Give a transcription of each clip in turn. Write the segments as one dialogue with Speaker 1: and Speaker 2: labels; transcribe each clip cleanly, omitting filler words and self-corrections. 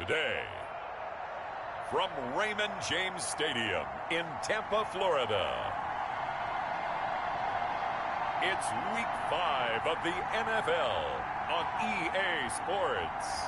Speaker 1: Today, from Raymond James Stadium in Tampa, Florida, it's Week 5 of the NFL on EA Sports.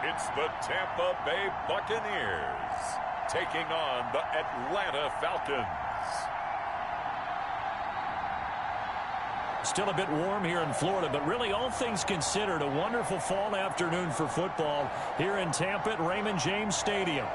Speaker 1: It's the Tampa Bay Buccaneers taking on the Atlanta Falcons.
Speaker 2: Still a bit warm here in Florida, but really all things considered, a wonderful fall afternoon for football here in Tampa at Raymond James Stadium.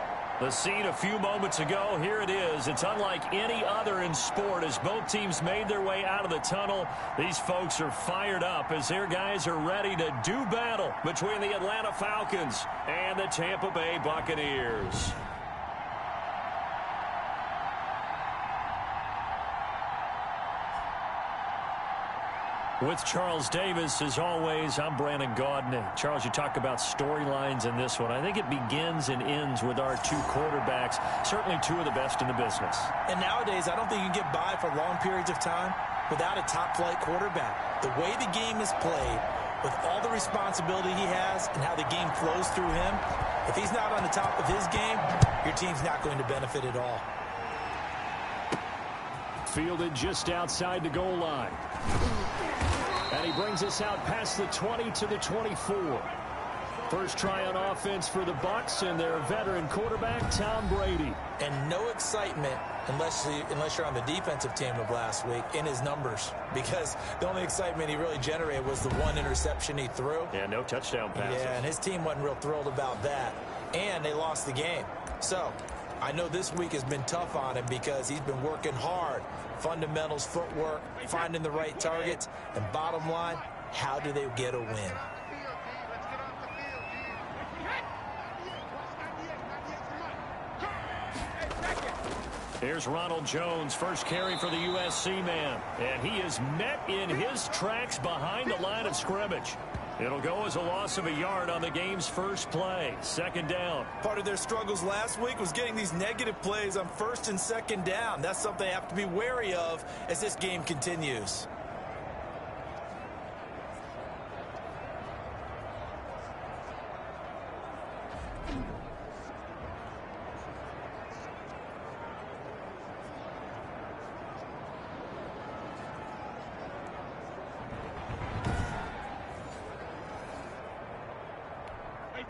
Speaker 2: The scene a few moments ago, here it is. It's unlike any other in sport as both teams made their way out of the tunnel. These folks are fired up as their guys are ready to do battle between the Atlanta Falcons and the Tampa Bay Buccaneers. With Charles Davis, as always, I'm Brandon Gaudin. Charles, you talk about storylines in this one. I think it begins and ends with our two quarterbacks, certainly two of the best in the business.
Speaker 3: And nowadays, I don't think you can get by for long periods of time without a top-flight quarterback. The way the game is played, with all the responsibility he has and how the game flows through him, if he's not on the top of his game, your team's not going to benefit at all.
Speaker 2: Fielded just outside the goal line. And he brings us out past the 20 to the 24. First try on offense for the Bucs and their veteran quarterback, Tom Brady.
Speaker 3: And no excitement unless you're on the defensive team of last week in his numbers, because the only excitement he really generated was the one interception he threw.
Speaker 2: Yeah, no touchdown passes.
Speaker 3: Yeah, and his team wasn't real thrilled about that. And they lost the game. So I know this week has been tough on him because he's been working hard. Fundamentals, footwork, finding the right targets, and bottom line, how do they get a win?
Speaker 2: Here's Ronald Jones, first carry for the USC man, and he is met in his tracks behind the line of scrimmage. It'll go as a loss of a yard on the game's first play. Second down.
Speaker 3: Part of their struggles last week was getting these negative plays on first and second down. That's something they have to be wary of as this game continues.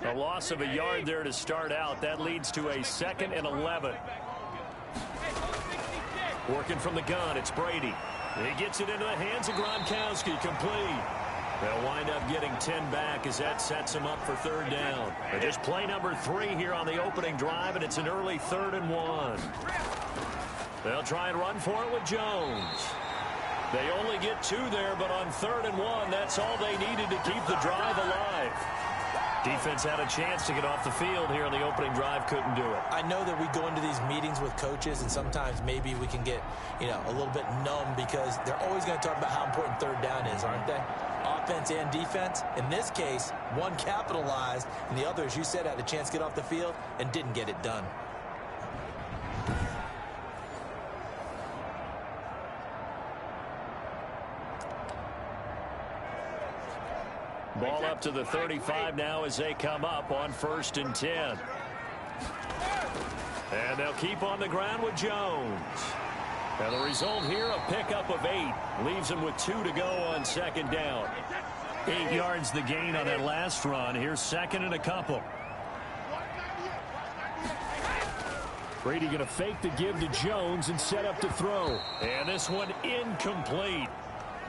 Speaker 2: A loss of a yard there to start out. That leads to a 2nd and 11. Working from the gun, it's Brady. He gets it into the hands of Gronkowski, complete. They'll wind up getting 10 back as that sets him up for third down. But just play number 3 here on the opening drive, and it's an early 3rd and 1. They'll try and run for it with Jones. They only get 2 there, but on 3rd and 1, that's all they needed to keep the drive alive. Defense had a chance to get off the field here on the opening drive, couldn't do it.
Speaker 3: I know that we go into these meetings with coaches, and sometimes maybe we can get, a little bit numb because they're always going to talk about how important third down is, aren't they? Offense and defense. In this case, one capitalized, and the other, as you said, had a chance to get off the field and didn't get it done.
Speaker 2: Ball up to the 35 now as they come up on 1st and 10. And they'll keep on the ground with Jones. And the result here, a pickup of 8. Leaves them with 2 to go on 2nd down. 8 yards the gain on that last run. Here's 2nd and a couple. Brady going to fake the give to Jones and set up to throw. And this one incomplete.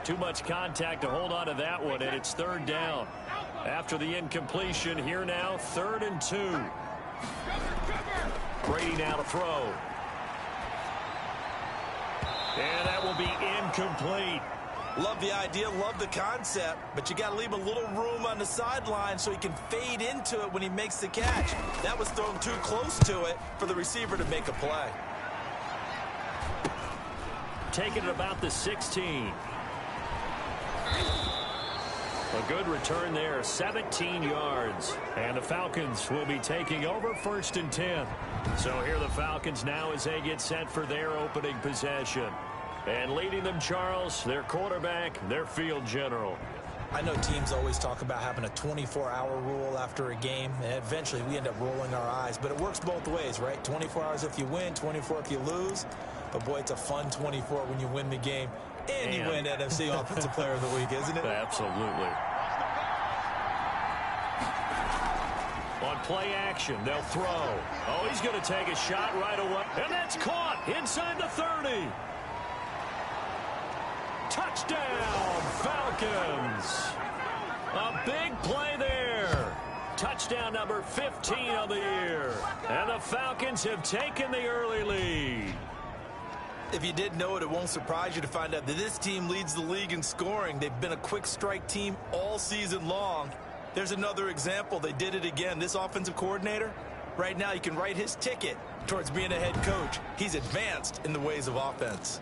Speaker 2: Too much contact to hold on to that one, and it's 3rd down. After the incompletion, here now, 3rd and 2. Brady now to throw. And that will be incomplete.
Speaker 3: Love the idea, love the concept, but you got to leave a little room on the sideline so he can fade into it when he makes the catch. That was thrown too close to it for the receiver to make a play.
Speaker 2: Taking it about the 16. A good return there, 17 yards. And the Falcons will be taking over 1st and 10. So here the Falcons now as they get set for their opening possession. And leading them, Charles, their quarterback, their field general.
Speaker 3: I know teams always talk about having a 24-hour rule after a game, and eventually we end up rolling our eyes. But it works both ways, right? 24 hours if you win, 24 if you lose. But, boy, it's a fun 24 when you win the game. And you win NFC Offensive Player of the Week, isn't it?
Speaker 2: Absolutely. On play action, they'll throw. Oh, he's going to take a shot right away. And that's caught inside the 30. Touchdown, Falcons. A big play there. Touchdown number 15 of the year. And the Falcons have taken the early lead.
Speaker 3: If you didn't know it, it won't surprise you to find out that this team leads the league in scoring. They've been a quick strike team all season long. There's another example. They did it again. This offensive coordinator, right now you can write his ticket towards being a head coach. He's advanced in the ways of offense.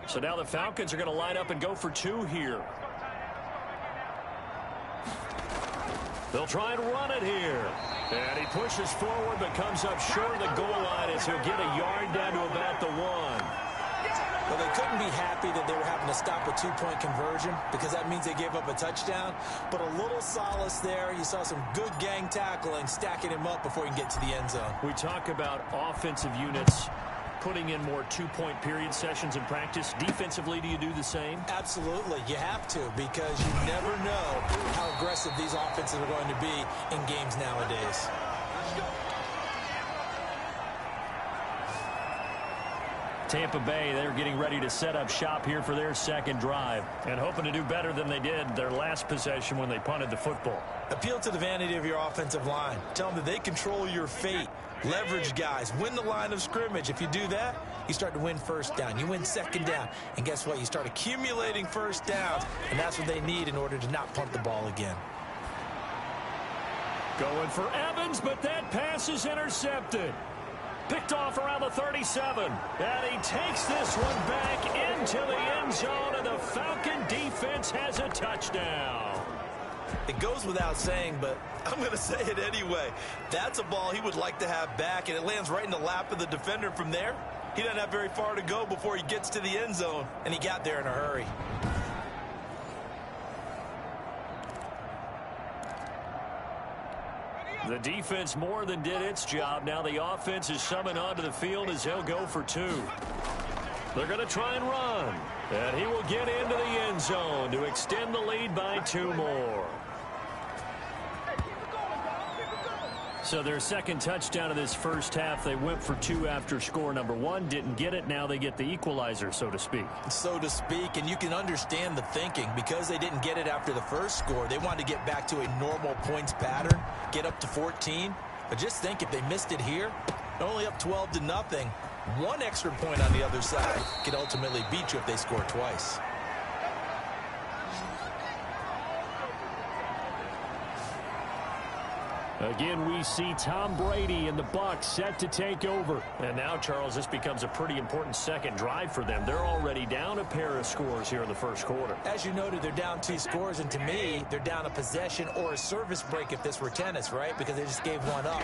Speaker 2: So now the Falcons are going to line up and go for 2 here. They'll try and run it here. And he pushes forward but comes up short of the goal line as he'll get a yard down to about the 1.
Speaker 3: Well, they couldn't be happy that they were having to stop a 2-point conversion because that means they gave up a touchdown. But a little solace there. You saw some good gang tackling, stacking him up before he can get to the end zone.
Speaker 2: We talk about offensive units putting in more 2-point period sessions in practice. Defensively, do you do the same?
Speaker 3: Absolutely. You have to because you never know how aggressive these offenses are going to be in games nowadays.
Speaker 2: Tampa Bay, they're getting ready to set up shop here for their second drive and hoping to do better than they did their last possession when they punted the football.
Speaker 3: Appeal to the vanity of your offensive line. Tell them that they control your fate. Leverage guys. Win the line of scrimmage. If you do that, you start to win first down. You win second down. And guess what? You start accumulating first downs. And that's what they need in order to not punt the ball again.
Speaker 2: Going for Evans, but that pass is intercepted. Picked off around the 37. And he takes this one back into the end zone, and the Falcon defense has a touchdown.
Speaker 3: It goes without saying, but I'm going to say it anyway. That's a ball he would like to have back, and it lands right in the lap of the defender from there. He doesn't have very far to go before he gets to the end zone, and he got there in a hurry.
Speaker 2: The defense more than did its job. Now the offense is summoned onto the field as they'll go for 2. They're going to try and run. And he will get into the end zone to extend the lead by 2 more. So their second touchdown of this first half, they went for 2 after score number 1. Didn't get it. Now they get the equalizer, so to speak.
Speaker 3: So to speak, and you can understand the thinking. Because they didn't get it after the first score, they wanted to get back to a normal points pattern, get up to 14. But just think if they missed it here, they're only up 12-0. 1 extra point on the other side could ultimately beat you if they score twice.
Speaker 2: Again, we see Tom Brady and the Bucs set to take over. And now, Charles, this becomes a pretty important second drive for them. They're already down a pair of scores here in the first quarter.
Speaker 3: As you noted, they're down 2 scores, and to me, they're down a possession or a service break if this were tennis, right? Because they just gave one up.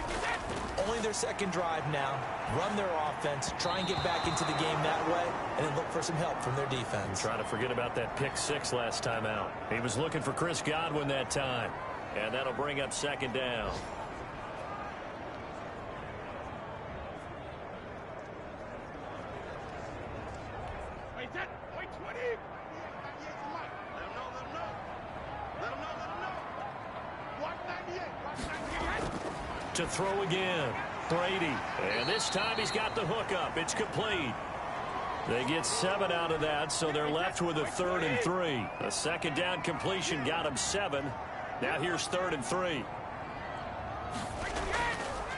Speaker 3: Only their second drive now. Run their offense, try and get back into the game that way, and then look for some help from their defense.
Speaker 2: Trying to forget about that pick 6 last time out. He was looking for Chris Godwin that time. And that'll bring up second down. To throw again, Brady. And this time he's got the hook up. It's complete. They get 7 out of that, so they're left with a 3rd and 3. A second down completion got him 7. Now here's 3rd and 3.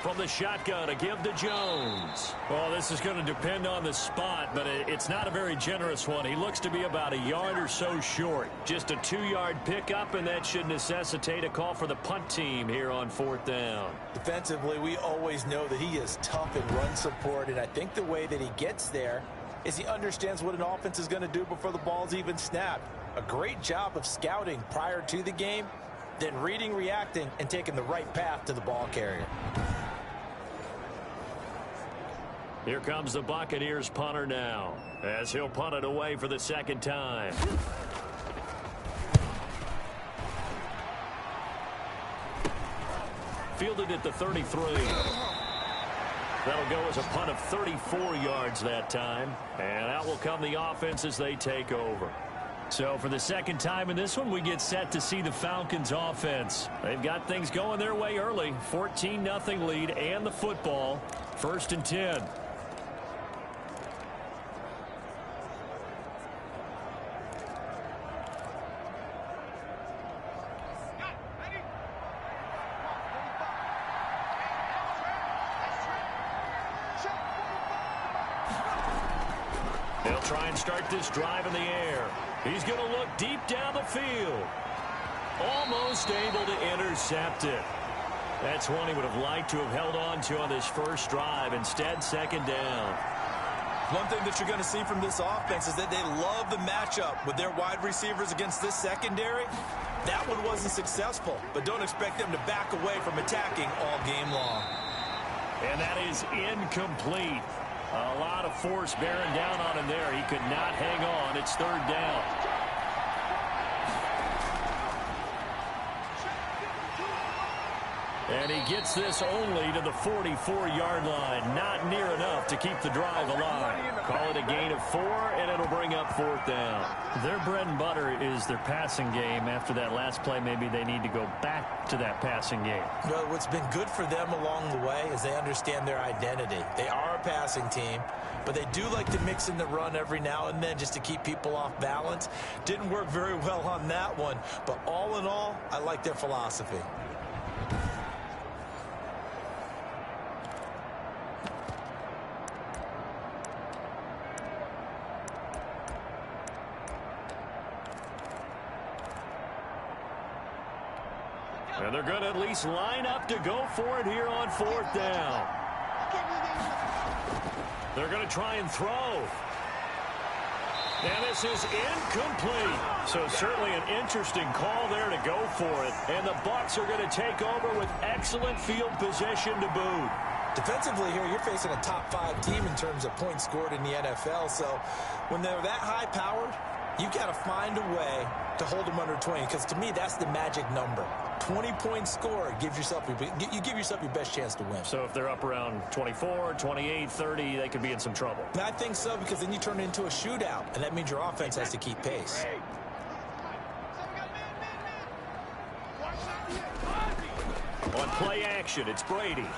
Speaker 2: From the shotgun, a give to Jones. Well, this is going to depend on the spot, but it's not a very generous one. He looks to be about a yard or so short. Just a 2-yard pickup, and that should necessitate a call for the punt team here on 4th down.
Speaker 3: Defensively, we always know that he is tough in run support, and I think the way that he gets there is he understands what an offense is going to do before the ball's even snapped. A great job of scouting prior to the game, then reading, reacting, and taking the right path to the ball carrier.
Speaker 2: Here comes the Buccaneers punter now, as he'll punt it away for the second time. Fielded at the 33. That'll go as a punt of 34 yards that time. And out will come the offense as they take over. So for the second time in this one, we get set to see the Falcons offense. They've got things going their way early. 14-0 lead and the football. 1st and 10. They'll try and start this drive in the air. He's going to look deep down the field. Almost able to intercept it. That's one he would have liked to have held on to on this first drive. Instead, second down.
Speaker 3: One thing that you're going to see from this offense is that they love the matchup with their wide receivers against this secondary. That one wasn't successful, but don't expect them to back away from attacking all game long.
Speaker 2: And that is incomplete. A lot of force bearing down on him there. He could not hang on. It's 3rd down. And he gets this only to the 44-yard line. Not near enough to keep the drive alive. Call it a gain of 4, and it'll bring up 4th down.
Speaker 4: Their bread and butter is their passing game. After that last play, maybe they need to go back to that passing game.
Speaker 3: Well, what's been good for them along the way is they understand their identity. They are a passing team, but they do like to mix in the run every now and then just to keep people off balance. Didn't work very well on that one, but all in all, I like their philosophy.
Speaker 2: And they're going to at least line up to go for it here on 4th down. They're going to try and throw. And this is incomplete. So certainly an interesting call there to go for it. And the Bucs are going to take over with excellent field position to boot.
Speaker 3: Defensively here, you're facing a top 5 team in terms of points scored in the NFL. So when they're that high-powered, you've got to find a way to hold them under 20, because to me, that's the magic number. 20 points scored gives yourself you give yourself your best chance to win.
Speaker 2: So if they're up around 24, 28, 30, they could be in some trouble.
Speaker 3: I think so, because then you turn it into a shootout, and that means your offense has to keep pace.
Speaker 2: On play action, it's Brady.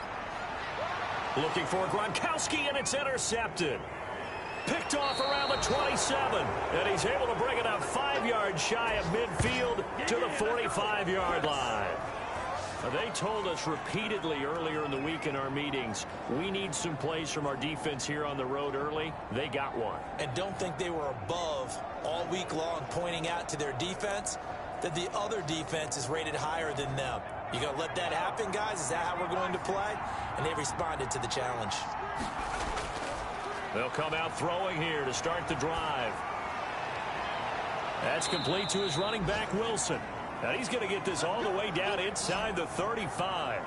Speaker 2: Looking for Gronkowski, and it's intercepted. Picked off around the 27, and he's able to bring it up 5 yards shy of midfield to the 45-yard line. They told us repeatedly earlier in the week in our meetings, we need some plays from our defense here on the road early. They got one.
Speaker 3: And don't think they were above all week long, pointing out to their defense that the other defense is rated higher than them. You going to let that happen, guys? Is that how we're going to play? And they responded to the challenge.
Speaker 2: They'll come out throwing here to start the drive. That's complete to his running back, Wilson. Now he's going to get this all the way down inside the 35.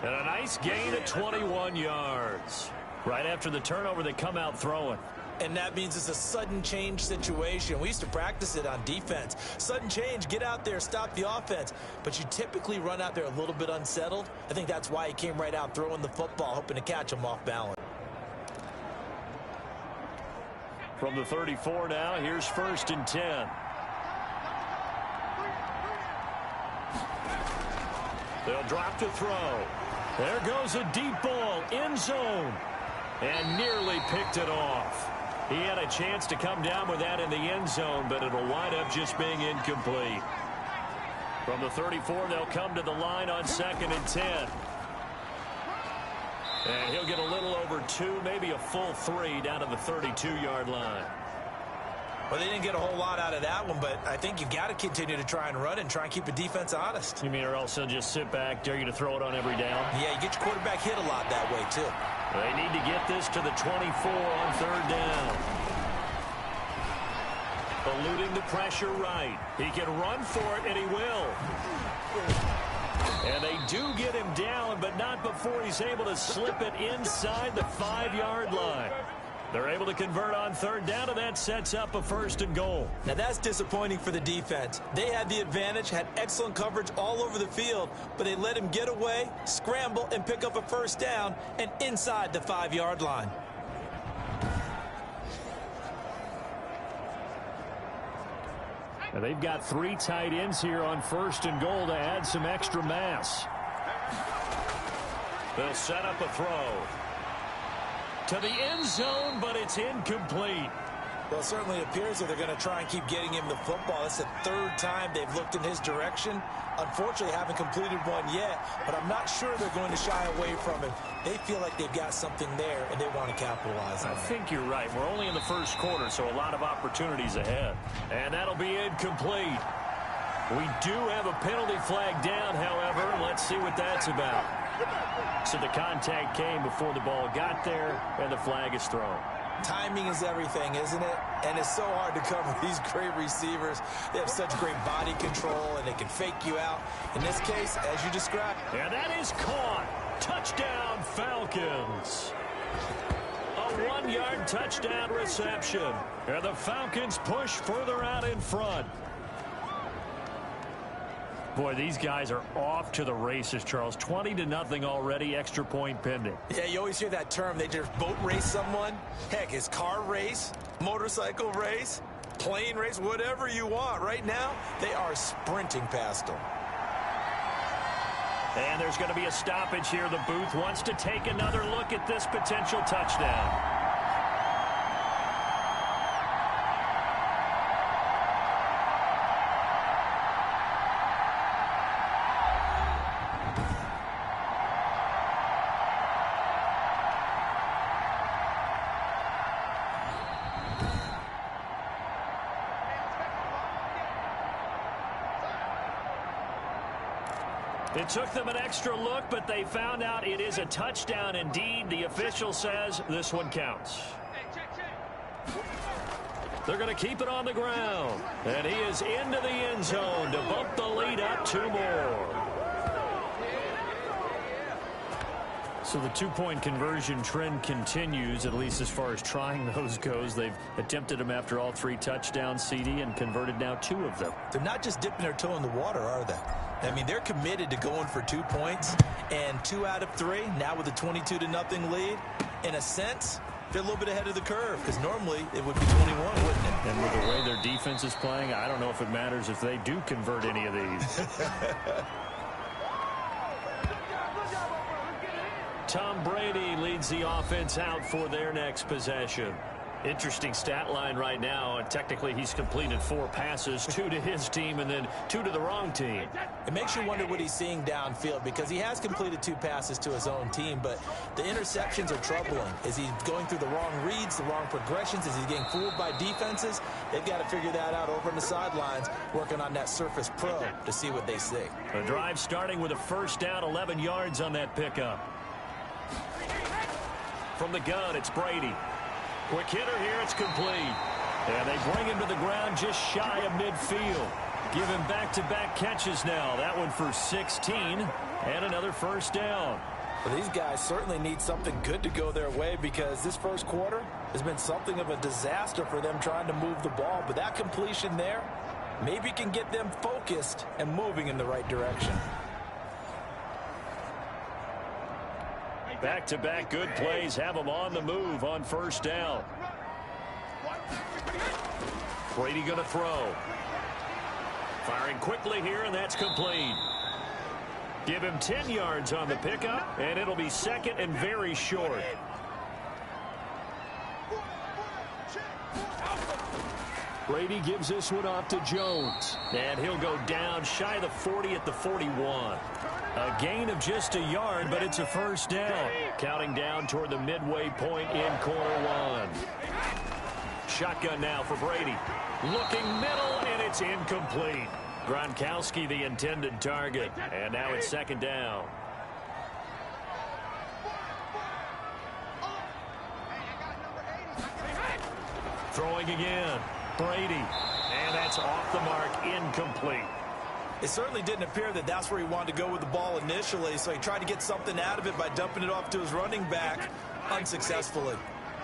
Speaker 2: And a nice gain of 21 yards. Right after the turnover, they come out throwing.
Speaker 3: And that means it's a sudden change situation. We used to practice it on defense. Sudden change, get out there, stop the offense. But you typically run out there a little bit unsettled. I think that's why he came right out throwing the football, hoping to catch him off balance.
Speaker 2: From the 34 now, here's 1st and 10. They'll drop to throw. There goes a deep ball, end zone. And nearly picked it off. He had a chance to come down with that in the end zone, but it'll wind up just being incomplete. From the 34, they'll come to the line on 2nd and 10. And he'll get a little over 2, maybe a full 3 down to the 32-yard line.
Speaker 3: Well, they didn't get a whole lot out of that one, but I think you've got to continue to try and run and try and keep the defense honest.
Speaker 2: You mean or else they'll just sit back, dare you to throw it on every down?
Speaker 3: Yeah, you get your quarterback hit a lot that way, too.
Speaker 2: They need to get this to the 24 on third down. Eluding the pressure right. He can run for it, and he will. And they do get him down, but not before he's able to slip it inside the 5-yard line. They're able to convert on third down, and that sets up a 1st and goal.
Speaker 3: Now, that's disappointing for the defense. They had the advantage, had excellent coverage all over the field, but they let him get away, scramble, and pick up a 1st down, and inside the 5-yard line.
Speaker 2: Now they've got 3 tight ends here on 1st and goal to add some extra mass. They'll set up a throw to the end zone, but it's incomplete.
Speaker 3: Well, it certainly appears that they're going to try and keep getting him the football. That's the 3rd time they've looked in his direction. Unfortunately, haven't completed one yet, but I'm not sure they're going to shy away from him. They feel like they've got something there, and they want to capitalize on it.
Speaker 2: I think you're right. We're only in the 1st quarter, so a lot of opportunities ahead. And that'll be incomplete. We do have a penalty flag down, however. Let's see what that's about. So the contact came before the ball got there, and the flag is thrown.
Speaker 3: Timing is everything, isn't it? And it's so hard to cover these great receivers. They have such great body control, and they can fake you out. In this case, as you described.
Speaker 2: And that is caught. Touchdown, Falcons. A 1-yard touchdown reception. And the Falcons push further out in front. Boy, these guys are off to the races, Charles. 20-0 already, extra point pending.
Speaker 3: Yeah, you always hear that term. They just boat race someone. Heck, it's car race, motorcycle race, plane race, whatever you want. Right now, they are sprinting past them.
Speaker 2: And there's going to be a stoppage here. The booth wants to take another look at this potential touchdown. It took them an extra look, but they found out it is a touchdown indeed. The official says this one counts. They're going to keep it on the ground. And he is into the end zone to bump the lead up 2 more. So the 2-point conversion trend continues, at least as far as trying those goes. They've attempted them after all 3 touchdowns, CD, and converted now 2 of them.
Speaker 3: They're not just dipping their toe in the water, are they? I mean, they're committed to going for 2 points, and 2 out of 3, now with a 22-0 lead. In a sense, they're a little bit ahead of the curve, because normally it would be 21, wouldn't it?
Speaker 2: And with the way their defense is playing, I don't know if it matters if they do convert any of these. Tom Brady leads the offense out for their next possession. Interesting stat line right now. Technically, he's completed 4 passes, 2 to his team and then 2 to the wrong team.
Speaker 3: It makes you wonder what he's seeing downfield, because he has completed 2 passes to his own team, but the interceptions are troubling. Is he going through the wrong reads, the wrong progressions? Is he getting fooled by defenses? They've got to figure that out over on the sidelines, working on that Surface Pro to see what they see.
Speaker 2: The drive starting with a 1st down, 11 yards on that pickup. From the gun, it's Brady. Quick hitter here, it's complete. And they bring him to the ground just shy of midfield. Give him back-to-back catches now. That one for 16 and another 1st down.
Speaker 3: Well, these guys certainly need something good to go their way, because this 1st quarter has been something of a disaster for them trying to move the ball. But that completion there maybe can get them focused and moving in the right direction.
Speaker 2: Back-to-back good plays have them on the move on 1st down. Brady going to throw. Firing quickly here, and that's complete. Give him 10 yards on the pickup, and it'll be 2nd and very short. Brady gives this one off to Jones. And he'll go down shy of the 40 at the 41. A gain of just a yard, but it's a 1st down. Counting down toward the midway point in quarter 1. Shotgun now for Brady. Looking middle, and it's incomplete. Gronkowski the intended target. And now it's 2nd down. Throwing again. Brady. And that's off the mark, incomplete.
Speaker 3: It certainly didn't appear that that's where he wanted to go with the ball initially, so he tried to get something out of it by dumping it off to his running back unsuccessfully.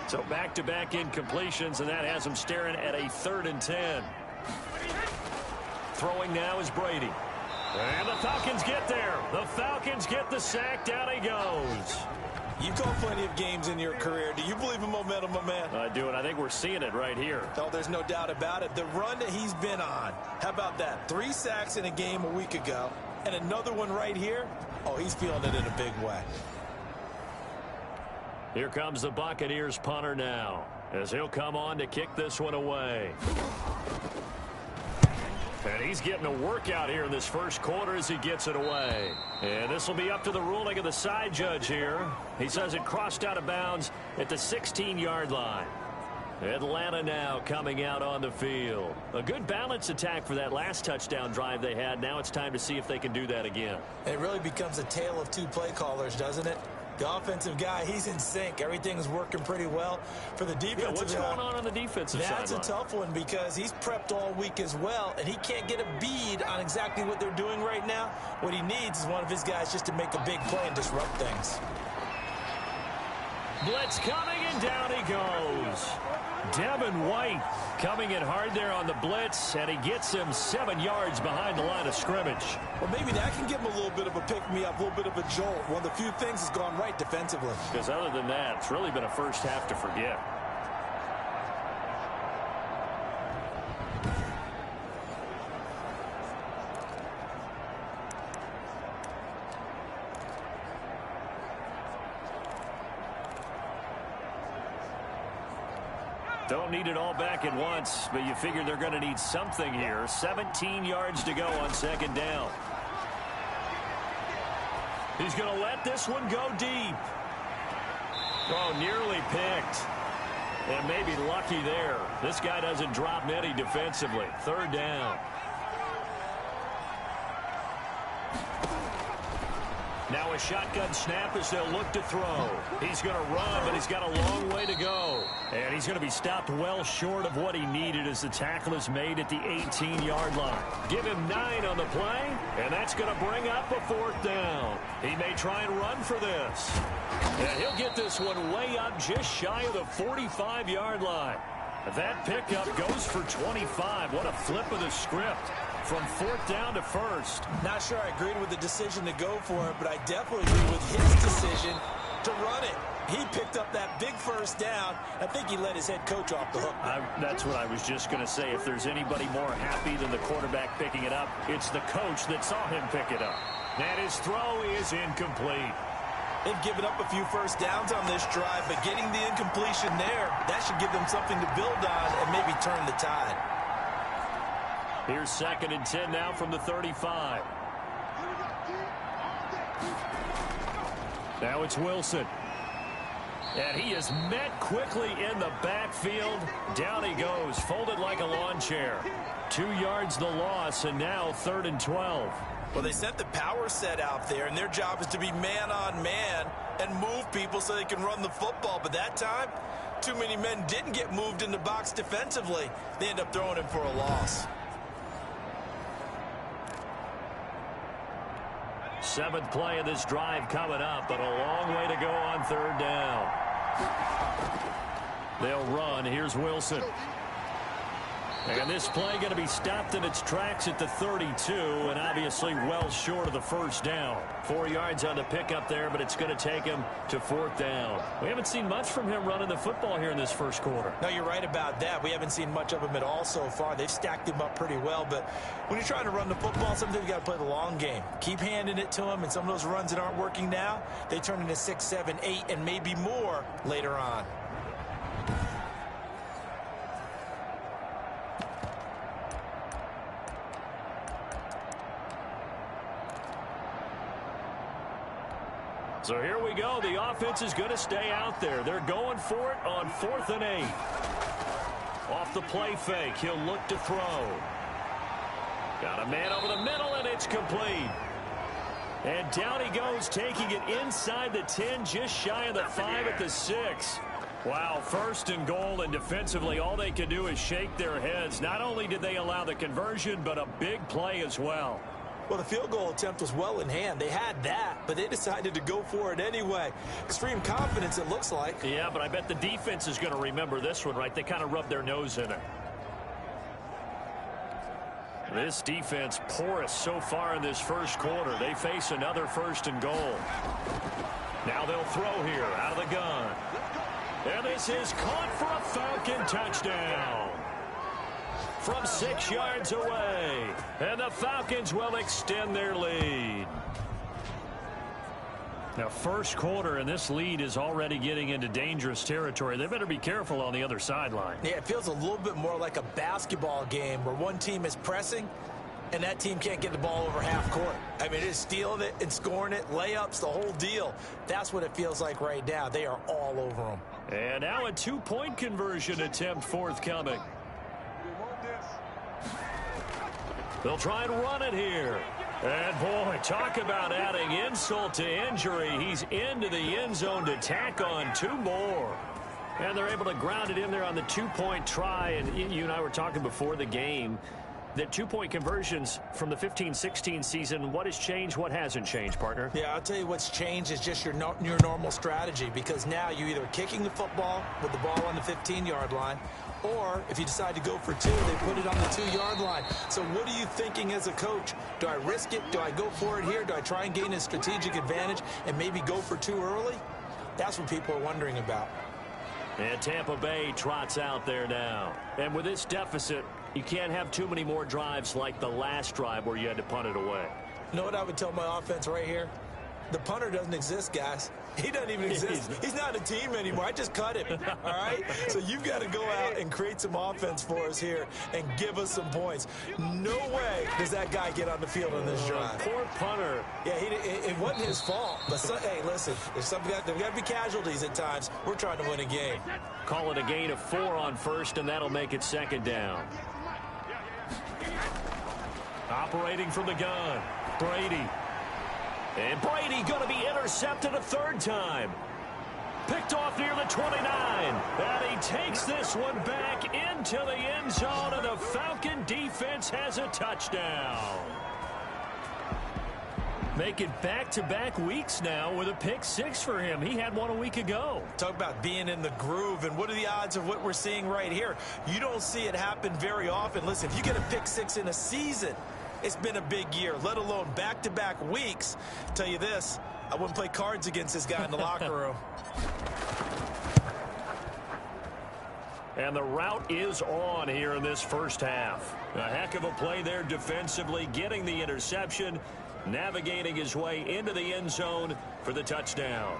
Speaker 2: So back-to-back incompletions, and that has him staring at a 3rd and 10. Throwing now is Brady. And the Falcons get there. The Falcons get the sack. Down he goes.
Speaker 3: You call plenty of games in your career. Do you believe in momentum, my man?
Speaker 2: I do, and I think we're seeing it right here.
Speaker 3: Oh, there's no doubt about it. The run that he's been on. How about that? 3 sacks in a game a week ago, and another one right here. Oh, he's feeling it in a big way.
Speaker 2: Here comes the Buccaneers punter now, as he'll come on to kick this one away. And he's getting a workout here in this first quarter as he gets it away. And this will be up to the ruling of the side judge here. He says it crossed out of bounds at the 16-yard line. Atlanta now coming out on the field. A good balance attack for that last touchdown drive they had. Now it's time to see if they can do that again.
Speaker 3: It really becomes a tale of 2 play callers, doesn't it? The offensive guy, he's in sync. Everything's working pretty well. For the defensive
Speaker 2: what's going on the defensive side?
Speaker 3: That's a tough one because he's prepped all week as well, and he can't get a bead on exactly what they're doing right now. What he needs is one of his guys just to make a big play and disrupt things.
Speaker 2: Blitz coming, and down he goes. Devin White coming in hard there on the blitz, and he gets him 7 yards behind the line of scrimmage.
Speaker 3: Well, maybe that can give him a little bit of a pick-me-up, a little bit of a jolt. One of the few things has gone right defensively.
Speaker 2: Because other than that, it's really been a first half to forget. Don't need it all back at once, but you figure they're going to need something here. 17 yards to go on 2nd down. He's going to let this one go deep. Oh, nearly picked. And maybe lucky there. This guy doesn't drop many defensively. 3rd down. Now a shotgun snap as they'll look to throw. He's going to run, but he's got a long way to go. And he's going to be stopped well short of what he needed as the tackle is made at the 18-yard line. Give him 9 on the play, and that's going to bring up a 4th down. He may try and run for this. And he'll get this one way up just shy of the 45-yard line. That pickup goes for 25. What a flip of the script. From 4th down to 1st.
Speaker 3: Not sure I agreed with the decision to go for it, but I definitely agree with his decision to run it. He picked up that big 1st down. I think he let his head coach off the hook.
Speaker 2: That's what I was just going to say. If there's anybody more happy than the quarterback picking it up, it's the coach that saw him pick it up. And his throw is incomplete.
Speaker 3: They've given up a few 1st downs on this drive, but getting the incompletion there, that should give them something to build on and maybe turn the tide.
Speaker 2: Here's 2nd and 10 now from the 35. Now it's Wilson. And he is met quickly in the backfield. Down he goes, folded like a lawn chair. 2 yards the loss, and now 3rd and 12.
Speaker 3: Well, they sent the power set out there, and their job is to be man-on-man and move people so they can run the football. But that time, too many men didn't get moved in the box defensively. They end up throwing him for a loss.
Speaker 2: 7th play of this drive coming up, but a long way to go on 3rd down. They'll run. Here's Wilson. And this play going to be stopped in its tracks at the 32, and obviously well short of the 1st down. 4 yards on the pickup there, but it's going to take him to 4th down. We haven't seen much from him running the football here in this first quarter.
Speaker 3: No, you're right about that. We haven't seen much of him at all so far. They've stacked him up pretty well, but when you're trying to run the football, sometimes you got to play the long game. Keep handing it to him, and some of those runs that aren't working now, they turn into 6, 7, 8, and maybe more later on.
Speaker 2: So here we go. The offense is going to stay out there. They're going for it on 4th and 8. Off the play fake, he'll look to throw. Got a man over the middle, and it's complete. And down he goes, taking it inside the 10, just shy of the 5 at the 6. Wow, first and goal, and defensively all they can do is shake their heads. Not only did they allow the conversion, but a big play as well.
Speaker 3: Well, the field goal attempt was well in hand. They had that, but they decided to go for it anyway. Extreme confidence, it looks like.
Speaker 2: Yeah, but I bet the defense is going to remember this one, right? They kind of rubbed their nose in it. This defense porous so far in this first quarter. They face another first and goal. Now they'll throw here out of the gun. And this is caught for a Falcon touchdown from 6 yards away. And the Falcons will extend their lead. Now, first quarter, and this lead is already getting into dangerous territory. They better be careful on the other sideline.
Speaker 3: Yeah, it feels a little bit more like a basketball game where one team is pressing and that team can't get the ball over half court. I mean, it is stealing it and scoring it, layups, the whole deal. That's what it feels like right now. They are all over them.
Speaker 2: And now a two-point conversion attempt forthcoming. They'll try and run it here. And, boy, talk about adding insult to injury. He's into the end zone to tack on 2 more. And they're able to ground it in there on the 2-point try. And you and I were talking before the game that 2-point conversions from the 15-16 season, what has changed, what hasn't changed, partner?
Speaker 3: Yeah, I'll tell you what's changed is just your normal strategy, because now you're either kicking the football with the ball on the 15-yard line, or if you decide to go for 2, they put it on the 2-yard line. So what are you thinking as a coach? Do I risk it? Do I go for it here? Do I try and gain a strategic advantage and maybe go for 2 early? That's what people are wondering about.
Speaker 2: And Tampa Bay trots out there now. And with this deficit, you can't have too many more drives like the last drive where you had to punt it away.
Speaker 3: You know what I would tell my offense right here? The punter doesn't exist, guys. He doesn't even exist. He's not a team anymore. I just cut him, all right? So you've got to go out and create some offense for us here and give us some points. No way does that guy get on the field on this drive.
Speaker 2: Poor punter.
Speaker 3: Yeah, it wasn't his fault. But, hey, listen, there's got to be casualties at times. We're trying to win a game.
Speaker 2: Call it a gain of 4 on first, and that'll make it 2nd down. Operating from the gun, Brady. And Brady going to be intercepted a 3rd time. Picked off near the 29. And he takes this one back into the end zone, and the Falcon defense has a touchdown. Make it back-to-back weeks now with a pick 6 for him. He had one a week ago.
Speaker 3: Talk about being in the groove, and what are the odds of what we're seeing right here? You don't see it happen very often. Listen, if you get a pick 6 in a season, it's been a big year, let alone back-to-back weeks. I'll tell you this, I wouldn't play cards against this guy in the locker room.
Speaker 2: And the route is on here in this first half. A heck of a play there defensively, getting the interception, navigating his way into the end zone for the touchdown.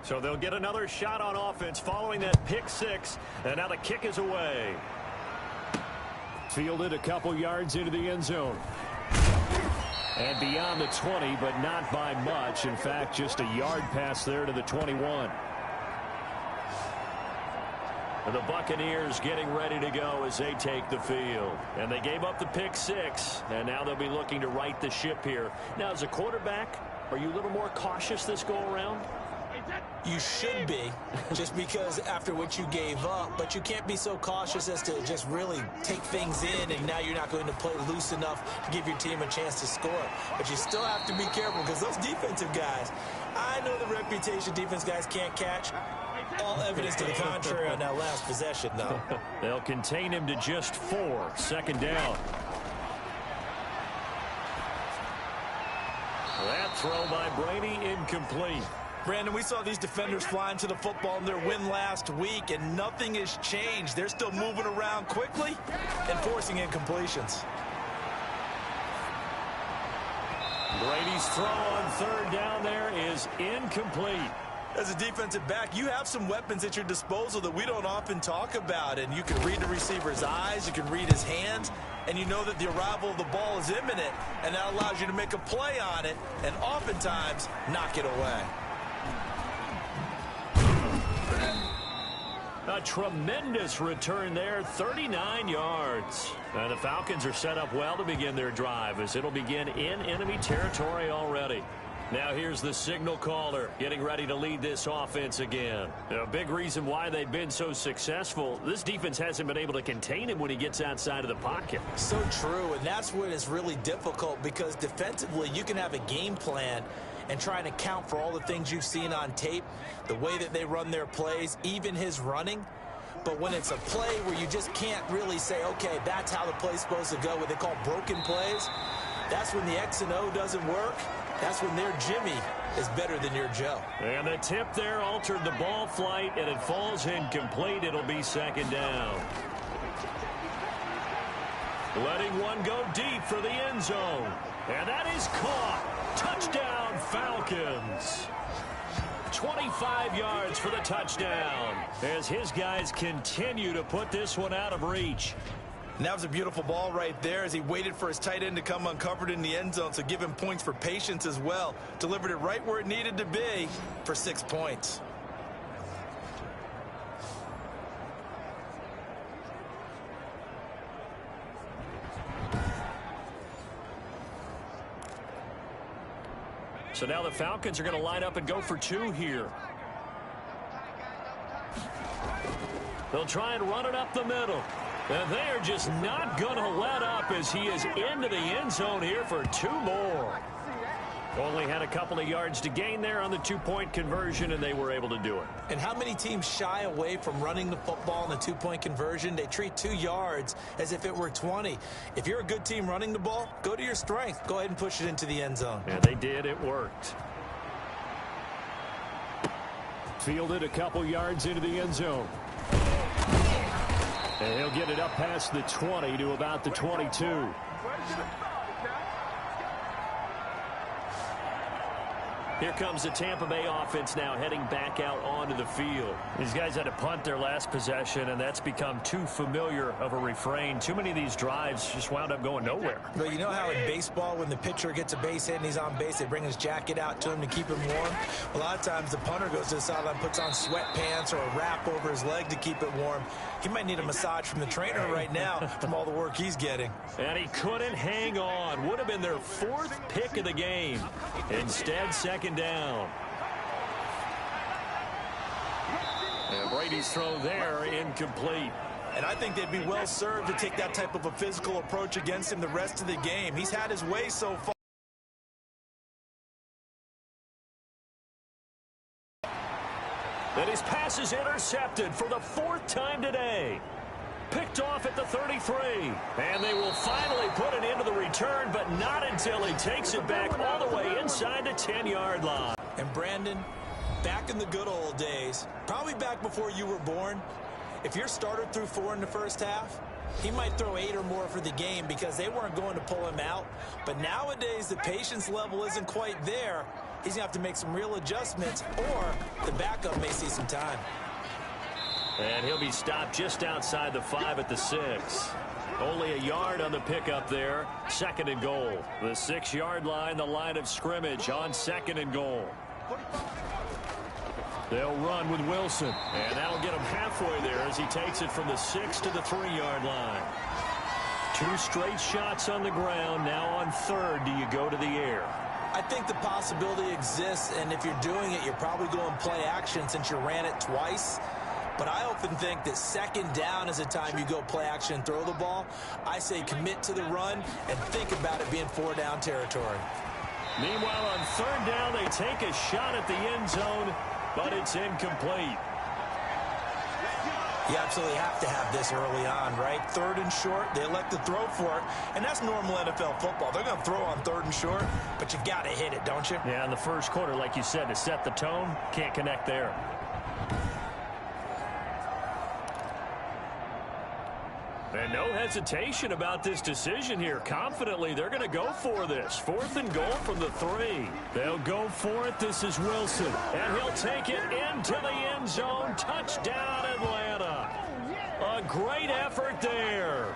Speaker 2: So they'll get another shot on offense following that pick 6, and now the kick is away. Fielded a couple yards into the end zone. And beyond the 20, but not by much. In fact, just a yard pass there to the 21. And the Buccaneers getting ready to go as they take the field. And they gave up the pick 6, and now they'll be looking to right the ship here. Now, as a quarterback, are you a little more cautious this go-around?
Speaker 3: You should be, just because after what you gave up, but you can't be so cautious as to just really take things in, and now you're not going to play loose enough to give your team a chance to score. But you still have to be careful, because those defensive guys, I know the reputation defense guys can't catch. All evidence to the contrary on that last possession, though.
Speaker 2: They'll contain him to just 4, 2nd down. That throw by Brady incomplete.
Speaker 3: Brandon, we saw these defenders flying to the football in their win last week, and nothing has changed. They're still moving around quickly and forcing incompletions.
Speaker 2: Brady's throw on 3rd down there is incomplete.
Speaker 3: As a defensive back, you have some weapons at your disposal that we don't often talk about, and you can read the receiver's eyes, you can read his hands, and you know that the arrival of the ball is imminent, and that allows you to make a play on it and oftentimes knock it away.
Speaker 2: A tremendous return there, 39 yards. And the Falcons are set up well to begin their drive as it'll begin in enemy territory already. Now here's the signal caller getting ready to lead this offense again. A big reason why they've been so successful, this defense hasn't been able to contain him when he gets outside of the pocket.
Speaker 3: So true, and that's what is really difficult because defensively you can have a game plan and trying to account for all the things you've seen on tape, the way that they run their plays, even his running. But when it's a play where you just can't really say, okay, that's how the play's supposed to go, what they call broken plays, that's when the X and O doesn't work. That's when their Jimmy is better than your Joe.
Speaker 2: And the tip there altered the ball flight, and it falls incomplete. It'll be second down. Letting one go deep for the end zone. And that is caught. Touchdown, Falcons. 25 yards for the touchdown as his guys continue to put this one out of reach.
Speaker 3: And that was a beautiful ball right there as he waited for his tight end to come uncovered in the end zone, so give him points for patience as well. Delivered it right where it needed to be for 6 points.
Speaker 2: So now the Falcons are going to line up and go for 2 here. They'll try and run it up the middle. And they are just not going to let up as he is into the end zone here for 2 more. Only had a couple of yards to gain there on the 2-point conversion, and they were able to do it.
Speaker 3: And how many teams shy away from running the football in the 2-point conversion? They treat 2 yards as if it were 20. If you're a good team running the ball, go to your strength. Go ahead and push it into the end zone.
Speaker 2: And they did. It worked.
Speaker 4: Fielded a couple yards into the end zone. And he'll get it up past the 20 to about the 22.
Speaker 2: Here comes the Tampa Bay offense now heading back out onto the field.
Speaker 4: These guys had to punt their last possession, and that's become too familiar of a refrain. Too many of these drives just wound up going nowhere.
Speaker 3: But you know how in baseball, when the pitcher gets a base hit and he's on base, they bring his jacket out to him to keep him warm? A lot of times the punter goes to the sideline, puts on sweatpants or a wrap over his leg to keep it warm. He might need a massage from the trainer right now from all the work he's getting.
Speaker 2: And he couldn't hang on. Would have been their 4th pick of the game. Instead, second down. And Brady's throw there incomplete.
Speaker 3: And I think they'd be well served to take that type of a physical approach against him the rest of the game. He's had his way so far.
Speaker 2: And his pass is intercepted for the 4th time today. Picked off at the 33. And they will finally put an end to the return, but not until he takes it back all the way inside the 10-yard line.
Speaker 3: And Brandon, back in the good old days, probably back before you were born, if your starter threw 4 in the first half, he might throw 8 or more for the game because they weren't going to pull him out. But nowadays, the patience level isn't quite there. He's going to have to make some real adjustments, or the backup may see some time.
Speaker 2: And he'll be stopped just outside the 5 at the 6. Only a yard on the pickup there. 2nd and goal. The 6-yard line, the line of scrimmage on 2nd and goal. They'll run with Wilson. And that'll get him halfway there as he takes it from the 6 to the 3-yard line. 2 straight shots on the ground. Now on 3rd, do you go to the air?
Speaker 3: I think the possibility exists, and if you're doing it, you're probably going play action since you ran it twice. But I often think that 2nd down is the time you go play action and throw the ball. I say commit to the run and think about it being 4-down territory.
Speaker 2: Meanwhile, on 3rd down, they take a shot at the end zone, but it's incomplete.
Speaker 3: You absolutely have to have this early on, right? 3rd and short, they elect to throw for it, and that's normal NFL football. They're going to throw on 3rd and short, but you got to hit it, don't you?
Speaker 4: Yeah, in the first quarter, like you said, to set the tone, can't connect there.
Speaker 2: And no hesitation about this decision here. Confidently, they're going to go for this. 4th and goal from the 3. They'll go for it. This is Wilson. And he'll take it into the end zone. Touchdown, Atlanta. A great effort there.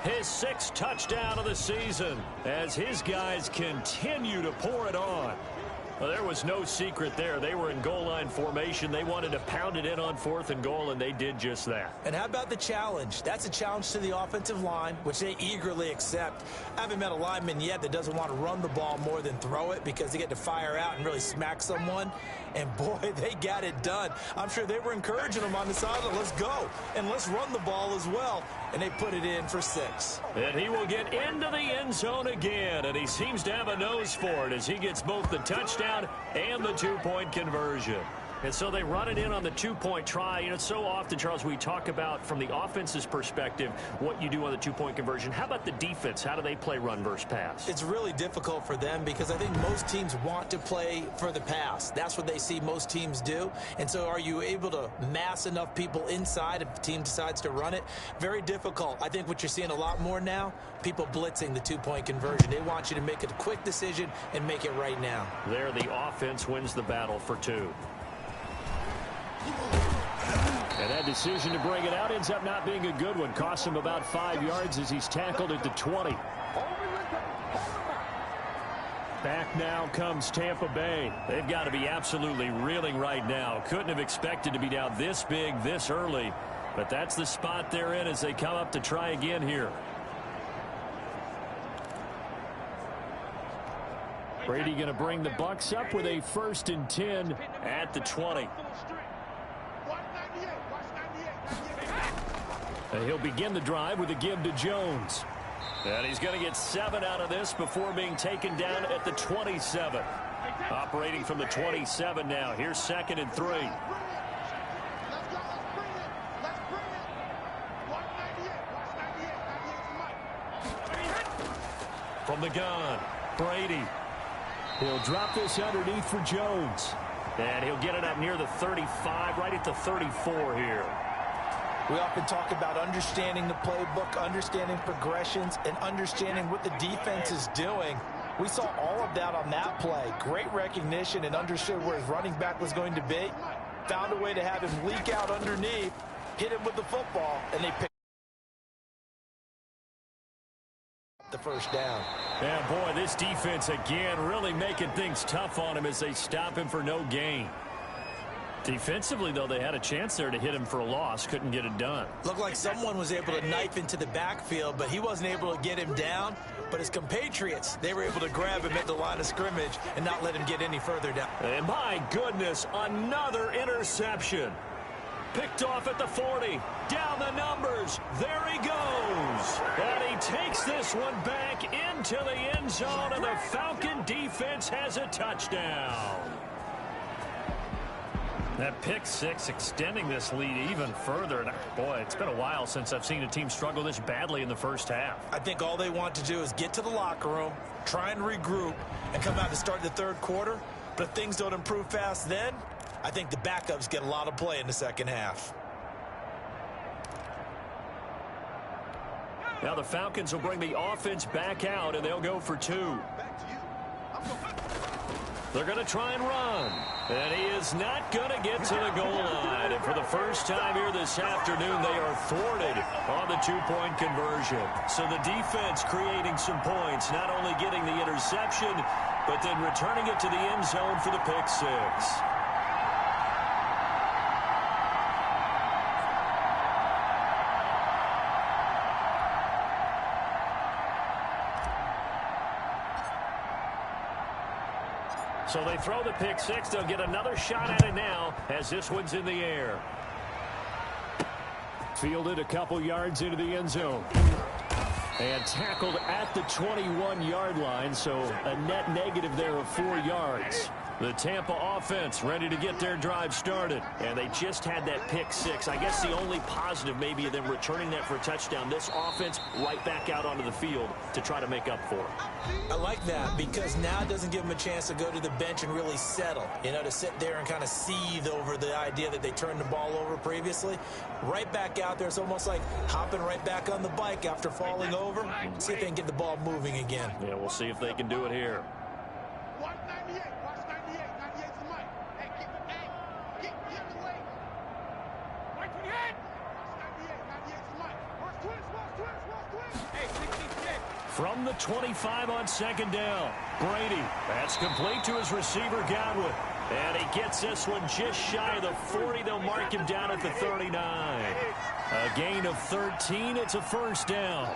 Speaker 2: His 6th touchdown of the season as his guys continue to pour it on. Well, there was no secret there. They were in goal line formation. They wanted to pound it in on 4th and goal, and they did just that.
Speaker 3: And how about the challenge? That's a challenge to the offensive line, which they eagerly accept. I haven't met a lineman yet that doesn't want to run the ball more than throw it because they get to fire out and really smack someone. And, boy, they got it done. I'm sure they were encouraging them on the sideline. Let's go, and let's run the ball as well. And they put it in for 6.
Speaker 2: And he will get into the end zone again, and he seems to have a nose for it as he gets both the touchdown and the 2-point conversion. And so they run it in on the 2-point try. You know, so often, Charles, we talk about from the offense's perspective what you do on the 2-point conversion. How about the defense? How do they play run versus pass?
Speaker 3: It's really difficult for them because I think most teams want to play for the pass. That's what they see most teams do. And so are you able to mass enough people inside if the team decides to run it? Very difficult. I think what you're seeing a lot more now, people blitzing the 2-point conversion. They want you to make a quick decision and make it right now.
Speaker 2: There, the offense wins the battle for 2. And that decision to bring it out ends up not being a good one. Costs him about 5 yards as he's tackled at the 20. Back now comes Tampa Bay. They've got to be absolutely reeling right now. Couldn't have expected to be down this big, this early. But that's the spot they're in as they come up to try again here. Brady going to bring the Bucs up with a 1st and 10 at the 20. And he'll begin the drive with a give to Jones. And he's going to get 7 out of this before being taken down at the 27. Operating from the 27 now. Here's 2nd and 3. From the gun, Brady. He'll drop this underneath for Jones. And he'll get it up near the 35, right at the 34 here.
Speaker 3: We often talk about understanding the playbook, understanding progressions, and understanding what the defense is doing. We saw all of that on that play. Great recognition and understood where his running back was going to be. Found a way to have him leak out underneath, hit him with the football, and they picked the 1st down.
Speaker 2: Yeah, boy, this defense again really making things tough on him as they stop him for no gain. Defensively, though, they had a chance there to hit him for a loss. Couldn't get it done.
Speaker 3: Looked like someone was able to knife into the backfield, but he wasn't able to get him down. But his compatriots, they were able to grab him at the line of scrimmage and not let him get any further down.
Speaker 2: And my goodness, another interception. Picked off at the 40. Down the numbers. There he goes. And he takes this one back into the end zone, and the Falcon defense has a touchdown. That pick 6 extending this lead even further. And boy, it's been a while since I've seen a team struggle this badly in the 1st half.
Speaker 3: I think all they want to do is get to the locker room, try and regroup, and come out to start the 3rd quarter. But if things don't improve fast then, I think the backups get a lot of play in the 2nd half.
Speaker 2: Now the Falcons will bring the offense back out, and they'll go for 2. They're going to try and run. And he is not going to get to the goal line. And for the first time here this afternoon, they are thwarted on the 2-point conversion. So the defense creating some points, not only getting the interception, but then returning it to the end zone for the pick 6. So they throw the pick 6. They'll get another shot at it now as this one's in the air. Fielded a couple yards into the end zone. And tackled at the 21-yard line, so a net negative there of 4 yards. The Tampa offense ready to get their drive started. And they just had that pick 6. I guess the only positive maybe of them returning that for a touchdown. This offense right back out onto the field to try to make up for it.
Speaker 3: I like that because now it doesn't give them a chance to go to the bench and really settle. You know, to sit there and kind of seethe over the idea that they turned the ball over previously. Right back out there. It's almost like hopping right back on the bike after falling over. See if they can get the ball moving again.
Speaker 2: Yeah, we'll see if they can do it here. From the 25 on second down. Brady, that's complete to his receiver, Godwin. And he gets this one just shy of the 40. They'll mark him down at the 39. A gain of 13. It's a first down.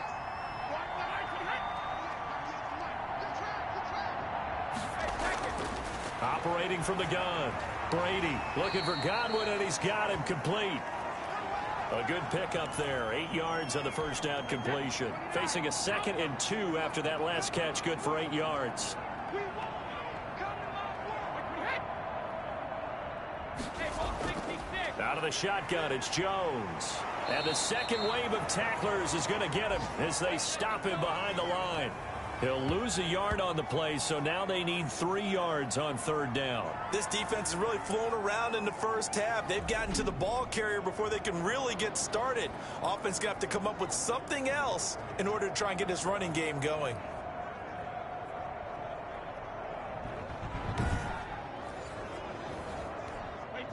Speaker 2: Operating from the gun. Brady looking for Godwin, and he's got him complete. A good pickup there. 8 yards on the first down completion. Facing a 2nd and 2 after that last catch. Good for 8 yards. Out of the shotgun, it's Jones. And the second wave of tacklers is going to get him as they stop him behind the line. He'll lose a yard on the play, so now they need 3 yards on third down.
Speaker 3: This defense has really flown around in the first half. They've gotten to the ball carrier before they can really get started. Offense got to come up with something else in order to try and get this running game going.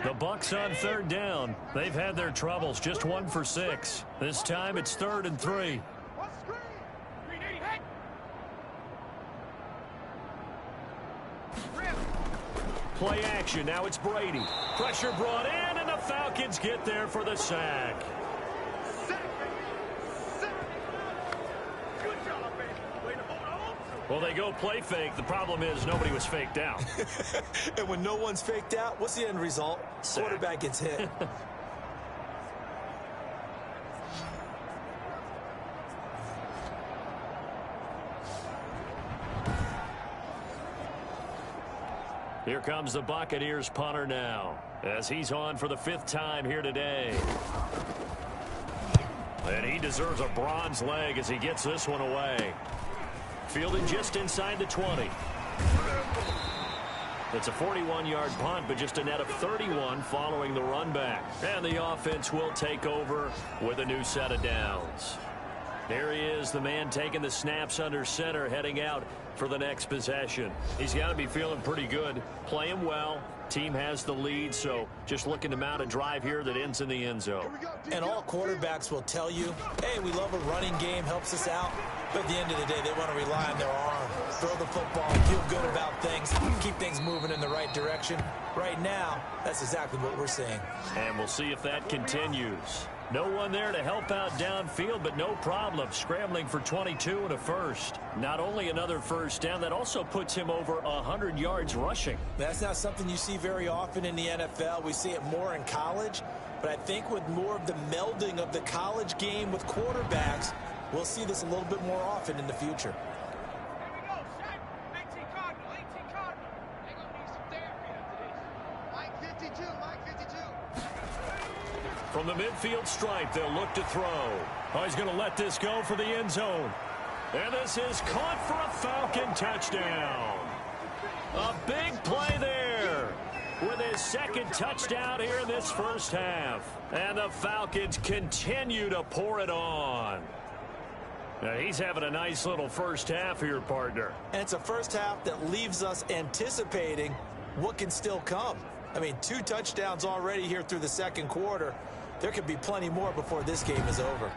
Speaker 2: The Bucs on third down. They've had their troubles, just 1 for 6. This time it's 3rd and 3. Play action. Now it's Brady. Pressure brought in, and the Falcons get there for the sack. Well, they go play fake. The problem is nobody was faked out.
Speaker 3: And when no one's faked out, what's the end result?
Speaker 2: Sack.
Speaker 3: Quarterback gets hit.
Speaker 2: Here comes the Buccaneers punter now, as he's on for the 5th time here today. And he deserves a bronze leg as he gets this one away. Fielded just inside the 20. It's a 41-yard punt, but just a net of 31 following the run back. And the offense will take over with a new set of downs. There he is, the man taking the snaps under center, heading out for the next possession. He's got to be feeling pretty good, playing well. Team has the lead, so just looking to mount a drive here that ends in the end zone.
Speaker 3: And all quarterbacks will tell you, hey, we love a running game, helps us out. But at the end of the day, they want to rely on their arm, throw the football, feel good about things, keep things moving in the right direction. Right now, that's exactly what we're seeing.
Speaker 2: And we'll see if that continues. No one there to help out downfield, but no problem. Scrambling for 22 and a first. Not only another first down, that also puts him over 100 yards rushing.
Speaker 3: That's not something you see very often in the NFL. We see it more in college. But I think with more of the melding of the college game with quarterbacks, we'll see this a little bit more often in the future.
Speaker 2: From the midfield stripe, they'll look to throw. Oh, he's going to let this go for the end zone. And this is caught for a Falcon touchdown. A big play there with his 2nd touchdown here in this first half. And the Falcons continue to pour it on. Now, he's having a nice little first half here, partner.
Speaker 3: And it's a first half that leaves us anticipating what can still come. I mean, 2 touchdowns already here through the 2nd quarter. There could be plenty more before this game is over.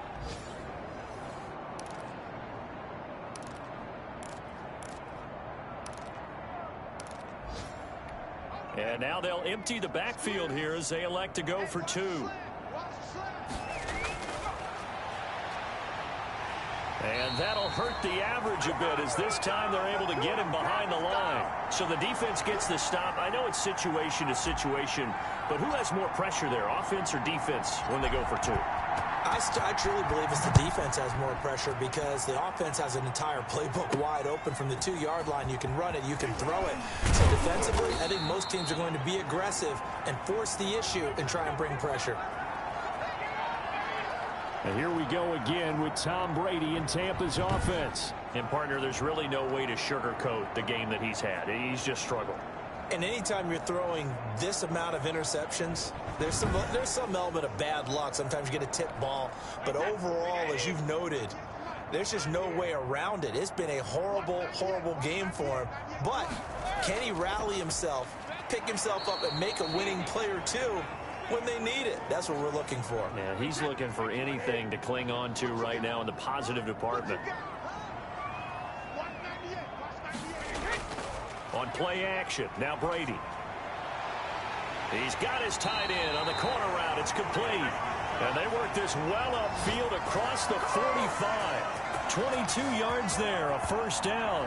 Speaker 2: And now they'll empty the backfield here as they elect to go for 2. And that'll hurt the average a bit as this time they're able to get him behind the line. So the defense gets the stop. I know it's situation to situation, but who has more pressure there, offense or defense, when they go for 2?
Speaker 3: I truly believe it's the defense has more pressure because the offense has an entire playbook wide open from the 2-yard line. You can run it, you can throw it. So defensively, I think most teams are going to be aggressive and force the issue and try and bring pressure.
Speaker 2: And here we go again with Tom Brady in Tampa's offense. And, partner, there's really no way to sugarcoat the game that he's had. He's just struggled.
Speaker 3: And anytime you're throwing this amount of interceptions, there's some element of bad luck. Sometimes you get a tip ball. But overall, as you've noted, there's just no way around it. It's been a horrible, horrible game for him. But can he rally himself, pick himself up, and make a winning play or two when they need it? That's what we're looking for.
Speaker 2: Man, he's looking for anything to cling on to right now in the positive department. On play action, now Brady. He's got his tight end on the corner route. It's complete. And they work this well upfield across the 45. 22 yards there, a first down.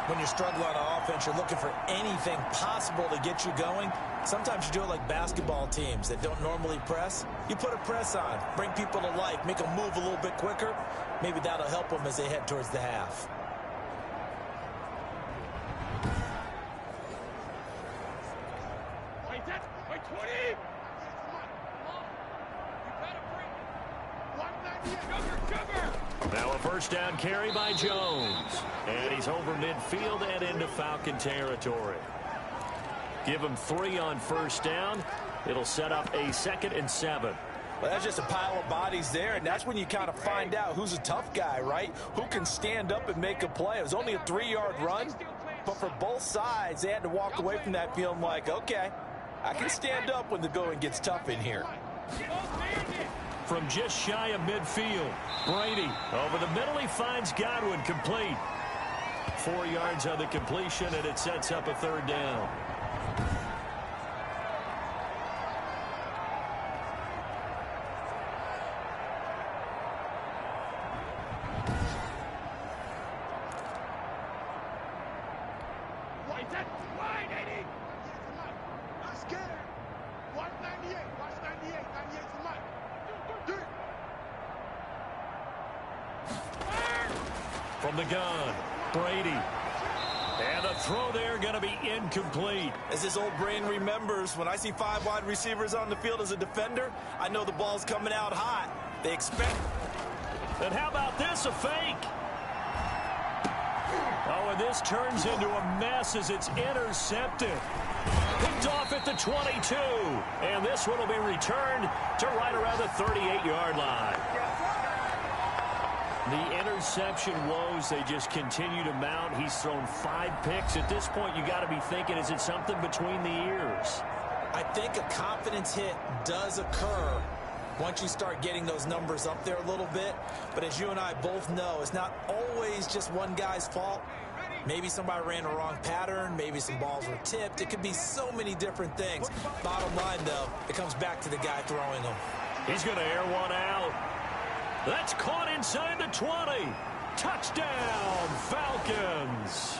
Speaker 3: When you're struggling on offense, you're looking for anything possible to get you going. Sometimes you do it like basketball teams that don't normally press. You put a press on, bring people to life, make them move a little bit quicker. Maybe that'll help them as they head towards the half.
Speaker 2: Now a first down carry by Jones. And he's over midfield and into Falcon territory. Give him 3 on first down. It'll set up a 2nd and 7.
Speaker 3: Well, that's just a pile of bodies there, and that's when you kind of find out who's a tough guy, right? Who can stand up and make a play. It was only a 3-yard run, but for both sides, they had to walk away from that feeling like, okay, I can stand up when the going gets tough in here.
Speaker 2: From just shy of midfield, Brady over the middle. He finds Godwin, complete. 4 yards on the completion, and it sets up a 3rd down. From the gun, Brady. And the throw there going to be incomplete.
Speaker 3: As this old brain remembers, when I see 5 wide receivers on the field as a defender, I know the ball's coming out hot. They expect.
Speaker 2: And how about this, a fake? Oh, and this turns into a mess as it's intercepted. Picked off at the 22. And this one will be returned to right around the 38-yard line. The interception woes, they just continue to mount. He's thrown 5 picks. At this point, you got to be thinking, is it something between the ears?
Speaker 3: I think a confidence hit does occur once you start getting those numbers up there a little bit. But as you and I both know, it's not always just one guy's fault. Maybe somebody ran a wrong pattern. Maybe some balls were tipped. It could be so many different things. Bottom line, though, it comes back to the guy throwing them.
Speaker 2: He's going to air one out. That's caught inside the 20. Touchdown, Falcons.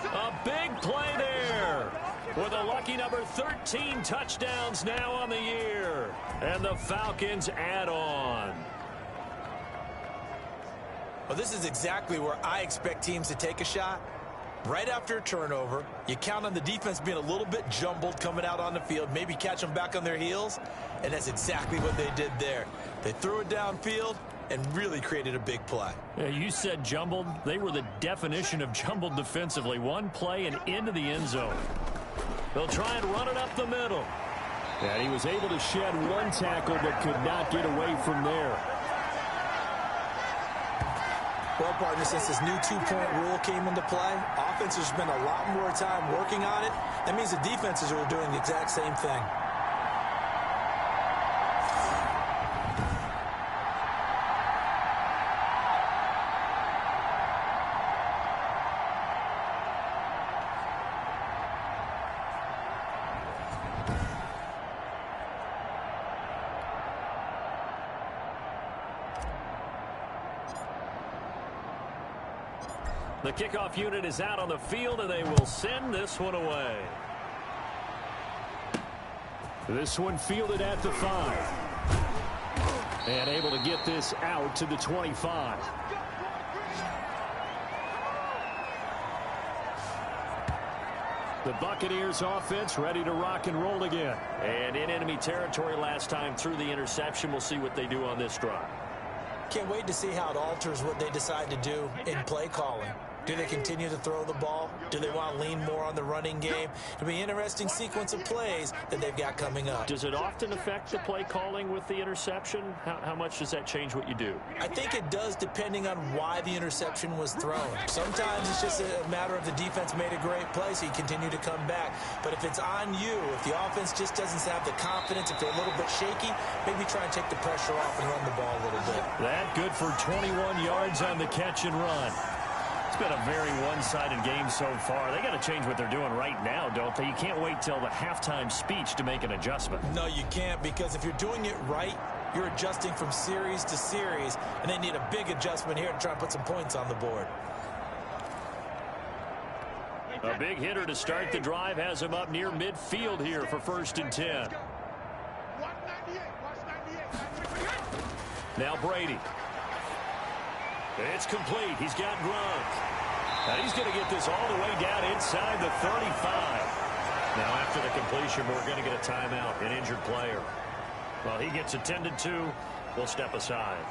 Speaker 2: A big play there with a lucky number 13 touchdowns now on the year. And the Falcons add on.
Speaker 3: Well, this is exactly where I expect teams to take a shot. Right after a turnover, you count on the defense being a little bit jumbled coming out on the field, maybe catch them back on their heels, and that's exactly what they did there. They threw it downfield and really created a big play.
Speaker 2: Yeah, you said jumbled. They were the definition of jumbled defensively. One play and into the end zone. They'll try and run it up the middle. And he was able to shed one tackle but could not get away from there.
Speaker 3: Well, partner, since this new two-point rule came into play, offenses spend a lot more time working on it. That means the defenses are doing the exact same thing.
Speaker 2: The kickoff unit is out on the field, and they will send this one away. This one fielded at the 5. And able to get this out to the 25. The Buccaneers offense ready to rock and roll again. And in enemy territory last time through the interception. We'll see what they do on this drive.
Speaker 3: Can't wait to see how it alters what they decide to do in play calling. Do they continue to throw the ball? Do they want to lean more on the running game? It'll be an interesting sequence of plays that they've got coming up.
Speaker 2: Does it often affect the play calling with the interception? How much does that change what you do?
Speaker 3: I think it does, depending on why the interception was thrown. Sometimes it's just a matter of the defense made a great play, so you continue to come back. But if it's on you, if the offense just doesn't have the confidence, if they're a little bit shaky, maybe try and take the pressure off and run the ball a little bit.
Speaker 2: That good for 21 yards on the catch and run.
Speaker 4: been a very one-sided game so far. They got to change what they're doing right now, don't they? You can't wait till the halftime speech to make an adjustment.
Speaker 3: No, you can't, because if you're doing it right, you're adjusting from series to series, and they need a big adjustment here to try and put some points on the board.
Speaker 2: A big hitter to start the drive has him up near midfield here for 1st and 10. Now Brady. It's complete. He's got Gronk. And he's going to get this all the way down inside the 35. Now after the completion, we're going to get a timeout, an injured player. Well, he gets attended to. We'll step aside.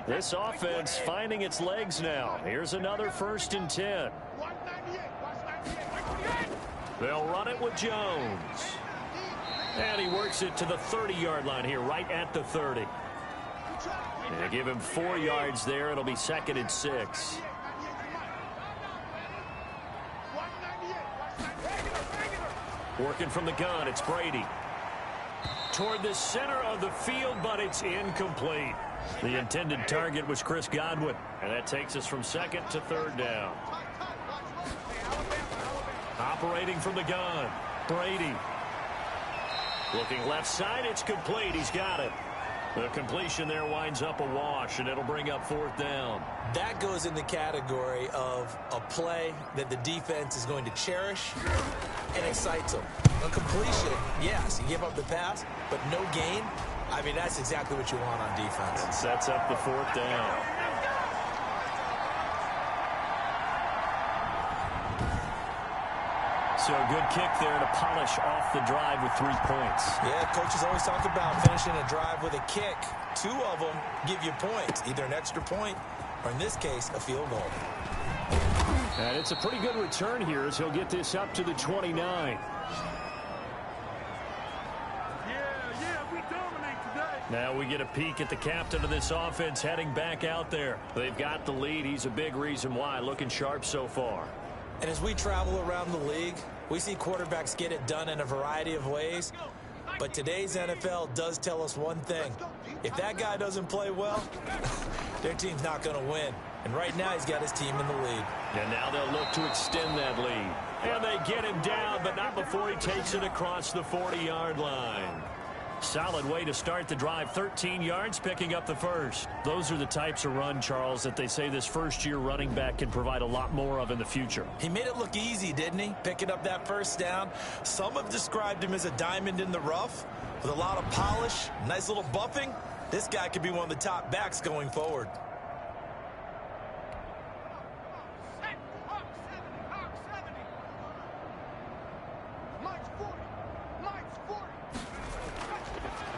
Speaker 2: This offense finding its legs now. Here's another 1st and 10. They'll run it with Jones. And he works it to the 30-yard line here, right at the 30. They give him 4 yards there. It'll be 2nd and 6. Working from the gun, it's Brady. Toward the center of the field, but it's incomplete. The intended target was Chris Godwin, and that takes us from 2nd to 3rd down. Operating from the gun, Brady. Looking left side, it's complete. He's got it. The completion there winds up a wash, and it'll bring up 4th down.
Speaker 3: That goes in the category of a play that the defense is going to cherish and excites them. A completion, yes, you give up the pass, but no gain. I mean, that's exactly what you want on defense.
Speaker 2: And sets up the 4th down. So a good kick there to polish off the drive with 3 points.
Speaker 3: Yeah, coaches always talk about finishing a drive with a kick. 2 of them give you points, either an extra point or, in this case, a field goal.
Speaker 2: And it's a pretty good return here as he'll get this up to the 29. Now we get a peek at the captain of this offense heading back out there. They've got the lead. He's a big reason why. Looking sharp so far.
Speaker 3: And as we travel around the league, we see quarterbacks get it done in a variety of ways. But today's NFL does tell us one thing. If that guy doesn't play well, their team's not going to win. And right now he's got his team in the lead.
Speaker 2: And now they'll look to extend that lead. And they get him down, but not before he takes it across the 40-yard line. Solid way to start the drive. 13 yards, picking up the first. Those are the types of run, Charles, that they say this first-year running back can provide a lot more of in the future.
Speaker 3: He made it look easy, didn't he? Picking up that first down. Some have described him as a diamond in the rough with a lot of polish, nice little buffing. This guy could be one of the top backs going forward.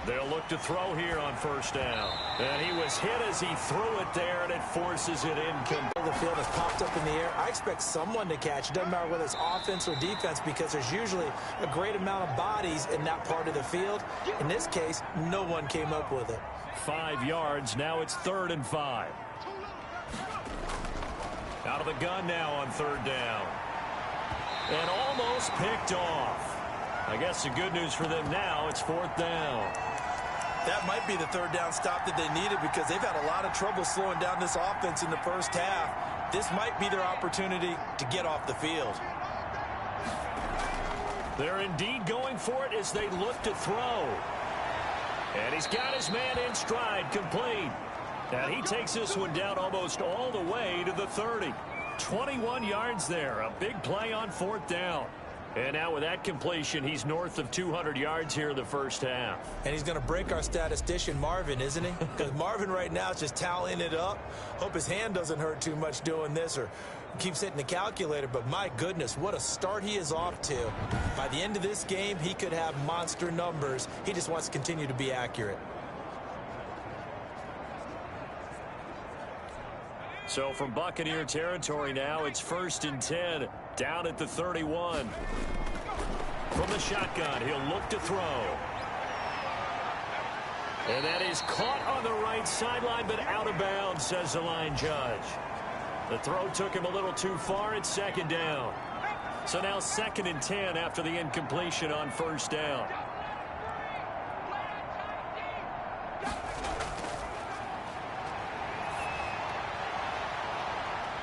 Speaker 2: They'll look to throw here on first down. And he was hit as he threw it there, and it forces it incomplete.
Speaker 3: The field has popped up in the air. I expect someone to catch. It doesn't matter whether it's offense or defense, because there's usually a great amount of bodies in that part of the field. In this case, no one came up with it.
Speaker 2: 5 yards. Now it's 3rd and 5. Out of the gun now on 3rd down. And almost picked off. I guess the good news for them now, it's 4th down.
Speaker 3: That might be the 3rd down stop that they needed, because they've had a lot of trouble slowing down this offense in the first half. This might be their opportunity to get off the field.
Speaker 2: They're indeed going for it as they look to throw. And he's got his man in stride, complete. And he takes this one down almost all the way to the 30. 21 yards there, a big play on 4th down. And now with that completion, he's north of 200 yards here in the first half.
Speaker 3: And he's going to break our statistician, Marvin, isn't he? Because Marvin right now is just tallying it up. Hope his hand doesn't hurt too much doing this or keeps hitting the calculator. But my goodness, what a start he is off to. By the end of this game, he could have monster numbers. He just wants to continue to be accurate.
Speaker 2: So from Buccaneer territory now, it's 1st and 10, down at the 31. From the shotgun, he'll look to throw. And that is caught on the right sideline, but out of bounds, says the line judge. The throw took him a little too far. It's 2nd down. So now 2nd and 10 after the incompletion on 1st down.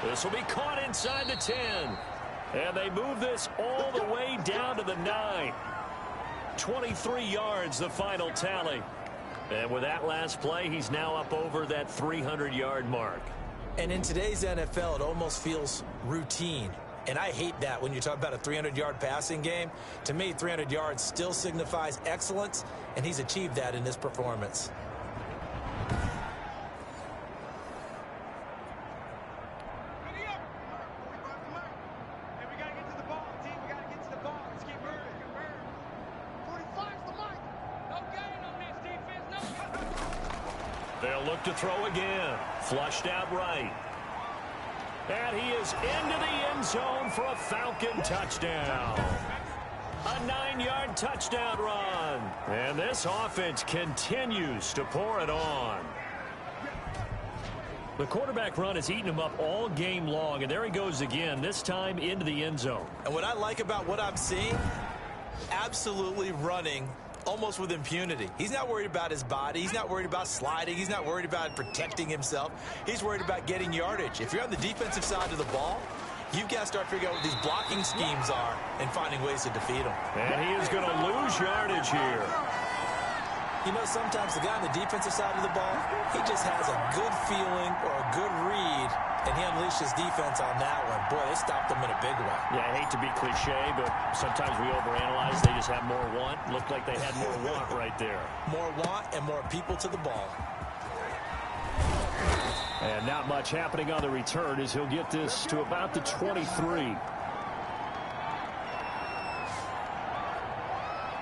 Speaker 2: This will be caught inside the 10. And they move this all the way down to the 9. 23 yards, the final tally. And with that last play, he's now up over that 300-yard mark.
Speaker 3: And in today's NFL, it almost feels routine. And I hate that when you talk about a 300-yard passing game. To me, 300 yards still signifies excellence, and he's achieved that in this performance.
Speaker 2: They'll look to throw again. Flushed out right. And he is into the end zone for a Falcon touchdown. A 9-yard touchdown run. And this offense continues to pour it on. The quarterback run has eaten him up all game long, and there he goes again, this time into the end zone.
Speaker 3: And what I like about what I'm seeing, absolutely running almost with impunity. He's not worried about his body. He's not worried about sliding. He's not worried about protecting himself. He's worried about getting yardage. If you're on the defensive side of the ball, you've got to start figuring out what these blocking schemes are and finding ways to defeat them.
Speaker 2: And he is going to lose yardage here.
Speaker 3: You know, sometimes the guy on the defensive side of the ball, he just has a good feeling or a good read, and he unleashed his defense on that one. Boy, they stopped him in a big way.
Speaker 2: Yeah, I hate to be cliche, but sometimes we overanalyze. They just have more want. Looked like they had more want right there.
Speaker 3: More want and more people to the ball.
Speaker 2: And not much happening on the return as he'll get this to about the 23.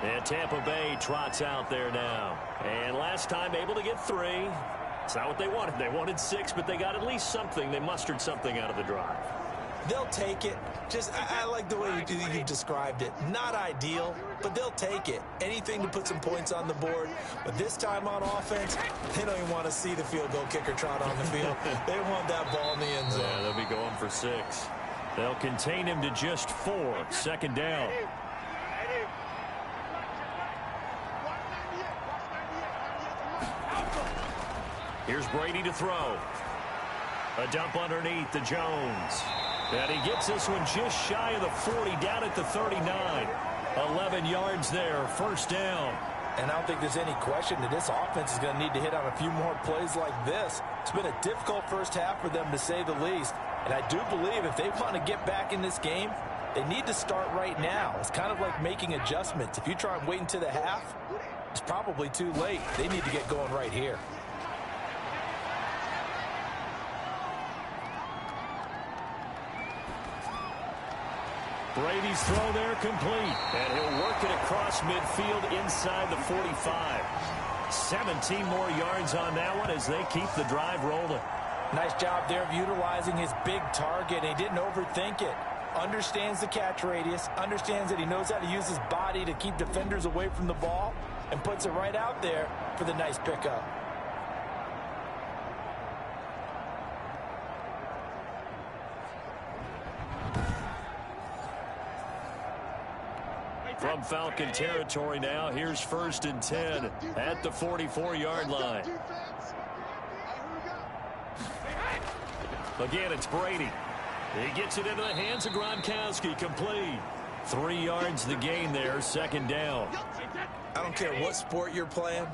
Speaker 2: And Tampa Bay trots out there now. And last time able to get 3. It's not what they wanted. They wanted 6, but they got at least something. They mustered something out of the drive.
Speaker 3: They'll take it. Just, I like the way you described it. Not ideal, but they'll take it. Anything to put some points on the board. But this time on offense, they don't even want to see the field goal kicker trot on the field. They want that ball in the end zone.
Speaker 2: Yeah, they'll be going for 6. They'll contain him to just 4. Second down. Here's Brady to throw. A dump underneath to Jones. And he gets this one just shy of the 40, down at the 39. 11 yards there, first down.
Speaker 3: And I don't think there's any question that this offense is going to need to hit on a few more plays like this. It's been a difficult first half for them, to say the least. And I do believe if they want to get back in this game, they need to start right now. It's kind of like making adjustments. If you try and wait until the half, it's probably too late. They need to get going right here.
Speaker 2: Brady's throw there complete. And he'll work it across midfield inside the 45. 17 more yards on that one as they keep the drive rolling.
Speaker 3: Nice job there of utilizing his big target. He didn't overthink it. Understands the catch radius. Understands that he knows how to use his body to keep defenders away from the ball. And puts it right out there for the nice pickup.
Speaker 2: From Falcon territory now, here's 1st and 10 at the 44-yard line. Again, it's Brady. He gets it into the hands of Gronkowski, complete. 3 yards the gain there, second down.
Speaker 3: I don't care what sport you're playing.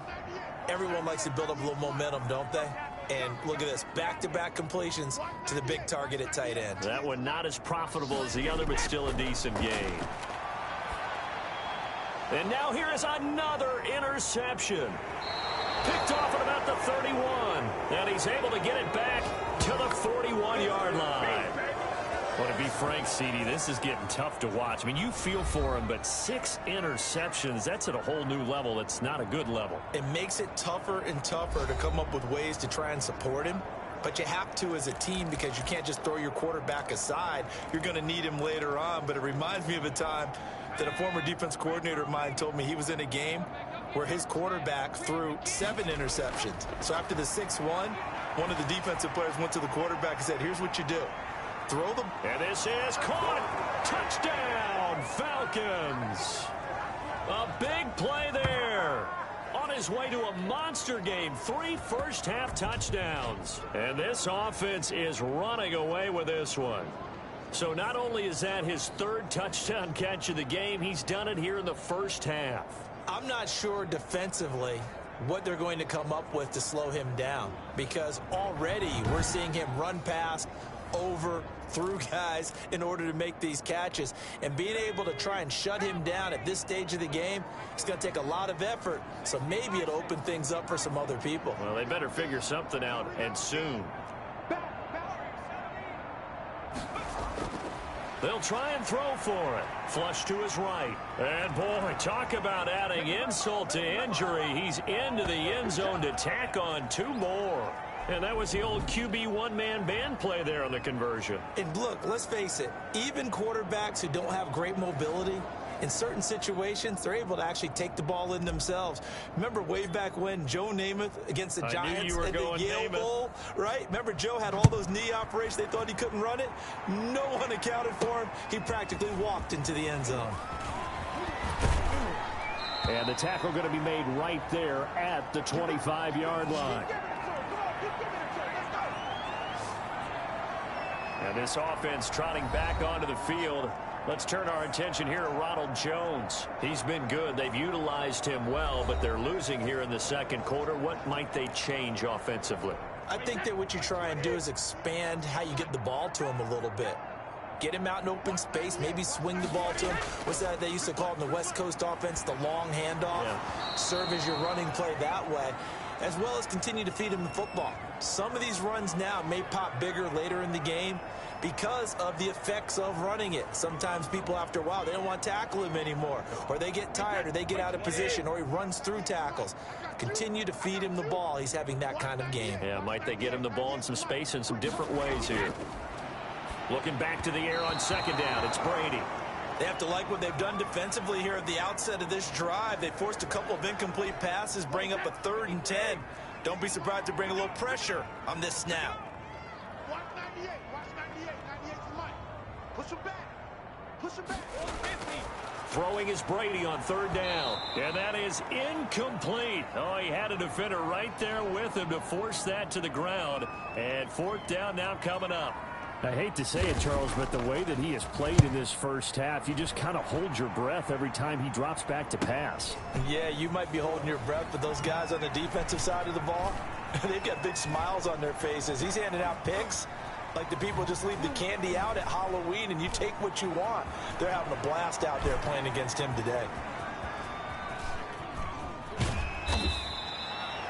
Speaker 3: Everyone likes to build up a little momentum, don't they? And look at this, back-to-back completions to the big target at tight end.
Speaker 2: That one not as profitable as the other, but still a decent gain. And now here is another interception. Picked off at about the 31. And he's able to get it back to the 41-yard line. Well, to be frank, CD, this is getting tough to watch. I mean, you feel for him, but 6 interceptions, that's at a whole new level. It's not a good level.
Speaker 3: It makes it tougher and tougher to come up with ways to try and support him. But you have to as a team because you can't just throw your quarterback aside. You're going to need him later on. But it reminds me of a time that a former defense coordinator of mine told me he was in a game where his quarterback threw 7 interceptions. So after the 6-1, one of the defensive players went to the quarterback and said, here's what you do. Throw them.
Speaker 2: And this is caught. Touchdown, Falcons. A big play there. on his way to a monster game. 3 first-half touchdowns. And this offense is running away with this one. So not only is that his 3rd touchdown catch of the game, he's done it here in the first half.
Speaker 3: I'm not sure defensively what they're going to come up with to slow him down, because already we're seeing him run past, over, through guys in order to make these catches. And being able to try and shut him down at this stage of the game, it's going to take a lot of effort. So maybe it'll open things up for some other people.
Speaker 2: Well, they better figure something out, and soon. They'll try and throw for it. Flush to his right. And, boy, talk about adding insult to injury. He's into the end zone to tack on 2 more. And that was the old QB one-man band play there on the conversion.
Speaker 3: And, look, let's face it, even quarterbacks who don't have great mobility, in certain situations, they're able to actually take the ball in themselves. Remember way back when Joe Namath against the Giants at the Yale Bowl, right? Remember Joe had all those knee operations. They thought he couldn't run it. No one accounted for him. He practically walked into the end zone.
Speaker 2: And the tackle going to be made right there at the 25-yard line. And this offense trotting back onto the field. Let's turn our attention here to Ronald Jones. He's been good. They've utilized him well, but they're losing here in the second quarter. What might they change offensively?
Speaker 3: I think that what you try and do is expand how you get the ball to him a little bit. Get him out in open space, maybe swing the ball to him. What's that they used to call in the West Coast offense, the long handoff? Yeah. Serve as your running play that way, as well as continue to feed him the football. Some of these runs now may pop bigger later in the game because of the effects of running it. Sometimes people, after a while, they don't want to tackle him anymore, or they get tired, or they get out of position, or he runs through tackles. Continue to feed him the ball. He's having that kind of game.
Speaker 2: Yeah, might they get him the ball in some space in some different ways here. Looking back to the air on second down, it's Brady.
Speaker 3: They have to like what they've done defensively here at the outset of this drive. They forced a couple of incomplete passes, bring up a 3rd and 10. Don't be surprised to bring a little pressure on this snap.
Speaker 5: Watch 98. Watch 98. 98's Mike. Push him back. Push him back.
Speaker 2: Throwing is Brady on 3rd down. And that is incomplete. Oh, he had a defender right there with him to force that to the ground. And 4th down now coming up.
Speaker 4: I hate to say it, Charles, but the way that he has played in this first half, you just kind of hold your breath every time he drops back to pass.
Speaker 3: Yeah, you might be holding your breath, but those guys on the defensive side of the ball, they've got big smiles on their faces. He's handing out picks like the people just leave the candy out at Halloween and you take what you want. They're having a blast out there playing against him today.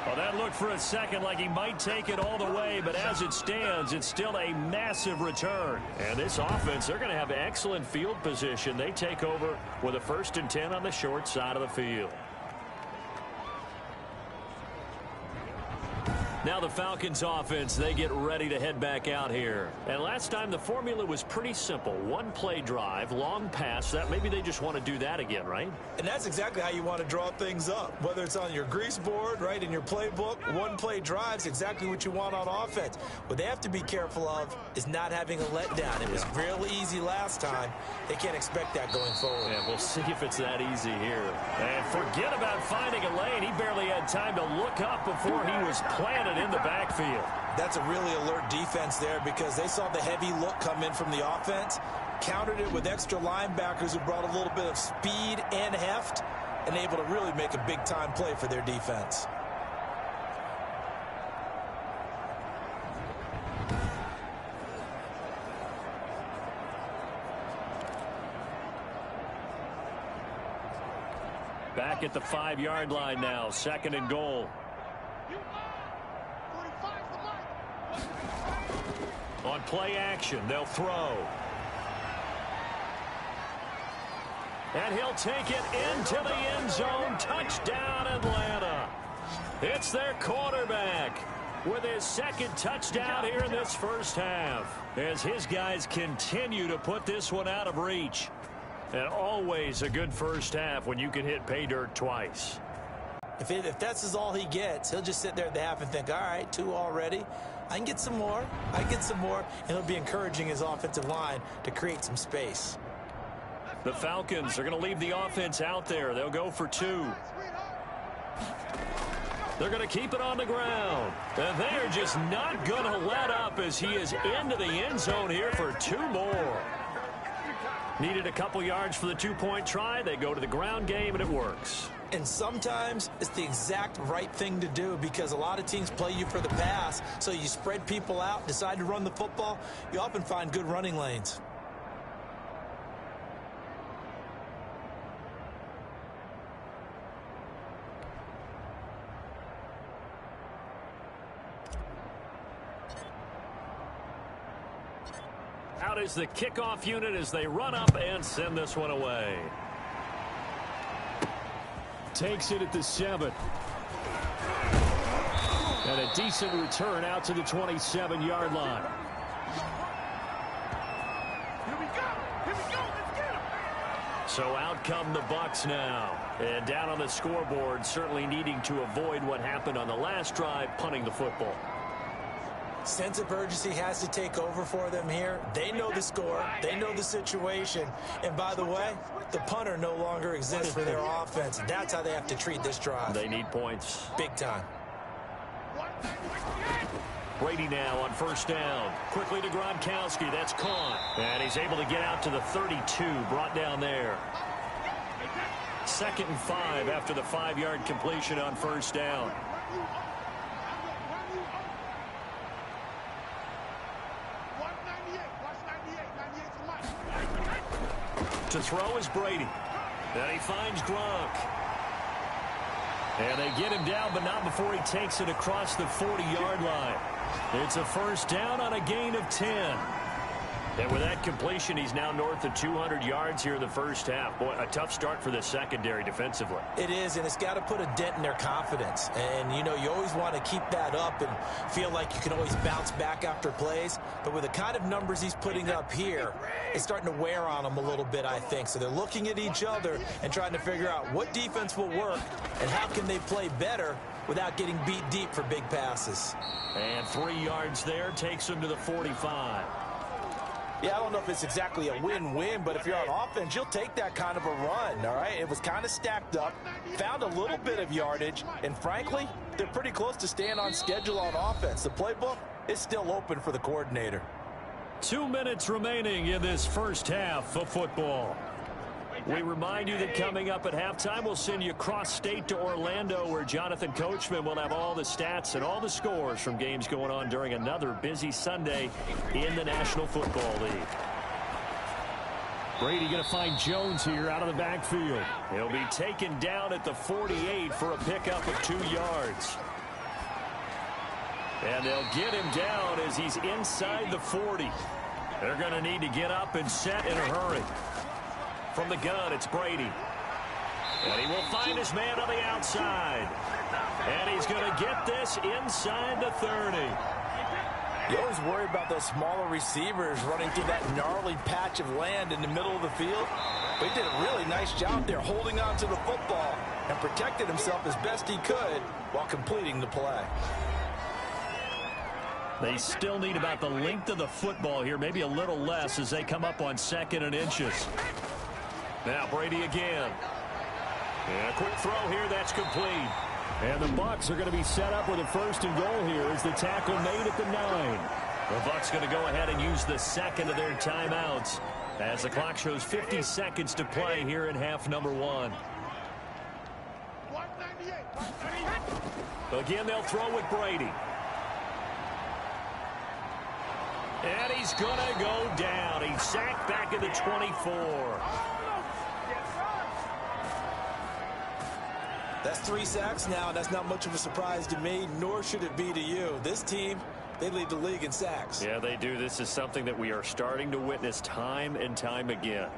Speaker 2: Well, that looked for a second like he might take it all the way, but as it stands, it's still a massive return. And this offense, they're going to have excellent field position. They take over with a 1st and 10 on the short side of the field. Now the Falcons offense, they get ready to head back out here. And last time the formula was pretty simple. 1-play drive, long pass. That maybe they just want to do that again, right?
Speaker 3: And that's exactly how you want to draw things up. Whether it's on your grease board, right, in your playbook, 1-play drives, exactly what you want on offense. What they have to be careful of is not having a letdown. It was real easy last time. They can't expect that going forward.
Speaker 2: Yeah, we'll see if it's that easy here. And forget about finding a lane. He barely had time to look up before he was planted in the backfield.
Speaker 3: That's a really alert defense there because they saw the heavy look come in from the offense, countered it with extra linebackers who brought a little bit of speed and heft, and able to really make a big-time play for their defense.
Speaker 2: Back at the 5-yard line now, 2nd and goal. On play action, they'll throw. And he'll take it into the end zone. Touchdown, Atlanta. It's their quarterback with his 2nd touchdown here in this first half, as his guys continue to put this one out of reach. And always a good first half when you can hit pay dirt twice.
Speaker 3: If that's all he gets, he'll just sit there at the half and think, all right, 2 already. I can get some more. I can get some more. And he'll be encouraging his offensive line to create some space.
Speaker 2: The Falcons are going to leave the offense out there. They'll go for 2. They're going to keep it on the ground. And they're just not going to let up as he is into the end zone here for 2 more. Needed a couple yards for the 2-point try. They go to the ground game, and it works.
Speaker 3: And sometimes it's the exact right thing to do because a lot of teams play you for the pass. So you spread people out, decide to run the football. You often find good running lanes.
Speaker 2: Out is the kickoff unit as they run up and send this one away.
Speaker 4: Takes it at the 7. And a decent return out to the 27-yard line.
Speaker 5: Here we go. Let's get him.
Speaker 2: So out come the Bucs now. And down on the scoreboard, certainly needing to avoid what happened on the last drive, punting the football.
Speaker 3: Sense of urgency has to take over for them here. They know the score. They know the situation. And by the way, the punter no longer exists for their offense. That's how they have to treat this drive.
Speaker 2: They need points.
Speaker 3: Big time.
Speaker 2: Brady now on first down. Quickly to Gronkowski. That's caught. And he's able to get out to the 32. Brought down there. 2nd and 5 after the 5-yard completion on first down. To throw is Brady. And he finds Gronk. And they get him down, but not before he takes it across the 40-yard line. It's a first down on a gain of 10. And with that completion, he's now north of 200 yards here in the first half. Boy, a tough start for the secondary defensively.
Speaker 3: It is, and it's got to put a dent in their confidence. And, you know, you always want to keep that up and feel like you can always bounce back after plays. But with the kind of numbers he's putting up here, it's starting to wear on them a little bit, I think. So they're looking at each other and trying to figure out what defense will work and how can they play better without getting beat deep for big passes.
Speaker 2: And 3 yards there takes him to the 45.
Speaker 3: Yeah, I don't know if it's exactly a win-win, but if you're on offense, you'll take that kind of a run, all right? It was kind of stacked up, found a little bit of yardage, and frankly, they're pretty close to staying on schedule on offense. The playbook is still open for the coordinator.
Speaker 2: 2 minutes remaining in this first half of football. We remind you that coming up at halftime, we'll send you cross-state to Orlando, where Jonathan Coachman will have all the stats and all the scores from games going on during another busy Sunday in the National Football League.
Speaker 4: Brady going to find Jones here out of the backfield.
Speaker 2: He'll be taken down at the 48 for a pickup of 2 yards. And they'll get him down as he's inside the 40. They're going to need to get up and set in a hurry. From the gun, it's Brady. And he will find his man on the outside. And he's going to get this inside the 30.
Speaker 3: You always worry about those smaller receivers running through that gnarly patch of land in the middle of the field. But he did a really nice job there holding on to the football and protected himself as best he could while completing the play.
Speaker 2: They still need about the length of the football here, maybe a little less as they come up on 2nd and inches. Now Brady again. And a quick throw here, that's complete.
Speaker 4: And the Bucs are going to be set up with a 1st and goal here as the tackle made at the 9.
Speaker 2: The Bucs going to go ahead and use the 2nd of their timeouts as the clock shows 50 seconds to play here in half number 1. Again, they'll throw with Brady. And he's going to go down. He's sacked back at the 24.
Speaker 3: That's 3 sacks now. That's not much of a surprise to me, nor should it be to you. This team, they lead the league in sacks.
Speaker 2: Yeah, they do. This is something that we are starting to witness time and time again.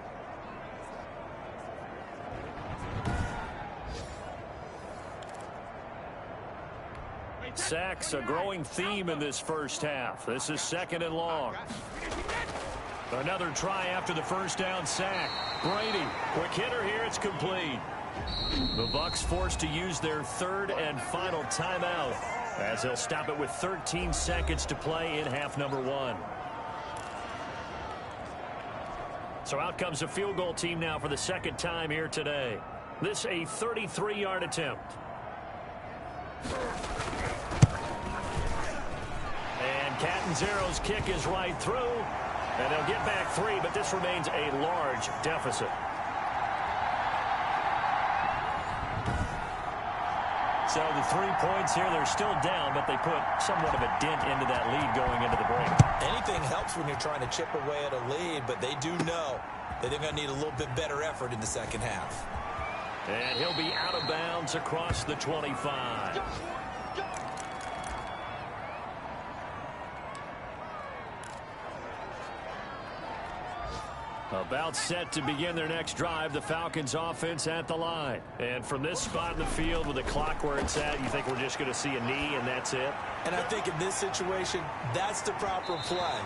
Speaker 2: Sacks, a growing theme in this first half. This is 2nd and long. Another try after the first down sack. Brady, quick hitter here, it's complete. The Bucs forced to use their 3rd and final timeout as they'll stop it with 13 seconds to play in half number 1. So out comes a field goal team now for the 2nd time here today. This a 33-yard attempt. And Catanzaro's kick is right through. And they'll get back 3, but this remains a large deficit. So the 3 points here, they're still down, but they put somewhat of a dent into that lead going into the break.
Speaker 3: Anything helps when you're trying to chip away at a lead, but they do know that they're going to need a little bit better effort in the second half.
Speaker 2: And he'll be out of bounds across the 25. About set to begin their next drive, the Falcons offense at the line. And from this spot in the field with the clock where it's at, you think we're just going to see a knee and that's it?
Speaker 3: And I think in this situation, that's the proper play.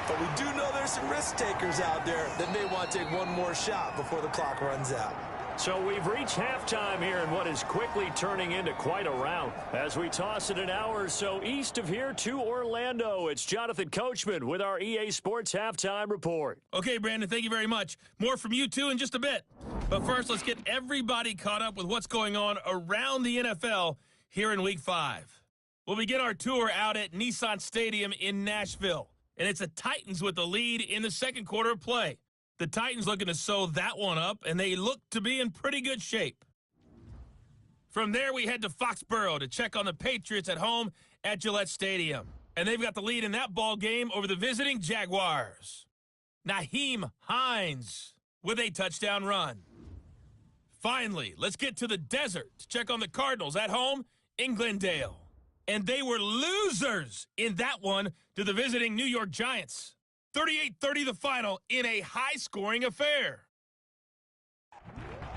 Speaker 3: But we do know there's some risk takers out there that may want to take one more shot before the clock runs out.
Speaker 2: So we've reached halftime here in what is quickly turning into quite a rout. As we toss it an hour or so east of here to Orlando, it's Jonathan Coachman with our EA Sports Halftime Report.
Speaker 6: Okay, Brandon, thank you very much. More from you, too, in just a bit. But first, let's get everybody caught up with what's going on around the NFL here in Week 5. We'll begin our tour out at Nissan Stadium in Nashville. And it's the Titans with the lead in the second quarter of play. The Titans looking to sew that one up, and they look to be in pretty good shape. From there, we head to Foxborough to check on the Patriots at home at Gillette Stadium. And they've got the lead in that ball game over the visiting Jaguars. Nyheim Hines with a touchdown run. Finally, let's get to the desert to check on the Cardinals at home in Glendale. And they were losers in that one to the visiting New York Giants. 38-30 the final in a high-scoring affair.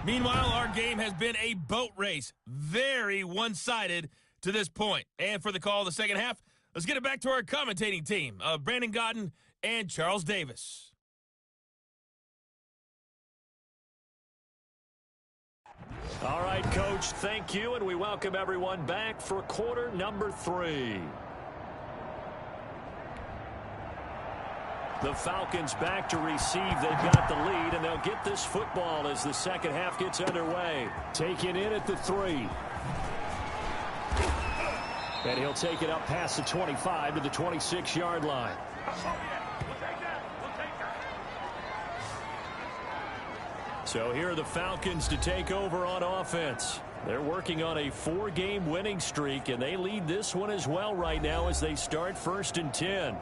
Speaker 6: Meanwhile, our game has been a boat race. Very one-sided to this point. And for the call of the second half, let's get it back to our commentating team of Brandon Godden and Charles Davis.
Speaker 2: All right, Coach, thank you, and we welcome everyone back for quarter number 3. The Falcons back to receive. They've got the lead, and they'll get this football as the second half gets underway.
Speaker 4: Taken in at the 3. And he'll take it up past the 25 to the 26-yard line.
Speaker 2: So here are the Falcons to take over on offense. They're working on a 4-game winning streak, and they lead this one as well right now as they start 1st and 10.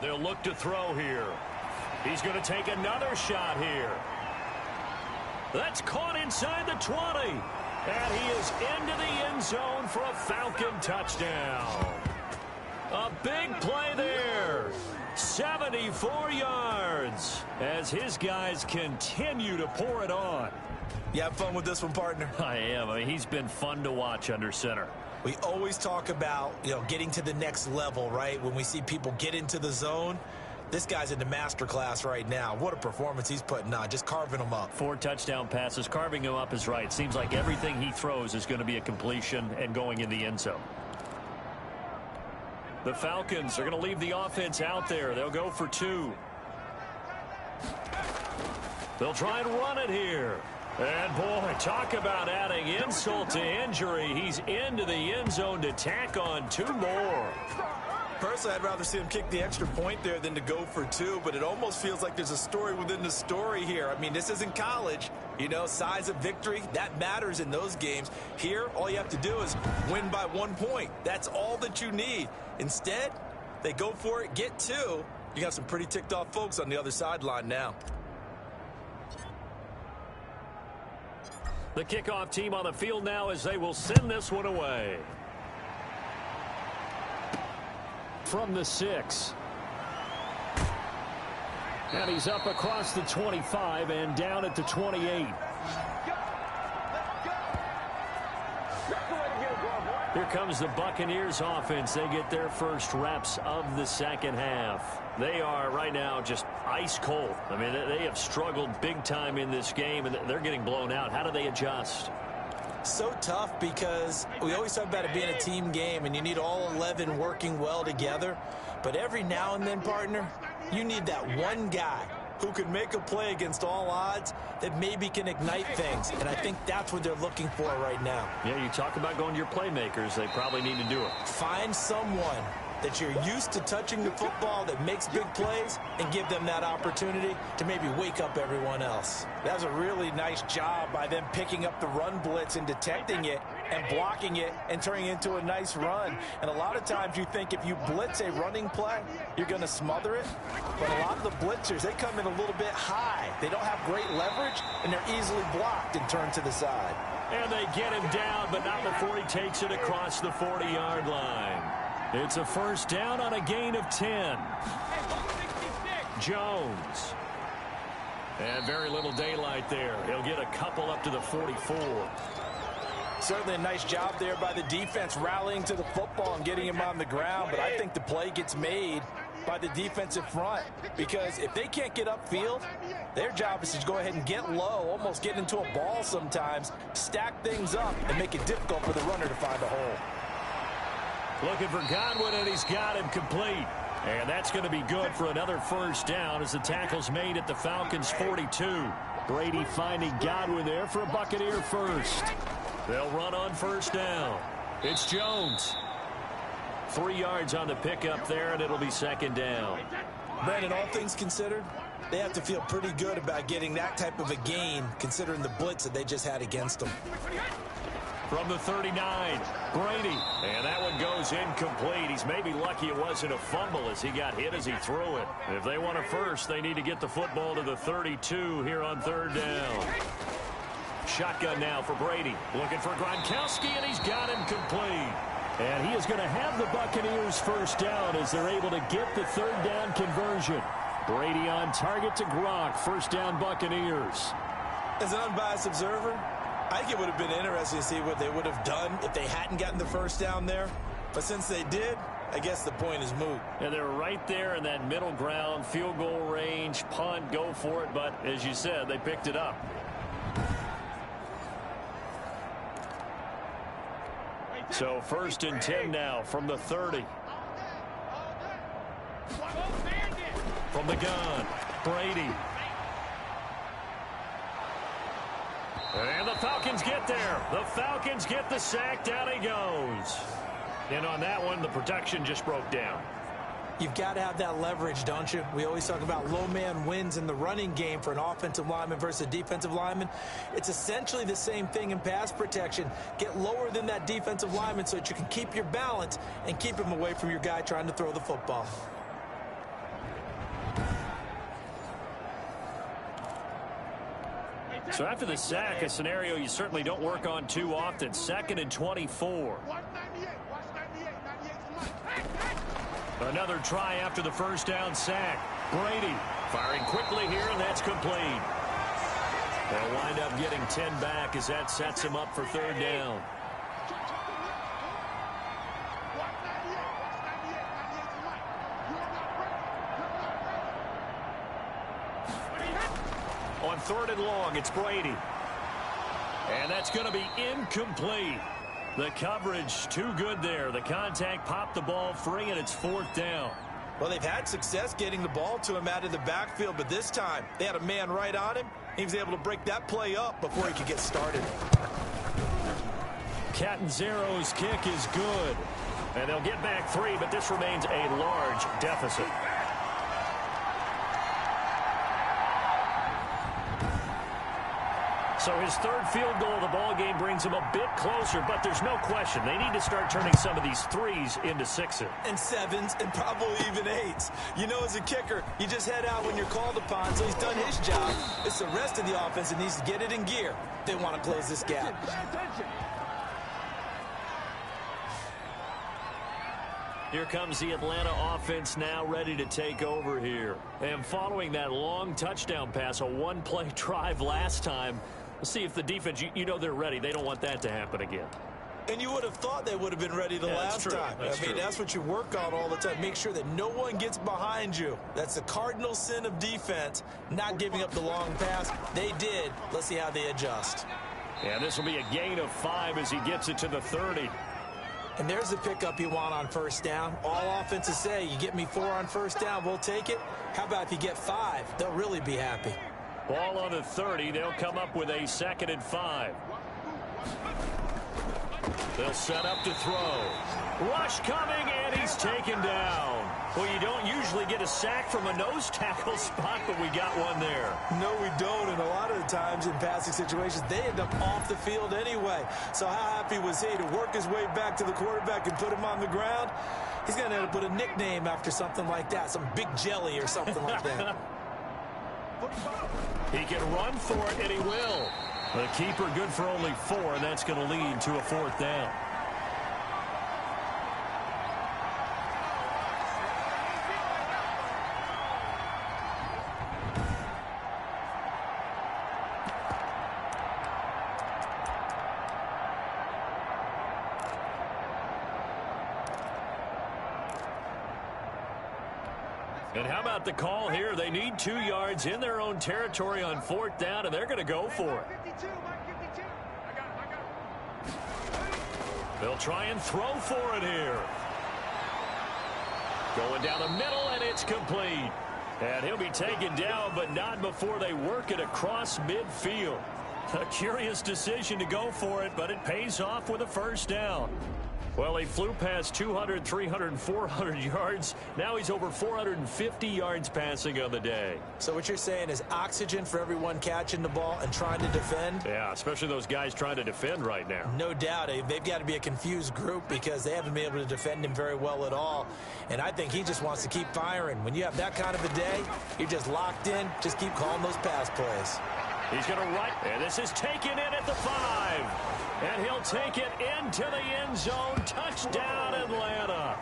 Speaker 2: They'll look to throw here. He's going to take another shot here. That's caught inside the 20. And he is into the end zone for a Falcon touchdown. A big play there. 74 yards as his guys continue to pour it on.
Speaker 3: You have fun with this one, partner?
Speaker 2: I am. I mean, he's been fun to watch under center.
Speaker 3: We always talk about, getting to the next level, right? When we see people get into the zone, this guy's in the master class right now. What a performance he's putting on, just carving them up.
Speaker 2: 4 touchdown passes. Carving him up is right. Seems like everything he throws is going to be a completion and going in the end zone. The Falcons are going to leave the offense out there. They'll go for 2. They'll try and run it here. And, boy, talk about adding insult to injury. He's into the end zone to tack on 2 more.
Speaker 3: Personally, I'd rather see him kick the extra point there than to go for 2, but it almost feels like there's a story within the story here. I mean, this isn't college. Size of victory, that matters in those games. Here, all you have to do is win by 1 point. That's all that you need. Instead, they go for it, get 2. You got some pretty ticked off folks on the other sideline now.
Speaker 2: The kickoff team on the field now as they will send this one away.
Speaker 4: From the 6. And he's up across the 25 and down at the 28.
Speaker 2: Here comes the Buccaneers offense. They get their first reps of the second half. They are right now just ice cold. I mean, they have struggled big time in this game, and they're getting blown out. How do they adjust?
Speaker 3: So tough because we always talk about it being a team game, and you need all 11 working well together. But every now and then, partner, you need that one guy who can make a play against all odds that maybe can ignite things. And I think that's what they're looking for right now.
Speaker 2: Yeah, you talk about going to your playmakers. They probably need to do it.
Speaker 3: Find someone that you're used to touching the football that makes big plays and give them that opportunity to maybe wake up everyone else. That was a really nice job by them picking up the run blitz and detecting it and blocking it and turning it into a nice run. And a lot of times you think if you blitz a running play, you're going to smother it. But a lot of the blitzers, they come in a little bit high. They don't have great leverage, and they're easily blocked and turned to the side.
Speaker 2: And they get him down, but not before he takes it across the 40-yard line. It's a first down on a gain of 10. Jones. And very little daylight there. He'll get a couple up to the 44.
Speaker 3: Certainly a nice job there by the defense rallying to the football and getting him on the ground. But I think the play gets made by the defensive front, because if they can't get upfield, their job is to go ahead and get low, almost get into a ball sometimes, stack things up, and make it difficult for the runner to find a hole.
Speaker 2: Looking for Godwin, and he's got him complete. And that's going to be good for another first down as the tackle's made at the Falcons' 42. Brady finding Godwin there for a Buccaneer first. They'll run on first down. It's Jones. 3 yards on the pickup there, and it'll be second down.
Speaker 3: Brandon, all things considered, they have to feel pretty good about getting that type of a gain, considering the blitz that they just had against them.
Speaker 2: From the 39, Brady. And that one goes incomplete. He's maybe lucky it wasn't a fumble as he got hit as he threw it. If they want a first, they need to get the football to the 32 here on third down. Shotgun now for Brady. Looking for Gronkowski, and he's got him complete.
Speaker 4: And he is going to have the Buccaneers first down as they're able to get the third down conversion. Brady on target to Gronk. First down Buccaneers.
Speaker 3: As an unbiased observer, I think it would have been interesting to see what they would have done if they hadn't gotten the first down there. But since they did, I guess the point is moot.
Speaker 2: And they're right there in that middle ground, field goal range, punt, go for it. But as you said, they picked it up. So first and 10 now from the 30. From the gun, Brady. And the Falcons get there. The Falcons get the sack. Down he goes. And on that one, the protection just broke down.
Speaker 3: You've got to have that leverage, don't you? We always talk about low man wins in the running game for an offensive lineman versus a defensive lineman. It's essentially the same thing in pass protection. Get lower than that defensive lineman so that you can keep your balance and keep him away from your guy trying to throw the football.
Speaker 2: So after the sack, a scenario you certainly don't work on too often. 2nd and 24. Another try after the first down sack. Brady firing quickly here, and that's complete. They'll wind up getting 10 back as that sets him up for third down. On 3rd and long, it's Brady. And that's going to be incomplete. The coverage too good there. The contact popped the ball free, and it's 4th down.
Speaker 3: Well, they've had success getting the ball to him out of the backfield, but this time they had a man right on him. He was able to break that play up before he could get started.
Speaker 2: Catanzaro's kick is good. And they'll get back 3, but this remains a large deficit. So his 3rd field goal of the ball game brings him a bit closer, but there's no question they need to start turning some of these 3s into 6s.
Speaker 3: And 7s, and probably even 8s. You know, as a kicker, you just head out when you're called upon, so he's done his job. It's the rest of the offense that needs to get it in gear. They want to close this gap.
Speaker 2: Here comes the Atlanta offense now ready to take over here. And following that long touchdown pass, a one-play drive last time, we'll see if the defense, you know they're ready. They don't want that to happen again.
Speaker 3: And you would have thought they would have been ready the last time. I mean, that's what you work on all the time. Make sure that no one gets behind you. That's the cardinal sin of defense, not giving up the long pass. They did. Let's see how they adjust.
Speaker 2: Yeah, this will be a gain of 5 as he gets it to the 30.
Speaker 3: And there's the pickup you want on first down. All offenses say, you get me 4 on first down, we'll take it. How about if you get 5? They'll really be happy.
Speaker 4: Ball on the 30. They'll come up with a 2nd and 5. They'll set up to throw. Rush coming, and he's taken down. Well, you don't usually get a sack from a nose tackle spot, but we got one there.
Speaker 3: No, we don't, and a lot of the times in passing situations, they end up off the field anyway. So how happy was he to work his way back to the quarterback and put him on the ground? He's going to have to put a nickname after something like that, some Big Jelly or something like that.
Speaker 4: He can run for it, and he will. The keeper good for only 4, and that's going to lead to a 4th down. And how about the call here? They need 2 yards in their own territory on 4th down, and they're going to go for it. They'll try and throw for it here. Going down the middle, and it's complete. And he'll be taken down, but not before they work it across midfield. A curious decision to go for it, but it pays off with a 1st down. Well, he flew past 200, 300, 400 yards. Now he's over 450 yards passing on the day.
Speaker 3: So what you're saying is oxygen for everyone catching the ball and trying to defend?
Speaker 4: Yeah, especially those guys trying to defend right now.
Speaker 3: No doubt. They've got to be a confused group because they haven't been able to defend him very well at all. And I think he just wants to keep firing. When you have that kind of a day, you're just locked in. Just keep calling those pass plays.
Speaker 4: He's going to run, and this is taken in at the 5. And he'll take it into the end zone. Touchdown, Atlanta.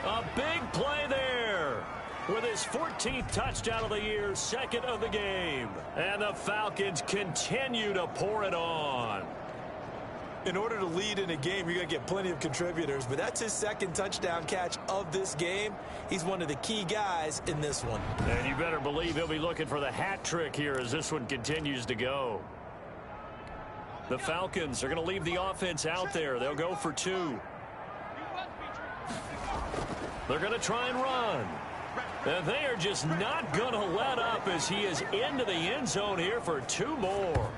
Speaker 4: A big play there with his 14th touchdown of the year, 2nd of the game. And the Falcons continue to pour it on.
Speaker 3: In order to lead in a game, you're going to get plenty of contributors, but that's his 2nd touchdown catch of this game. He's one of the key guys in this one.
Speaker 4: And you better believe he'll be looking for the hat trick here as this one continues to go. The Falcons are going to leave the offense out there. They'll go for 2. They're going to try and run. And they are just not going to let up as he is into the end zone here for 2 more.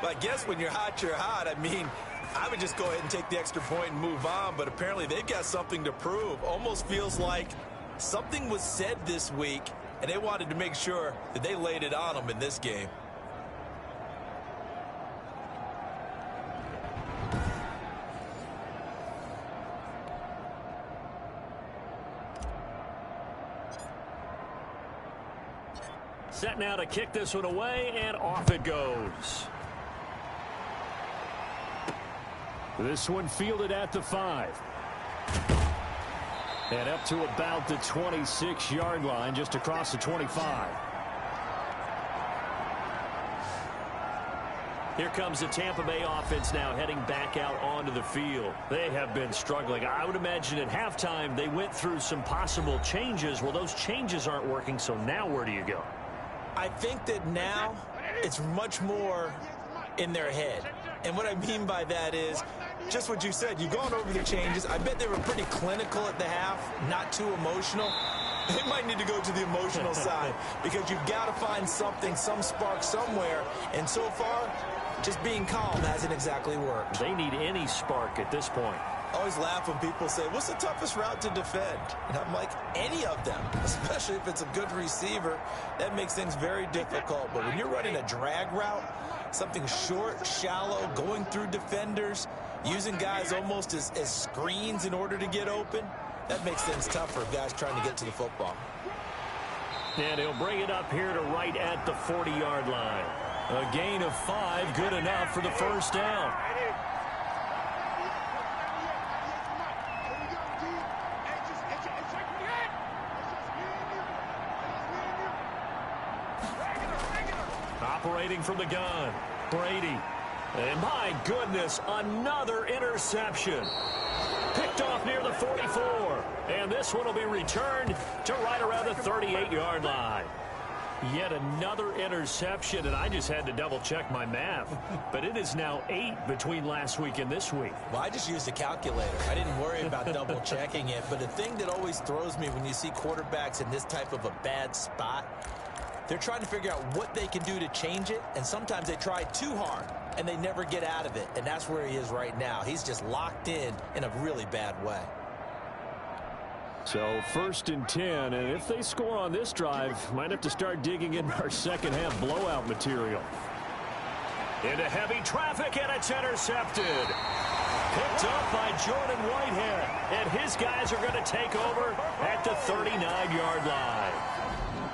Speaker 3: But I guess when you're hot, you're hot. I mean, I would just go ahead and take the extra point and move on, but apparently they've got something to prove. Almost feels like something was said this week, and they wanted to make sure that they laid it on them in this game.
Speaker 4: Set now to kick this one away, and off it goes. This one fielded at the 5. And up to about the 26-yard line, just across the 25. Here comes the Tampa Bay offense now heading back out onto the field. They have been struggling. I would imagine at halftime they went through some possible changes. Well, those changes aren't working, so now where do you go?
Speaker 3: I think that now it's much more in their head. And what I mean by that is just what you said. You've gone over the changes. I bet they were pretty clinical at the half, not too emotional. They might need to go to the emotional side because you've got to find something, some spark somewhere. And so far, just being calm hasn't exactly worked.
Speaker 4: They need any spark at this point.
Speaker 3: I always laugh when people say, what's the toughest route to defend? And I'm like, any of them, especially if it's a good receiver. That makes things very difficult. But when you're running a drag route, something short, shallow, going through defenders, using guys almost as screens in order to get open, that makes things tough for guys trying to get to the football.
Speaker 4: And he'll bring it up here to right at the 40-yard line. A gain of 5, good enough for the 1st down. Operating from the gun, Brady. And my goodness, another interception. Picked off near the 44. And this one will be returned to right around the 38-yard line. Yet another interception, and I just had to double-check my math. But it is now 8 between last week and this week.
Speaker 3: Well, I just used a calculator. I didn't worry about double-checking it. But the thing that always throws me when you see quarterbacks in this type of a bad spot, they're trying to figure out what they can do to change it, and sometimes they try too hard, and they never get out of it. And that's where he is right now. He's just locked in a really bad way.
Speaker 4: So 1st and 10, and if they score on this drive, might have to start digging in our second-half blowout material. Into heavy traffic, and it's intercepted. Picked up by Jordan Whitehead, and his guys are going to take over at the 39-yard line.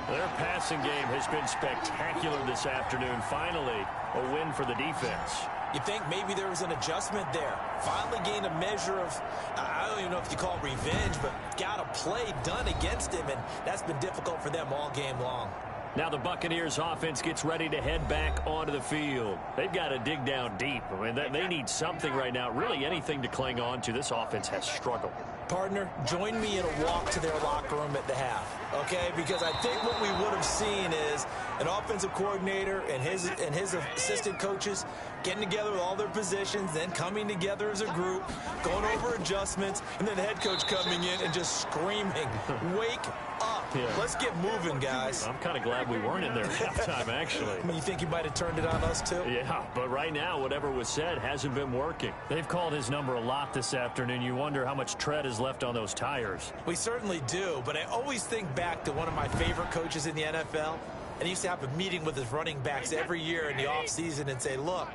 Speaker 4: Their passing game has been spectacular this afternoon. Finally, a win for the defense.
Speaker 3: You think maybe there was an adjustment there. Finally gained a measure of, I don't even know if you call it revenge, but got a play done against him, and that's been difficult for them all game long.
Speaker 4: Now the Buccaneers offense gets ready to head back onto the field. They've got to dig down deep. I mean, they need something right now, really anything to cling on to. This offense has struggled.
Speaker 3: Partner, join me in a walk to their locker room at the half, okay? Because I think what we would have seen is an offensive coordinator and his assistant coaches getting together with all their positions, then coming together as a group, going over adjustments, and then the head coach coming in and just screaming, wake up. Yeah. Let's get moving, guys.
Speaker 4: I'm kind of glad we weren't in there at halftime, actually.
Speaker 3: You think he might have turned it on us, too?
Speaker 4: Yeah, but right now, whatever was said hasn't been working. They've called his number a lot this afternoon. You wonder how much tread is left on those tires.
Speaker 3: We certainly do, but I always think back to one of my favorite coaches in the NFL, and he used to have a meeting with his running backs every year in the offseason and say, look,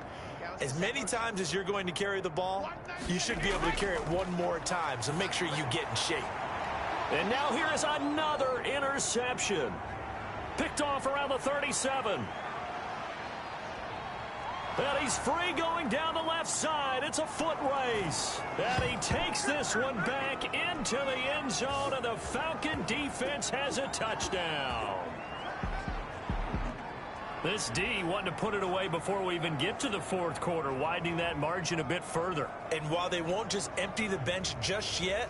Speaker 3: as many times as you're going to carry the ball, you should be able to carry it one more time, so make sure you get in shape.
Speaker 4: And now here is another interception. Picked off around the 37. And he's free going down the left side. It's a foot race. And he takes this one back into the end zone, and the Falcon defense has a touchdown. This D wanting to put it away before we even get to the fourth quarter, widening that margin a bit further.
Speaker 3: And while they won't just empty the bench just yet,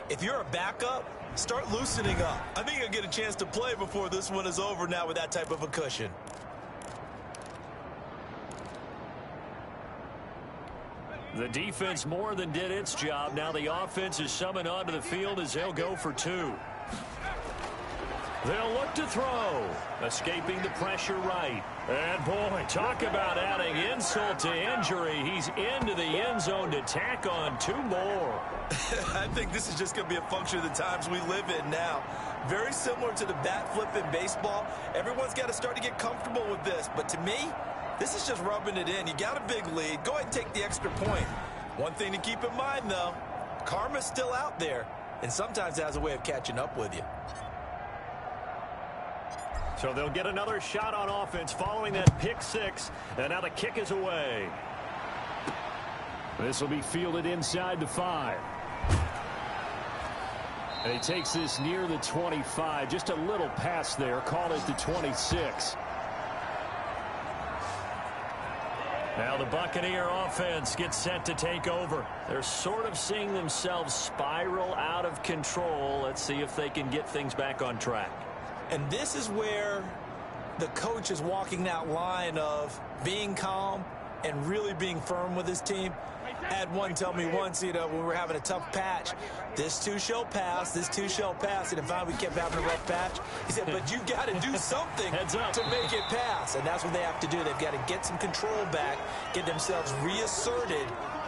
Speaker 3: if you're a backup, start loosening up. I think you'll get a chance to play before this one is over now with that type of a cushion.
Speaker 4: The defense more than did its job. Now the offense is summoned onto the field as they'll go for 2. They'll look to throw. Escaping the pressure right. And boy, talk about adding insult to injury. He's into the end zone to tack on 2 more.
Speaker 3: I think this is just going to be a function of the times we live in now. Very similar to the bat flip in baseball. Everyone's got to start to get comfortable with this. But to me, this is just rubbing it in. You got a big lead. Go ahead and take the extra point. One thing to keep in mind, though, karma's still out there, and sometimes it has a way of catching up with you.
Speaker 4: So they'll get another shot on offense following that pick 6, and now the kick is away. This will be fielded inside the 5. And he takes this near the 25, just a little pass there, call it the 26. Now the Buccaneer offense gets set to take over. They're sort of seeing themselves spiral out of control. Let's see if they can get things back on track.
Speaker 3: And this is where the coach is walking that line of being calm and really being firm with his team. I had one tell me once, when we were having a tough patch, this too shall pass, this too shall pass. And finally we kept having a rough patch. He said, but you've got to do something to make it pass. And that's what they have to do. They've got to get some control back, get themselves reasserted,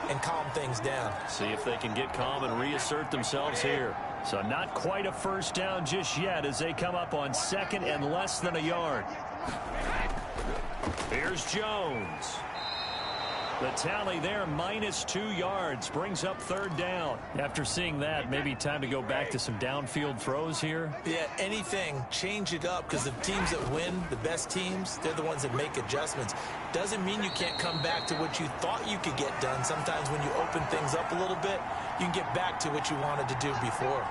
Speaker 3: and calm things down.
Speaker 4: See if they can get calm and reassert themselves here. So not quite a first down just yet as they come up on 2nd and less than a yard. Here's Jones. The tally there, -2 yards, brings up 3rd down. After seeing that, maybe time to go back to some downfield throws here.
Speaker 3: Yeah, anything, change it up, because the teams that win, the best teams, they're the ones that make adjustments. Doesn't mean you can't come back to what you thought you could get done. Sometimes when you open things up a little bit, you can get back to what you wanted to do before.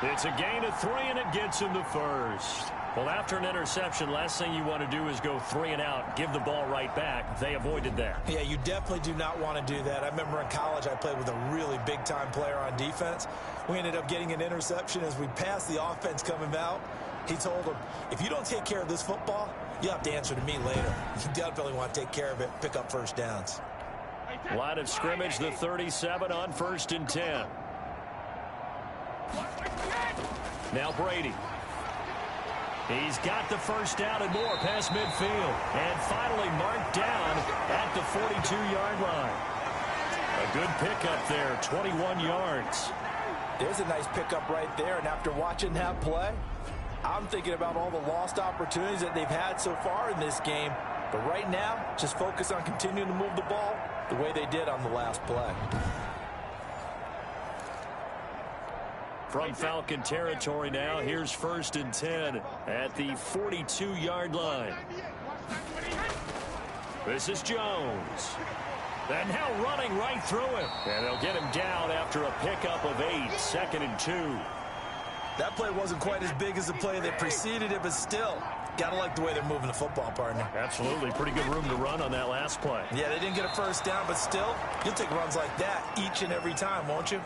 Speaker 4: It's a gain of 3, and it gets him to 1st. Well, after an interception, last thing you want to do is go 3 and out, give the ball right back. They avoided that.
Speaker 3: Yeah, you definitely do not want to do that. I remember in college I played with a really big-time player on defense. We ended up getting an interception as we passed the offense coming out. He told him, if you don't take care of this football, you have to answer to me later. You definitely want to take care of it, pick up first downs.
Speaker 4: Line of scrimmage, the 37 on 1st and 10. Now Brady. He's got the first down and more past midfield. And finally marked down at the 42-yard line. A good pickup there, 21 yards.
Speaker 3: There's a nice pickup right there. And after watching that play, I'm thinking about all the lost opportunities that they've had so far in this game. But right now, just focus on continuing to move the ball the way they did on the last play.
Speaker 4: From Falcon territory now, here's 1st and 10 at the 42-yard line. This is Jones. And now running right through him. And they'll get him down after a pickup of 8, 2nd and 2.
Speaker 3: That play wasn't quite as big as the play that preceded it, but still, gotta like the way they're moving the football, partner.
Speaker 4: Absolutely. Pretty good room to run on that last play.
Speaker 3: Yeah, they didn't get a first down, but still, you'll take runs like that each and every time, won't you?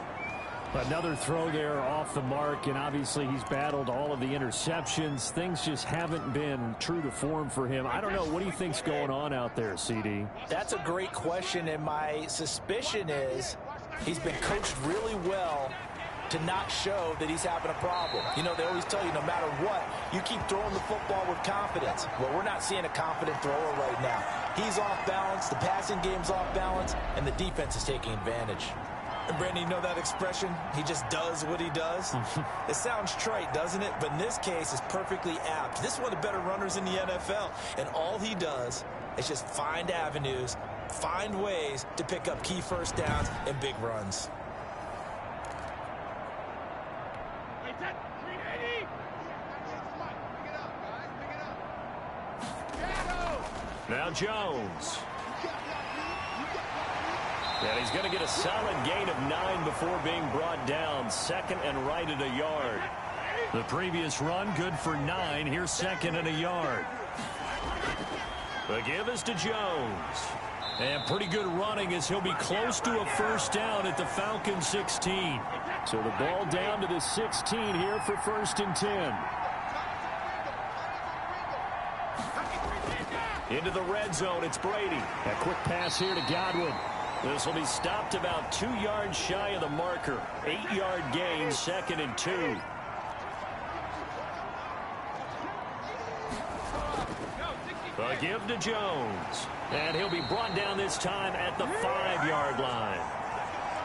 Speaker 7: Another throw there off the mark, and obviously he's battled all of the interceptions. Things just haven't been true to form for him. I don't know. What do you think's going on out there, CD?
Speaker 3: That's a great question, and my suspicion is he's been coached really well to not show that he's having a problem. You know, they always tell you no matter what, you keep throwing the football with confidence. Well, we're not seeing a confident thrower right now. He's off balance, the passing game's off balance, and the defense is taking advantage. And Brandon, you know that expression? He just does what he does? It sounds trite, doesn't it? But in this case, it's perfectly apt. This is one of the better runners in the NFL, and all he does is just find avenues, find ways to pick up key first downs and big runs.
Speaker 4: Now Jones. And he's going to get a solid gain of 9 before being brought down. 2nd and right at a yard.
Speaker 2: The previous run good for 9. Here's 2nd and a yard.
Speaker 4: The give is to Jones.
Speaker 2: And pretty good running as he'll be close to a first down at the Falcons 16.
Speaker 7: So the ball down to the 16 here for 1st and 10.
Speaker 4: Into the red zone, it's Brady.
Speaker 7: A quick pass here to Godwin.
Speaker 4: This will be stopped about 2 yards shy of the marker. 8-yard gain, 2nd and 2. A give to Jones. And he'll be brought down this time at the 5-yard line.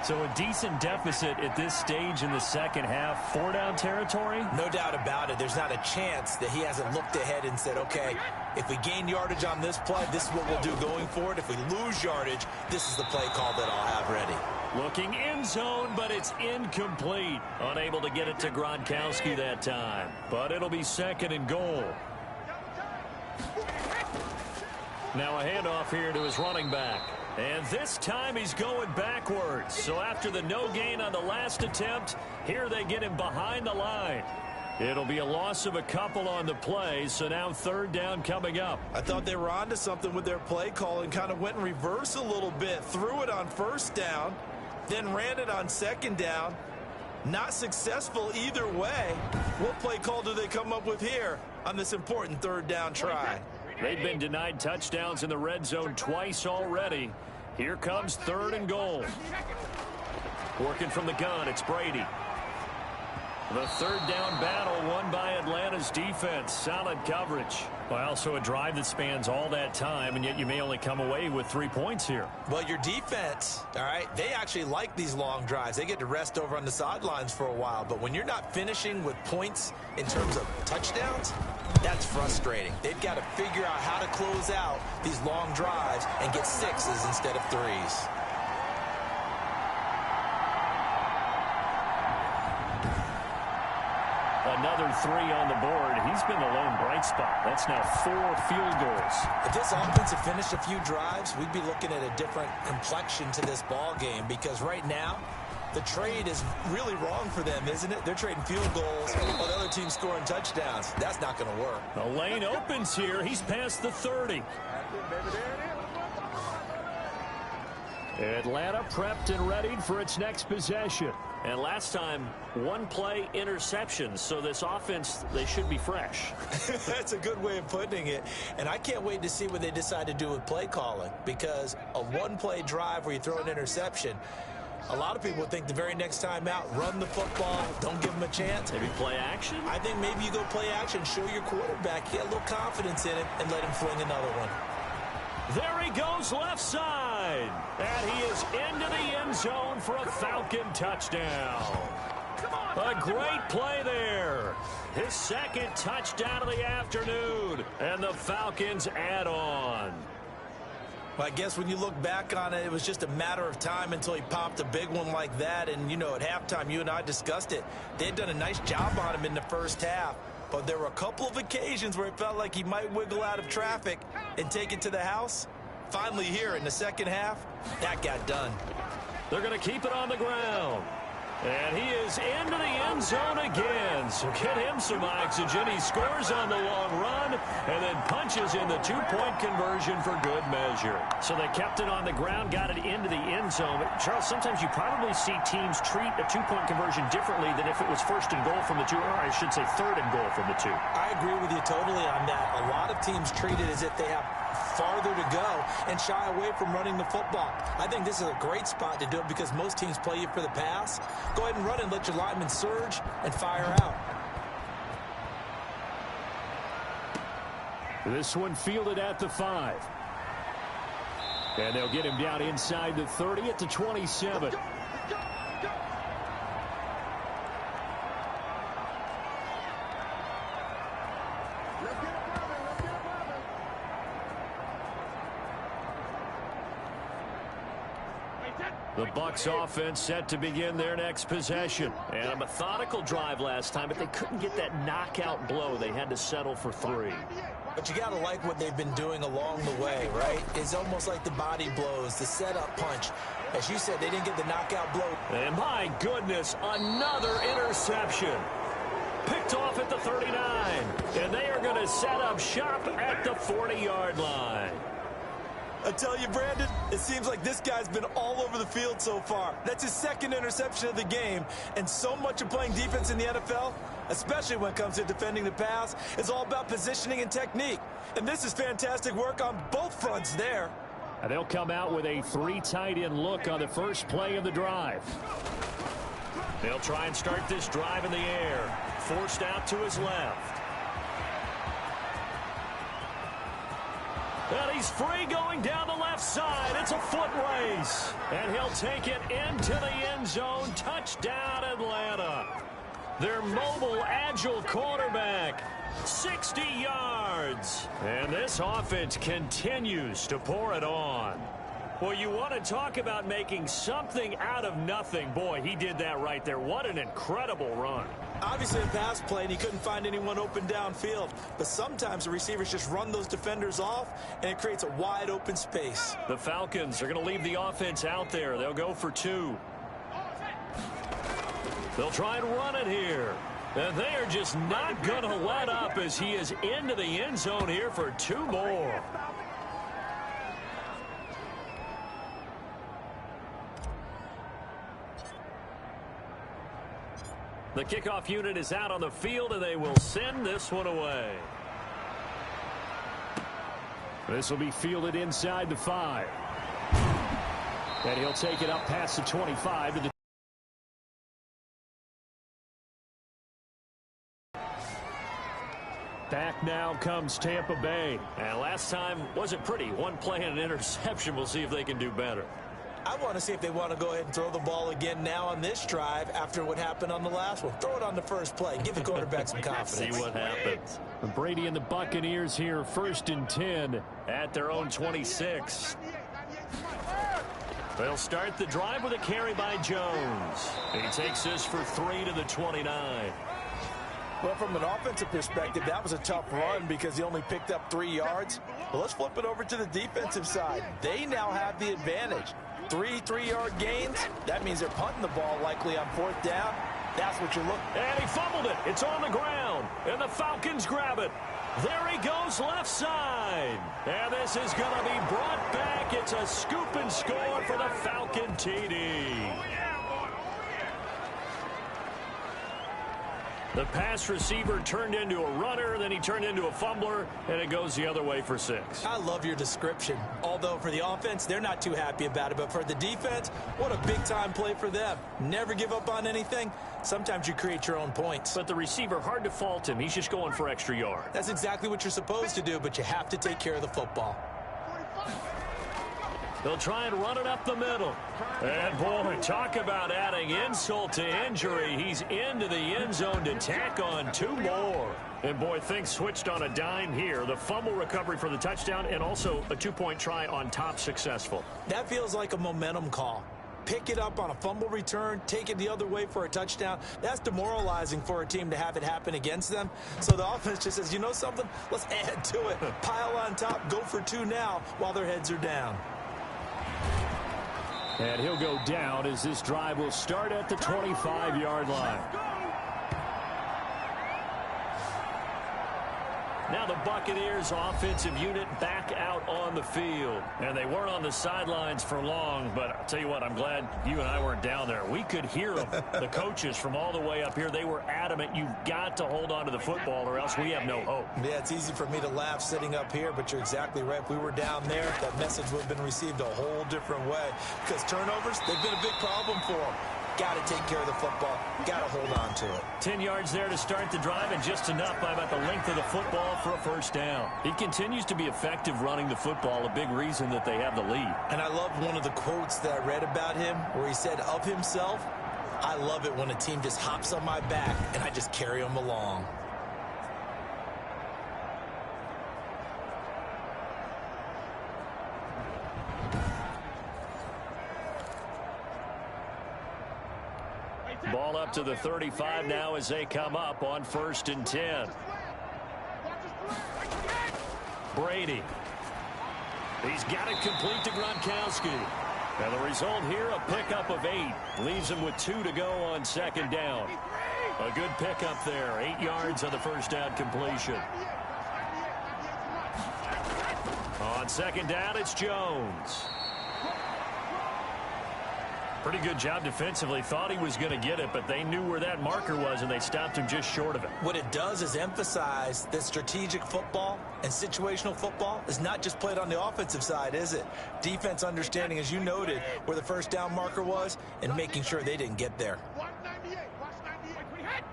Speaker 2: So a decent deficit at this stage in the second half. 4-down territory?
Speaker 3: No doubt about it. There's not a chance that he hasn't looked ahead and said, okay, if we gain yardage on this play, this is what we'll do going forward. If we lose yardage, this is the play call that I'll have ready.
Speaker 4: Looking end zone, but it's incomplete. Unable to get it to Gronkowski that time. But it'll be 2nd and goal. Now a handoff here to his running back. And this time he's going backwards. So after the no gain on the last attempt, here they get him behind the line. It'll be a loss of a couple on the play, so now 3rd down coming up.
Speaker 3: I thought they were onto something with their play call and kind of went in reverse a little bit. Threw it on 1st down, then ran it on 2nd down. Not successful either way. What play call do they come up with here on this important 3rd down try?
Speaker 4: They've been denied touchdowns in the red zone twice already. Here comes 3rd and goal. Working from the gun, it's Brady. The 3rd down battle won by Atlanta's defense. Solid coverage.
Speaker 2: Well, also a drive that spans all that time, and yet you may only come away with 3 points here.
Speaker 3: Well, your defense, all right, they actually like these long drives. They get to rest over on the sidelines for a while. But when you're not finishing with points in terms of touchdowns, that's frustrating. They've got to figure out how to close out these long drives and get 6s instead of 3s.
Speaker 4: Another 3 on the board. He's been the lone bright spot. That's now 4 field goals.
Speaker 3: If this offense had finished a few drives, we'd be looking at a different complexion to this ball game, because right now, the trade is really wrong for them, isn't it? They're trading field goals while the other team's scoring touchdowns. That's not going to work.
Speaker 4: The lane opens here. He's past the 30.
Speaker 7: Atlanta prepped and readied for its next possession.
Speaker 2: And last time, one play interception. So this offense, they should be fresh.
Speaker 3: That's a good way of putting it. And I can't wait to see what they decide to do with play calling, because a one-play drive where you throw an interception, a lot of people think the very next time out, run the football, don't give them a chance.
Speaker 2: Maybe play action?
Speaker 3: I think maybe you go play action, show your quarterback, get a little confidence in him, and let him fling another one.
Speaker 2: There he goes left side. And he is into the end zone for a Falcon touchdown. A great play there. His second touchdown of the afternoon. And the Falcons add on.
Speaker 3: Well, I guess when you look back on it, it was just a matter of time until he popped a big one like that. And, you know, at halftime, you and I discussed it. They had done a nice job on him in the first half. But there were a couple of occasions where it felt like he might wiggle out of traffic and take it to the house. Finally here in the second half, that got done.
Speaker 2: They're going to keep it on the ground. And he is into the end zone again. So get him some oxygen. He scores on the long run and then punches in the two-point conversion for good measure. So they kept it on the ground, got it into the end zone. But Charles, sometimes you probably see teams treat a two-point conversion differently than if it was first and goal from the two, or I should say third and goal from the two.
Speaker 3: I agree with you totally on that. A lot of teams treat it as if they have farther to go and shy away from running the football. I think this is a great spot to do it because most teams play you for the pass. Go ahead and run and let your linemen surge and fire out.
Speaker 7: This one fielded at the 5. And they'll get him down inside the 30 at the 27. The Bucs offense set to begin their next possession.
Speaker 2: And a methodical drive last time, but they couldn't get that knockout blow. They had to settle for 3.
Speaker 3: But you got to like what they've been doing along the way, right? It's almost like the body blows, the setup punch. As you said, they didn't get the knockout blow.
Speaker 2: And my goodness, another interception. Picked off at the 39. And they are going to set up shop at the 40-yard line.
Speaker 3: I tell you, Brandon, it seems like this guy's been all over the field so far. That's his second interception of the game. And so much of playing defense in the NFL, especially when it comes to defending the pass, is all about positioning and technique. And this is fantastic work on both fronts there.
Speaker 7: And they'll come out with a 3 tight end look on the first play of the drive.
Speaker 2: They'll try and start this drive in the air. Forced out to his left. And he's free going down the left side. It's a foot race. And he'll take it into the end zone. Touchdown, Atlanta. Their mobile, agile quarterback. 60 yards. And this offense continues to pour it on. Well, you want to talk about making something out of nothing. Boy, he did that right there. What an incredible run.
Speaker 3: Obviously a pass play, and he couldn't find anyone open downfield. But sometimes the receivers just run those defenders off, and it creates a wide open space.
Speaker 2: The Falcons are going to leave the offense out there. They'll go for 2. They'll try and run it here. And they are just not going to let up as he is into the end zone here for 2 more. The kickoff unit is out on the field, and they will send this one away.
Speaker 7: This will be fielded inside the 5. And he'll take it up past the 25 to the back. Now comes Tampa Bay.
Speaker 2: And last time wasn't pretty. 1 play and an interception. We'll see if they can do better.
Speaker 3: I want to see if they want to go ahead and throw the ball again now on this drive after what happened on the last one. Throw it on the first play. Give the quarterback some confidence.
Speaker 2: See what happens.
Speaker 7: Brady and the Buccaneers here, 1st and 10.
Speaker 2: At their own 26. They'll start the drive with a carry by Jones. He takes this for 3 to the 29.
Speaker 3: Well, from an offensive perspective, that was a tough run because he only picked up 3 yards. Well, let's flip it over to the defensive side. They now have the advantage. 3 3-yard gains. That means they're punting the ball likely on 4th down. That's what you're looking at.
Speaker 2: And he fumbled it. It's on the ground. And the Falcons grab it. There he goes left side. And this is going to be brought back. It's a scoop and score for the Falcon TD.
Speaker 4: The pass receiver turned into a runner, then he turned into a fumbler, and it goes the other way for 6.
Speaker 3: I love your description. Although for the offense, they're not too happy about it. But for the defense, what a big-time play for them. Never give up on anything. Sometimes you create your own points.
Speaker 4: But the receiver, hard to fault him. He's just going for extra yard.
Speaker 3: That's exactly what you're supposed to do, but you have to take care of the football.
Speaker 4: They'll try and run it up the middle. And, boy, talk about adding insult to injury. He's into the end zone to tack on 2 more. And, boy, things switched on a dime here. The fumble recovery for the touchdown and also a 2-point try on top successful.
Speaker 3: That feels like a momentum call. Pick it up on a fumble return, take it the other way for a touchdown. That's demoralizing for a team to have it happen against them. So the offense just says, you know something? Let's add to it. Pile on top, go for 2 now while their heads are down.
Speaker 7: And he'll go down as this drive will start at the 25-yard line.
Speaker 4: Now the Buccaneers offensive unit back out on the field. And they weren't on the sidelines for long, but I'll tell you what, I'm glad you and I weren't down there. We could hear them, the coaches from all the way up here. They were adamant, you've got to hold on to the football or else we have no hope.
Speaker 3: Yeah, it's easy for me to laugh sitting up here, but you're exactly right. If we were down there, that message would have been received a whole different way. Because turnovers, they've been a big problem for them. Got to take care of the football. Got to hold on to it.
Speaker 4: 10 yards there to start the drive, and just enough by about the length of the football for a first down. He continues to be effective running the football, a big reason that they have the lead.
Speaker 3: And I love one of the quotes that I read about him where he said of himself, I love it when a team just hops on my back and I just carry them along.
Speaker 4: Ball up to the 35 now as they come up on 1st and 10. Brady. He's got it complete to Gronkowski. And the result here, a pickup of 8. Leaves him with 2 to go on 2nd down. A good pickup there. 8 yards on the first down completion. On 2nd down, it's Jones. Pretty good job defensively. Thought he was going to get it, but they knew where that marker was, and they stopped him just short of it.
Speaker 3: What it does is emphasize that strategic football and situational football is not just played on the offensive side, is it? Defense understanding, as you noted, where the first down marker was and making sure they didn't get there.
Speaker 5: Watch 98. Watch 98.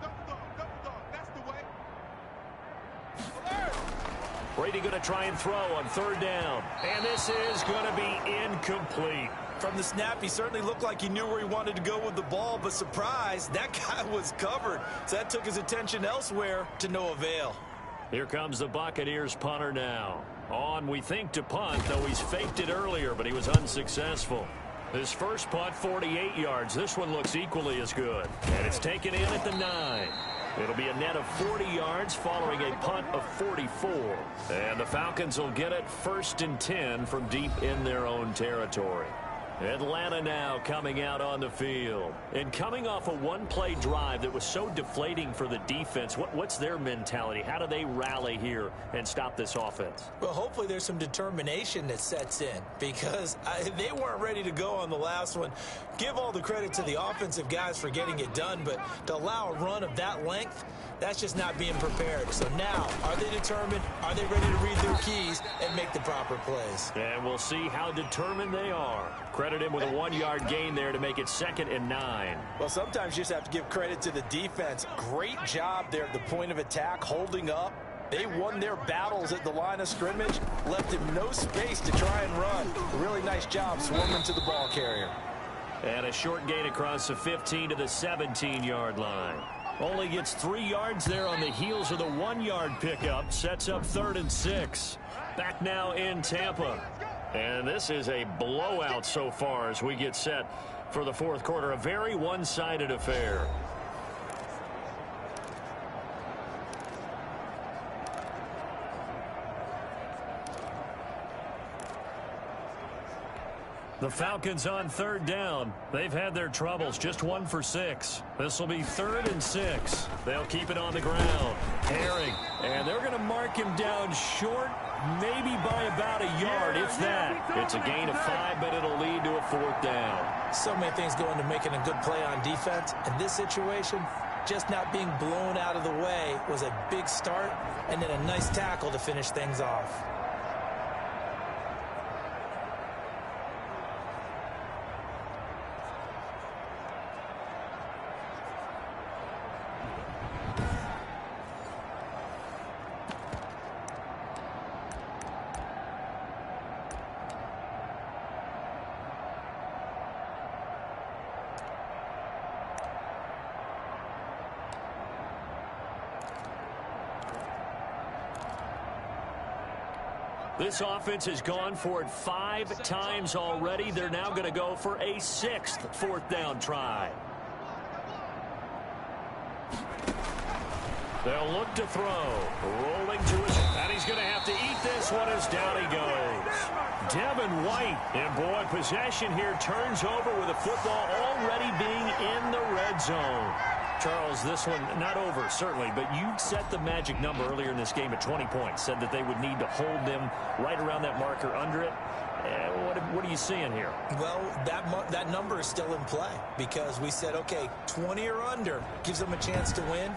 Speaker 5: Double dog. That's the way.
Speaker 4: Brady going to try and throw on 3rd down. And this is going to be incomplete.
Speaker 3: From the snap, he certainly looked like he knew where he wanted to go with the ball, but surprise, that guy was covered. So that took his attention elsewhere to no avail.
Speaker 4: Here comes the Buccaneers punter now. On, we think, to punt, though he's faked it earlier, but he was unsuccessful. His first punt, 48 yards. This one looks equally as good. And it's taken in at the 9. It'll be a net of 40 yards following a punt of 44. And the Falcons will get it 1st and 10 from deep in their own territory. Atlanta now coming out on the field. And coming off a one-play drive that was so deflating for the defense, what's their mentality? How do they rally here and stop this offense?
Speaker 3: Well, hopefully there's some determination that sets in because they weren't ready to go on the last one. Give all the credit to the offensive guys for getting it done, but to allow a run of that length, that's just not being prepared. So now, are they determined? Are they ready to read their keys and make the proper plays?
Speaker 4: And we'll see how determined they are. Credit him with a 1-yard gain there to make it 2nd and 9.
Speaker 3: Well, sometimes you just have to give credit to the defense. Great job there at the point of attack, holding up. They won their battles at the line of scrimmage, left him no space to try and run. A really nice job swarming to the ball carrier.
Speaker 4: And a short gain across the 15 to the 17-yard line. Only gets 3 yards there on the heels of the 1-yard pickup. Sets up 3rd and 6. Back now in Tampa. And this is a blowout so far as we get set for the 4th quarter. A very one-sided affair. The Falcons on 3rd down. They've had their troubles, just 1 for 6. This will be 3rd and 6. They'll keep it on the ground. Herring, and they're going to mark him down short, maybe by about a yard, if that. It's a gain of 5, but it'll lead to a 4th down.
Speaker 3: So many things go into making a good play on defense. In this situation, just not being blown out of the way was a big start, and then a nice tackle to finish things off.
Speaker 2: This offense has gone for it 5 times already. They're now going to go for a 6th fourth down try. They'll look to throw. Rolling to his... And he's going to have to eat this one as down he goes. Devin White. And boy, possession here turns over with the football already being in the red zone. Charles, this one not over, certainly, but you set the magic number earlier in this game at 20 points. Said that they would need to hold them right around that marker under it. What are you seeing here?
Speaker 3: Well, that number is still in play because we said, okay, 20 or under gives them a chance to win.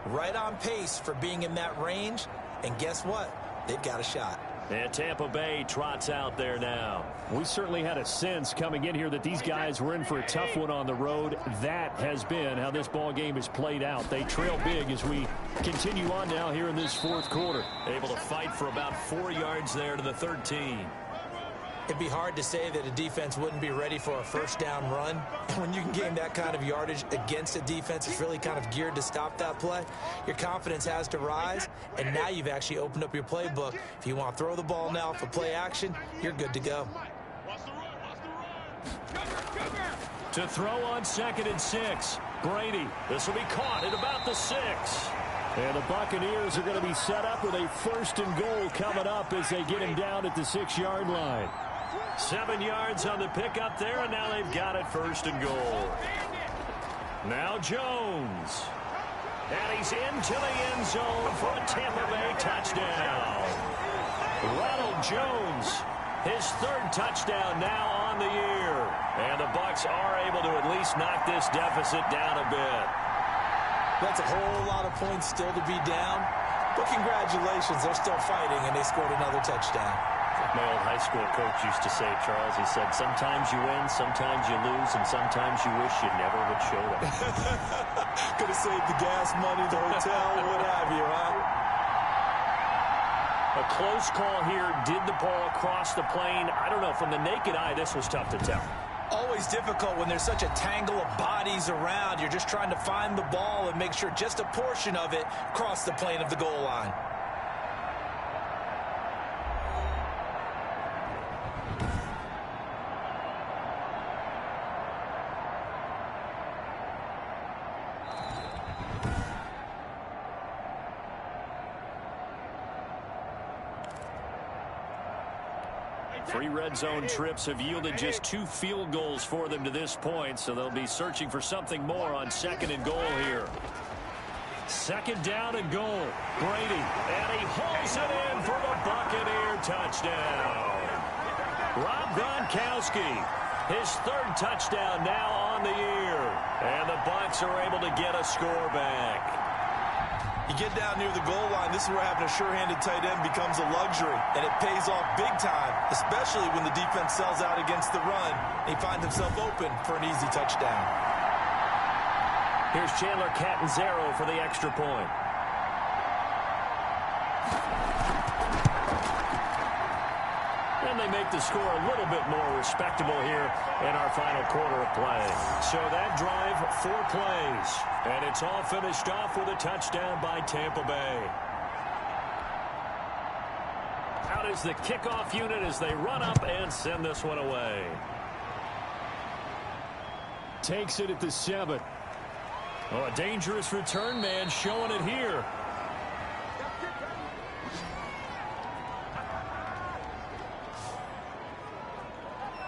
Speaker 3: Right on pace for being in that range. And guess what? They've got a shot.
Speaker 2: And Tampa Bay trots out there now.
Speaker 7: We certainly had a sense coming in here that these guys were in for a tough one on the road. That has been how this ball game has played out. They trail big as we continue on now here in this fourth quarter.
Speaker 2: Able to fight for about 4 yards there to the 13.
Speaker 3: It'd be hard to say that a defense wouldn't be ready for a first down run. When you can gain that kind of yardage against a defense that's really kind of geared to stop that play, your confidence has to rise, and now you've actually opened up your playbook. If you want to throw the ball now for play action, you're good to go.
Speaker 2: To throw on 2nd and 6. Brady. This will be caught at about the 6.
Speaker 7: And the Buccaneers are going to be set up with a 1st and goal coming up as they get him down at the 6-yard line.
Speaker 2: 7 yards on the pickup there, and now they've got it 1st and goal. Now Jones. And he's into the end zone for a Tampa Bay touchdown. Ronald Jones, his 3rd touchdown now on the year. And the Bucs are able to at least knock this deficit down a bit.
Speaker 3: That's a whole lot of points still to be down. But congratulations, they're still fighting, and they scored another touchdown.
Speaker 2: My old high school coach used to say, Charles, he said, sometimes you win, sometimes you lose, and sometimes you wish you never had showed up.
Speaker 3: Could have saved the gas money, the hotel, what have you, huh?
Speaker 2: A close call here. Did the ball cross the plane? I don't know. From the naked eye, this was tough to tell.
Speaker 3: Always difficult when there's such a tangle of bodies around. You're just trying to find the ball and make sure just a portion of it crossed the plane of the goal line.
Speaker 2: Three red zone trips have yielded just 2 field goals for them to this point, so they'll be searching for something more on 2nd and goal here. 2nd down and goal. Brady, and he hauls it in for the Buccaneer touchdown. Rob Gronkowski, his 3rd touchdown now on the year. And the Bucs are able to get a score back.
Speaker 3: You get down near the goal line, this is where having a sure-handed tight end becomes a luxury, and it pays off big time, especially when the defense sells out against the run, and he finds himself open for an easy touchdown.
Speaker 2: Here's Chandler Catanzaro for the extra point. And they make the score a little bit more respectable here in our final quarter of play. So that drive, 4 plays. And it's all finished off with a touchdown by Tampa Bay. Out is the kickoff unit as they run up and send this one away.
Speaker 7: Takes it at the 7.
Speaker 2: Oh, a dangerous return man showing it here.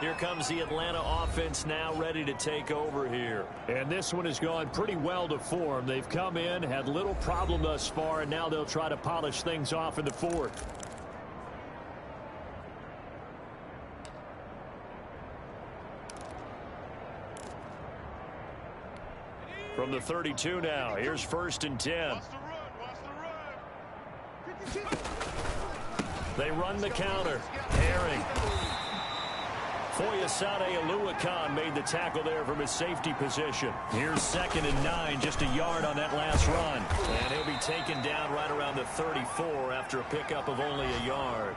Speaker 2: Here comes the Atlanta offense now ready to take over here.
Speaker 7: And this one has gone pretty well to form. They've come in, had little problem thus far, and now they'll try to polish things off in the 4th.
Speaker 4: From the 32 now, here's 1st and 10. They run the counter. Herring. Foyesade Aluakan made the tackle there from his safety position. Here's 2nd and 9, just a yard on that last run. And he'll be taken down right around the 34 after a pickup of only a yard.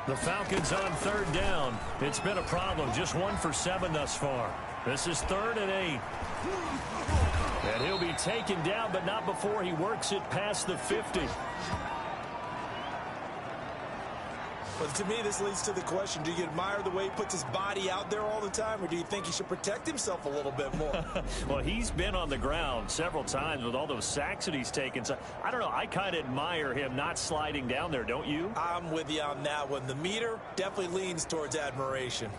Speaker 4: The Falcons on 3rd down. It's been a problem, just 1 for 7 thus far. This is 3rd and 8. And he'll be taken down, but not before he works it past the 50.
Speaker 3: But to me, this leads to the question, do you admire the way he puts his body out there all the time, or do you think he should protect himself a little bit more?
Speaker 4: Well, he's been on the ground several times with all those sacks that he's taken. So, I don't know, I kind of admire him not sliding down there, don't you?
Speaker 3: I'm with you on that one. The meter definitely leans towards admiration.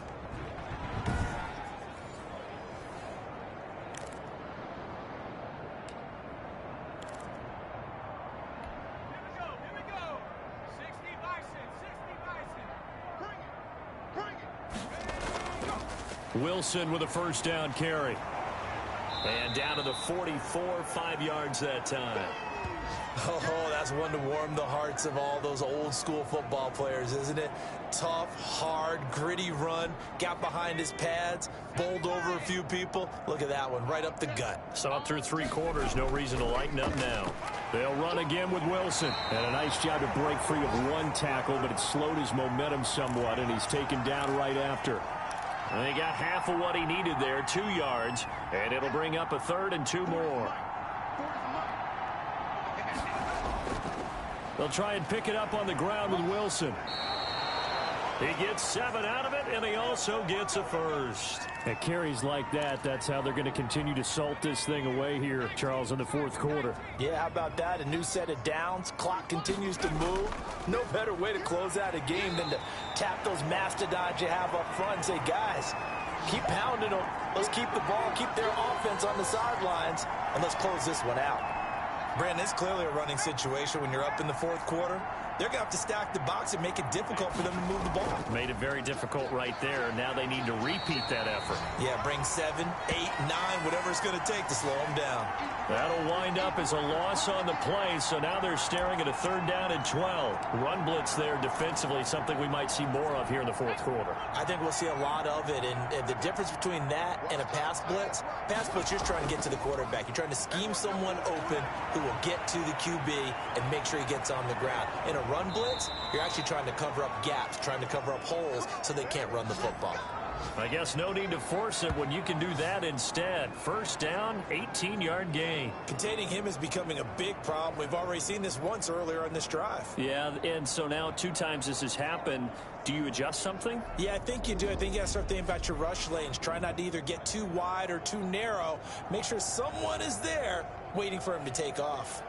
Speaker 4: Wilson with a 1st down carry. And down to the 44, 5 yards that time.
Speaker 3: Oh, that's one to warm the hearts of all those old school football players, isn't it? Tough, hard, gritty run, got behind his pads, bowled over a few people. Look at that one, right up the gut.
Speaker 4: Saw it through 3 quarters, no reason to lighten up now. They'll run again with Wilson. And a nice job to break free of 1 tackle, but it slowed his momentum somewhat, and he's taken down right after. And they got half of what he needed there, 2 yards, and it'll bring up a 3rd and 2 more. They'll try and pick it up on the ground with Wilson. He gets 7 out of it, and he also gets a 1st.
Speaker 7: At carries like that, that's how they're going to continue to salt this thing away here, Charles, in the 4th quarter.
Speaker 3: Yeah, how about that? A new set of downs. Clock continues to move. No better way to close out a game than to tap those mastodons you have up front and say, guys, keep pounding them. Let's keep the ball, keep their offense on the sidelines, and let's close this one out. Brandon, it's clearly a running situation when you're up in the 4th quarter. They're going to have to stack the box and make it difficult for them to move the ball.
Speaker 4: Made it very difficult right there. Now they need to repeat that effort.
Speaker 3: Yeah, bring 7, 8, 9, whatever it's going to take to slow them down.
Speaker 4: That'll wind up as a loss on the play, so now they're staring at a 3rd down and 12. Run blitz there defensively, something we might see more of here in the 4th quarter.
Speaker 3: I think we'll see a lot of it, and the difference between that and a pass blitz, you're just trying to get to the quarterback. You're trying to scheme someone open who will get to the QB and make sure he gets on the ground. In a run blitz, you're actually trying to cover up gaps, trying to cover up holes so they can't run the football.
Speaker 4: I guess no need to force it when you can do that instead. 1st down, 18-yard gain.
Speaker 3: Containing him is becoming a big problem. We've already seen this once earlier on this drive.
Speaker 4: Yeah, and so now 2 times this has happened. Do you adjust something?
Speaker 3: Yeah, I think you do. I think you got to start thinking about your rush lanes. Try not to either get too wide or too narrow. Make sure someone is there waiting for him to take off.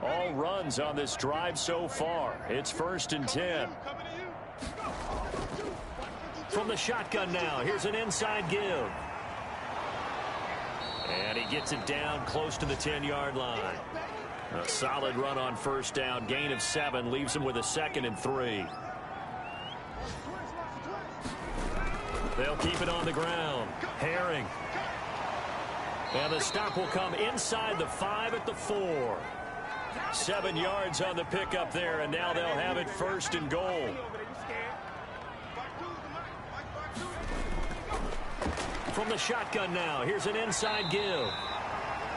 Speaker 4: All runs on this drive so far. It's 1st and 10. From the shotgun now, here's an inside give. And he gets it down close to the 10-yard line. A solid run on 1st down. Gain of 7 leaves him with a 2nd and 3. They'll keep it on the ground. Herring. And the stop will come inside the 5 at the 4. 7 yards on the pickup there, and now they'll have it 1st and goal. From the shotgun now, here's an inside give.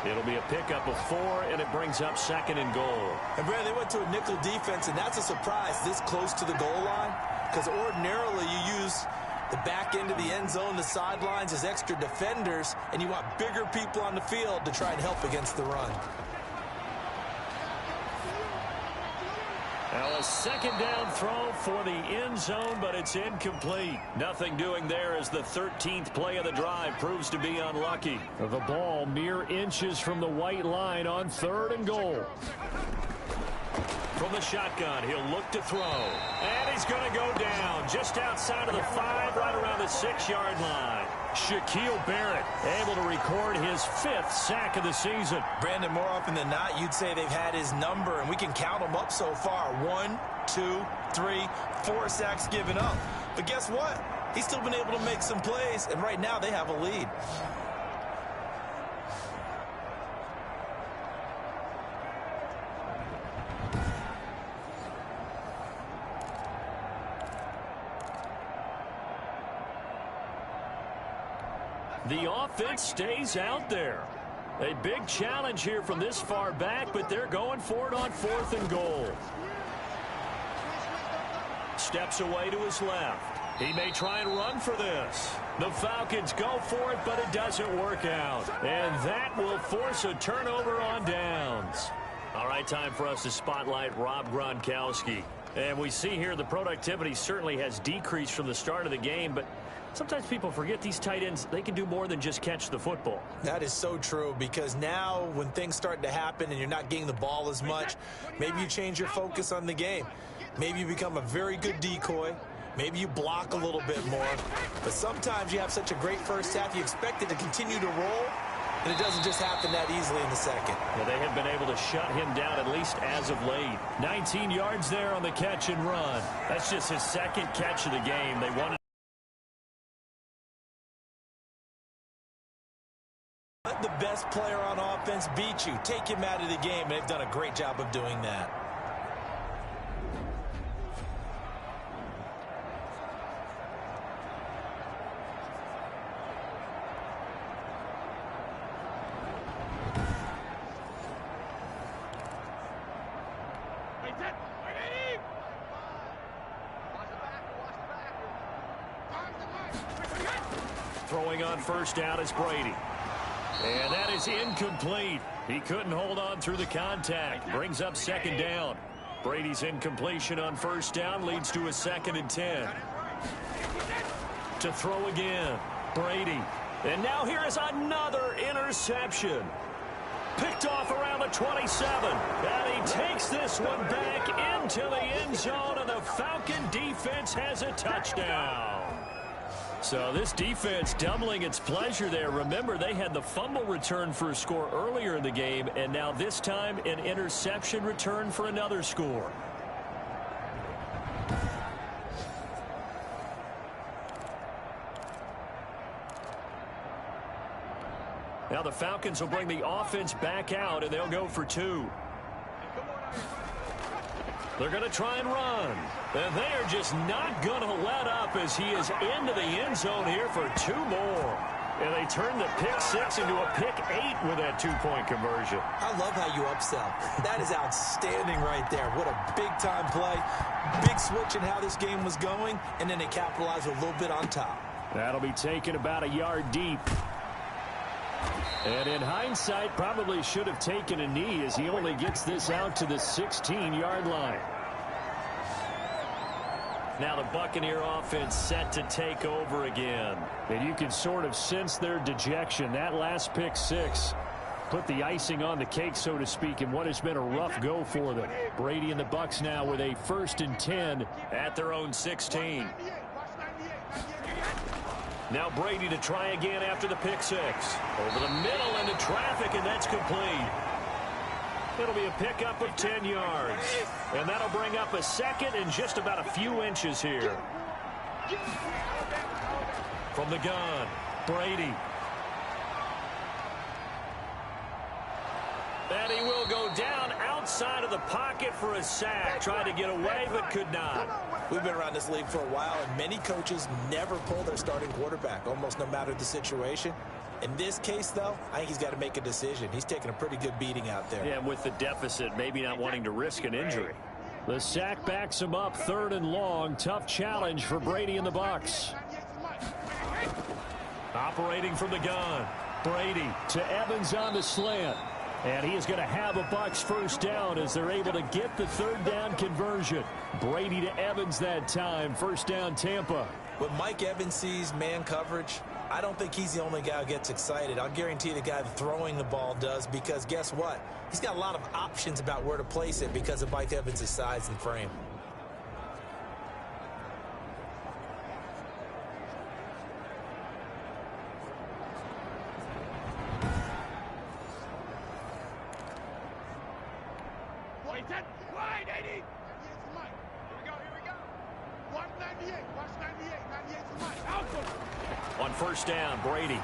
Speaker 4: It'll be a pickup of 4, and it brings up 2nd and goal.
Speaker 3: And, Brad, they went to a nickel defense, and that's a surprise this close to the goal line, because ordinarily you use the back end of the end zone, the sidelines as extra defenders, and you want bigger people on the field to try and help against the run.
Speaker 4: Now a 2nd down throw for the end zone, but it's incomplete. Nothing doing there as the 13th play of the drive proves to be unlucky.
Speaker 7: The ball mere inches from the white line on 3rd and goal.
Speaker 4: From the shotgun, he'll look to throw. And he's going to go down just outside of the 5, right around the 6-yard line. Shaquille Barrett able to record his 5th sack of the season.
Speaker 3: Brandon, more often than not, you'd say they've had his number, and we can count them up so far. 1, 2, 3, 4 sacks given up. But guess what? He's still been able to make some plays, and right now they have a lead.
Speaker 4: The offense stays out there. A big challenge here from this far back, but they're going for it on 4th and goal. Steps away to his left. He may try and run for this. The Falcons go for it, but it doesn't work out. And that will force a turnover on downs.
Speaker 2: All right, time for us to spotlight Rob Gronkowski. And we see here the productivity certainly has decreased from the start of the game, but sometimes people forget these tight ends, they can do more than just catch the football.
Speaker 3: That is so true, because now when things start to happen and you're not getting the ball as much, maybe you change your focus on the game. Maybe you become a very good decoy. Maybe you block a little bit more. But sometimes you have such a great first half, you expect it to continue to roll, and it doesn't just happen that easily in the second.
Speaker 2: Well, they have been able to shut him down at least as of late.
Speaker 4: 19 yards there on the catch and run.
Speaker 2: That's just his 2nd catch of the game. They wanted.
Speaker 3: Let the best player on offense beat you. Take him out of the game, and they've done a great job of doing that.
Speaker 4: Throwing on 1st down is Brady. And that is incomplete. He couldn't hold on through the contact. Brings up 2nd down. Brady's incompletion on 1st down leads to a 2nd and 10. To throw again. Brady. And now here is another interception. Picked off around the 27. And he takes this one back into the end zone, and the Falcon defense has a touchdown. So this defense doubling its pleasure there. Remember, they had the fumble return for a score earlier in the game, and now this time an interception return for another score. Now the Falcons will bring the offense back out, and they'll go for 2. They're going to try and run. And they are just not going to let up as he is into the end zone here for 2 more. And they turn the pick 6 into a pick 8 with that 2-point conversion.
Speaker 3: I love how you upsell. That is outstanding right there. What a big-time play. Big switch in how this game was going, and then they capitalized a little bit on top.
Speaker 7: That'll be taken about a yard deep. And in hindsight, probably should have taken a knee as he only gets this out to the 16-yard line.
Speaker 2: Now the Buccaneer offense set to take over again.
Speaker 7: And you can sort of sense their dejection. That last pick 6 put the icing on the cake, so to speak, in what has been a rough go for them. Brady and the Bucs now with a 1st and 10
Speaker 2: at their own 16. Now Brady to try again after the pick 6. Over the middle into traffic, and that's complete. It'll be a pickup of 10 yards. And that'll bring up a 2nd and just about a few inches here. From the gun, Brady. And he will go down outside of the pocket for a sack. Tried to get away, but could not.
Speaker 3: We've been around this league for a while, and many coaches never pull their starting quarterback, almost no matter the situation. In this case, though, I think he's got to make a decision. He's taking a pretty good beating out there.
Speaker 2: Yeah, with the deficit, maybe not wanting to risk an injury.
Speaker 7: The sack backs him up 3rd and long. Tough challenge for Brady and the Bucs.
Speaker 4: Operating from the gun. Brady to Evans on the slant. And he is going to have a Bucs 1st down as they're able to get the 3rd down conversion. Brady to Evans that time. 1st down, Tampa.
Speaker 3: When Mike Evans sees man coverage, I don't think he's the only guy who gets excited. I'll guarantee the guy throwing the ball does, because guess what? He's got a lot of options about where to place it because of Mike Evans' size and frame.
Speaker 5: Wide 80. 98 to Mike. Here we go. Watch 98. Watch 98. 98 to Mike. Out to him.
Speaker 2: On first down, Brady.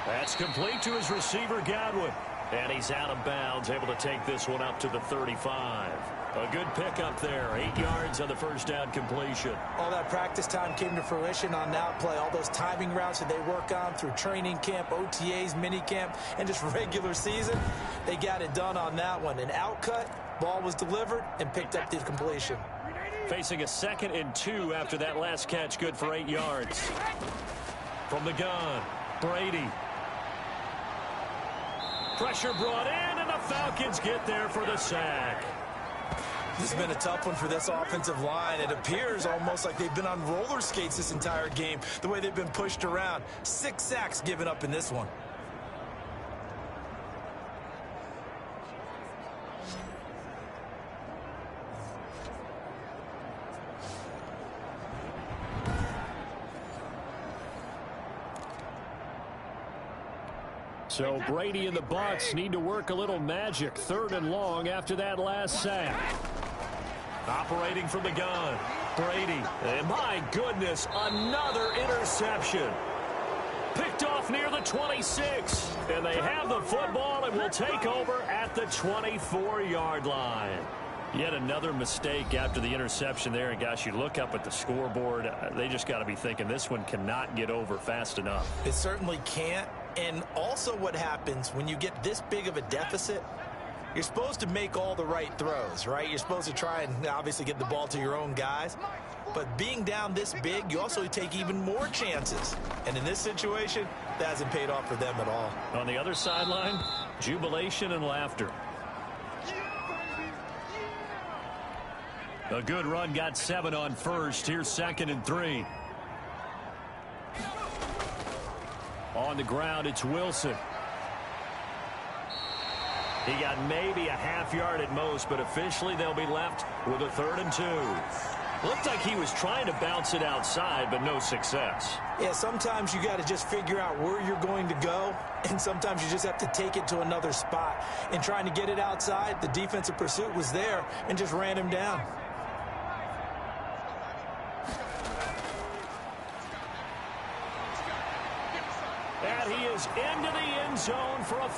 Speaker 2: That's complete to his receiver, Godwin. And he's out of bounds, able to take this one up to the 35. A good pickup there. 8 yards on the first down completion.
Speaker 3: All that practice time came to fruition on that play. All those timing routes that they work on through training camp, OTAs, mini camp, and just regular season, they got it done on that one. An outcut, ball was delivered, and picked up the completion.
Speaker 2: Facing a 2nd and 2 after that last catch, good for 8 yards. From the gun, Brady. Pressure brought in, and the Falcons get there for the sack.
Speaker 3: This has been a tough one for this offensive line. It appears almost like they've been on roller skates this entire game, the way they've been pushed around. 6 sacks given up in this one.
Speaker 7: So Brady and the Bucs need to work a little magic. 3rd and long after that last sack.
Speaker 2: Operating from the gun, Brady. And my goodness, another interception. Picked off near the 26. And they have the football and will take over at the 24-yard line. Yet another mistake after the interception there. And, gosh, you look up at the scoreboard, they just got to be thinking this one cannot get over fast enough.
Speaker 3: It certainly can't. And also what happens when you get this big of a deficit, you're supposed to make all the right throws, right? You're supposed to try and obviously get the ball to your own guys. But being down this big, you also take even more chances. And in this situation, that hasn't paid off for them at all.
Speaker 2: On the other sideline, jubilation and laughter. A good run, got 7 on first. Here's 2nd and 3. On the ground, it's Wilson. He got maybe a half yard at most, but officially they'll be left with a 3rd and 2. Looked like he was trying to bounce it outside, but no success.
Speaker 3: Yeah, sometimes you got to just figure out where you're going to go, and sometimes you just have to take it to another spot. And trying to get it outside, the defensive pursuit was there and just ran him down.
Speaker 2: And he is into the end zone for a...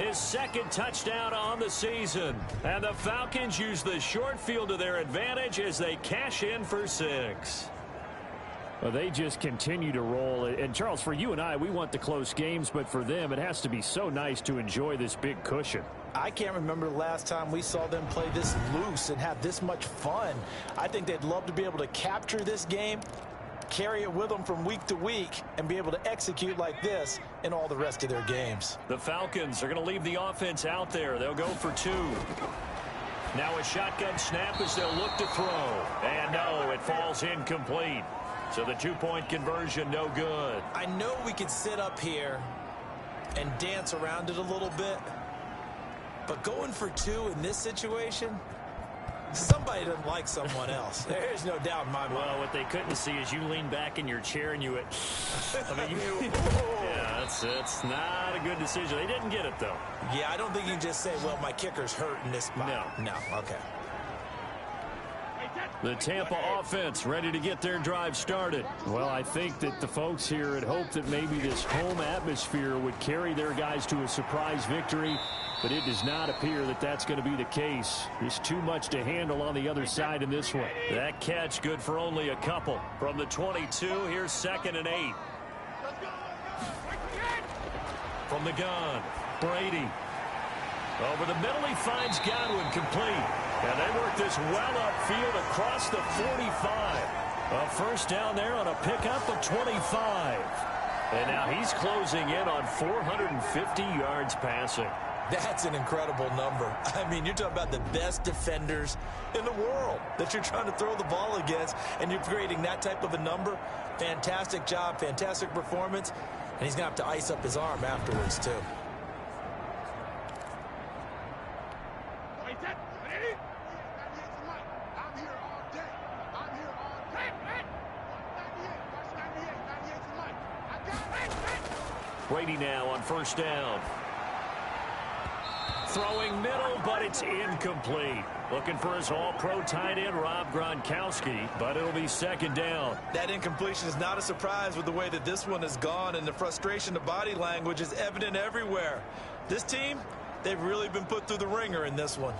Speaker 2: His 2nd touchdown on the season. And the Falcons use the short field to their advantage as they cash in for 6.
Speaker 7: Well, they just continue to roll. And, Charles, for you and I, we want the close games, but for them, it has to be so nice to enjoy this big cushion.
Speaker 3: I can't remember the last time we saw them play this loose and have this much fun. I think they'd love to be able to capture this game, carry it with them from week to week, and be able to execute like this in all the rest of their games.
Speaker 2: The Falcons are going to leave the offense out there. They'll go for 2. Now a shotgun snap as they'll look to throw. And no, it falls incomplete. So the 2-point conversion, no good.
Speaker 3: I know we could sit up here and dance around it a little bit, but going for 2 in this situation, somebody doesn't like someone else. There's no doubt in my mind.
Speaker 2: Well, what they couldn't see is you lean back in your chair and you went, I mean, yeah, it's not a good decision. They didn't get it, though.
Speaker 3: Yeah, I don't think you can just say, well, my kicker's hurt in this spot. No, okay.
Speaker 2: The Tampa offense ready to get their drive started.
Speaker 7: Well, I think that the folks here had hoped that maybe this home atmosphere would carry their guys to a surprise victory, but it does not appear that that's going to be the case. There's too much to handle on the other side in this one.
Speaker 2: That catch good for only a couple. From the 22, here's 2nd and 8. From the gun, Brady. Over the middle, he finds Godwin complete. And they work this well upfield across the 45. A first down there on a pickup of 25. And now he's closing in on 450 yards passing.
Speaker 3: That's an incredible number. I mean, you're talking about the best defenders in the world that you're trying to throw the ball against, and you're creating that type of a number. Fantastic job, fantastic performance, and he's going to have to ice up his arm afterwards, too.
Speaker 2: Brady now on first down. Throwing middle, but it's incomplete. Looking for his all-pro tight end, Rob Gronkowski, but it'll be second down.
Speaker 3: That incompletion is not a surprise with the way that this one has gone, and the frustration of body language is evident everywhere. This team, they've really been put through the ringer in this one.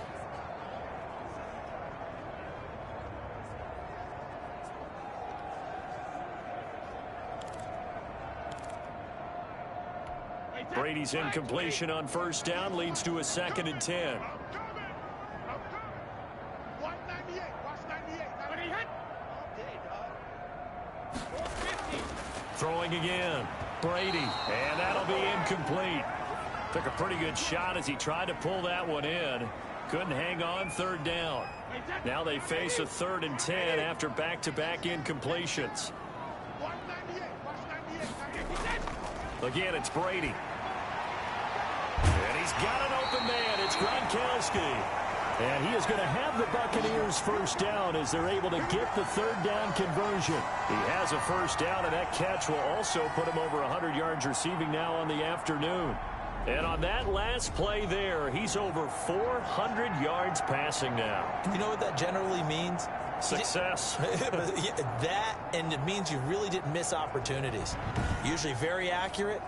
Speaker 2: Brady's incompletion on first down leads to a 2nd and 10. Throwing again. Brady. And that'll be incomplete. Took a pretty good shot as he tried to pull that one in. Couldn't hang on, 3rd down. Now they face a 3rd and 10 after back-to-back incompletions. Again, it's Brady. And he's got an open man. It's Gronkowski.
Speaker 7: And he is going to have the Buccaneers first down as they're able to get the 3rd down conversion.
Speaker 2: He has a first down, and that catch will also put him over 100 yards receiving now on the afternoon. And on that last play there, he's over 400 yards passing now.
Speaker 3: You know what that generally means?
Speaker 2: Success.
Speaker 3: That, and it means you really didn't miss opportunities. Usually very accurate.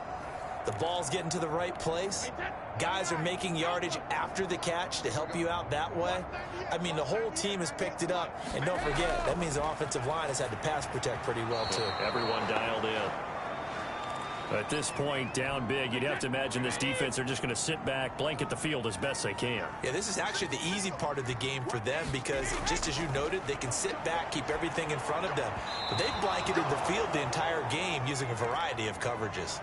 Speaker 3: The ball's getting to the right place. Guys are making yardage after the catch to help you out that way. I mean, the whole team has picked it up. And don't forget, that means the offensive line has had to pass protect pretty well, too.
Speaker 2: Everyone dialed in. At this point, down big, you'd have to imagine this defense are just going to sit back, blanket the field as best they can.
Speaker 3: Yeah, this is actually the easy part of the game for them because, just as you noted, they can sit back, keep everything in front of them. But they've blanketed the field the entire game using a variety of coverages.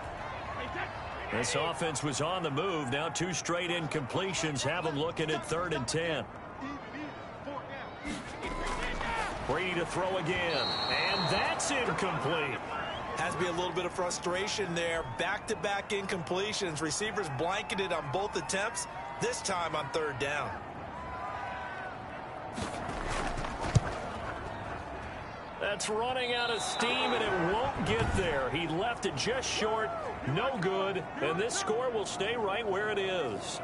Speaker 2: This offense was on the move. Now 2 straight incompletions have them looking at 3rd and 10. Brady to throw again. And that's incomplete.
Speaker 3: Has to be a little bit of frustration there. Back-to-back incompletions. Receivers blanketed on both attempts, this time on 3rd down.
Speaker 2: That's running out of steam, and it won't get there. He left it just short, no good, and this score will stay right where it is.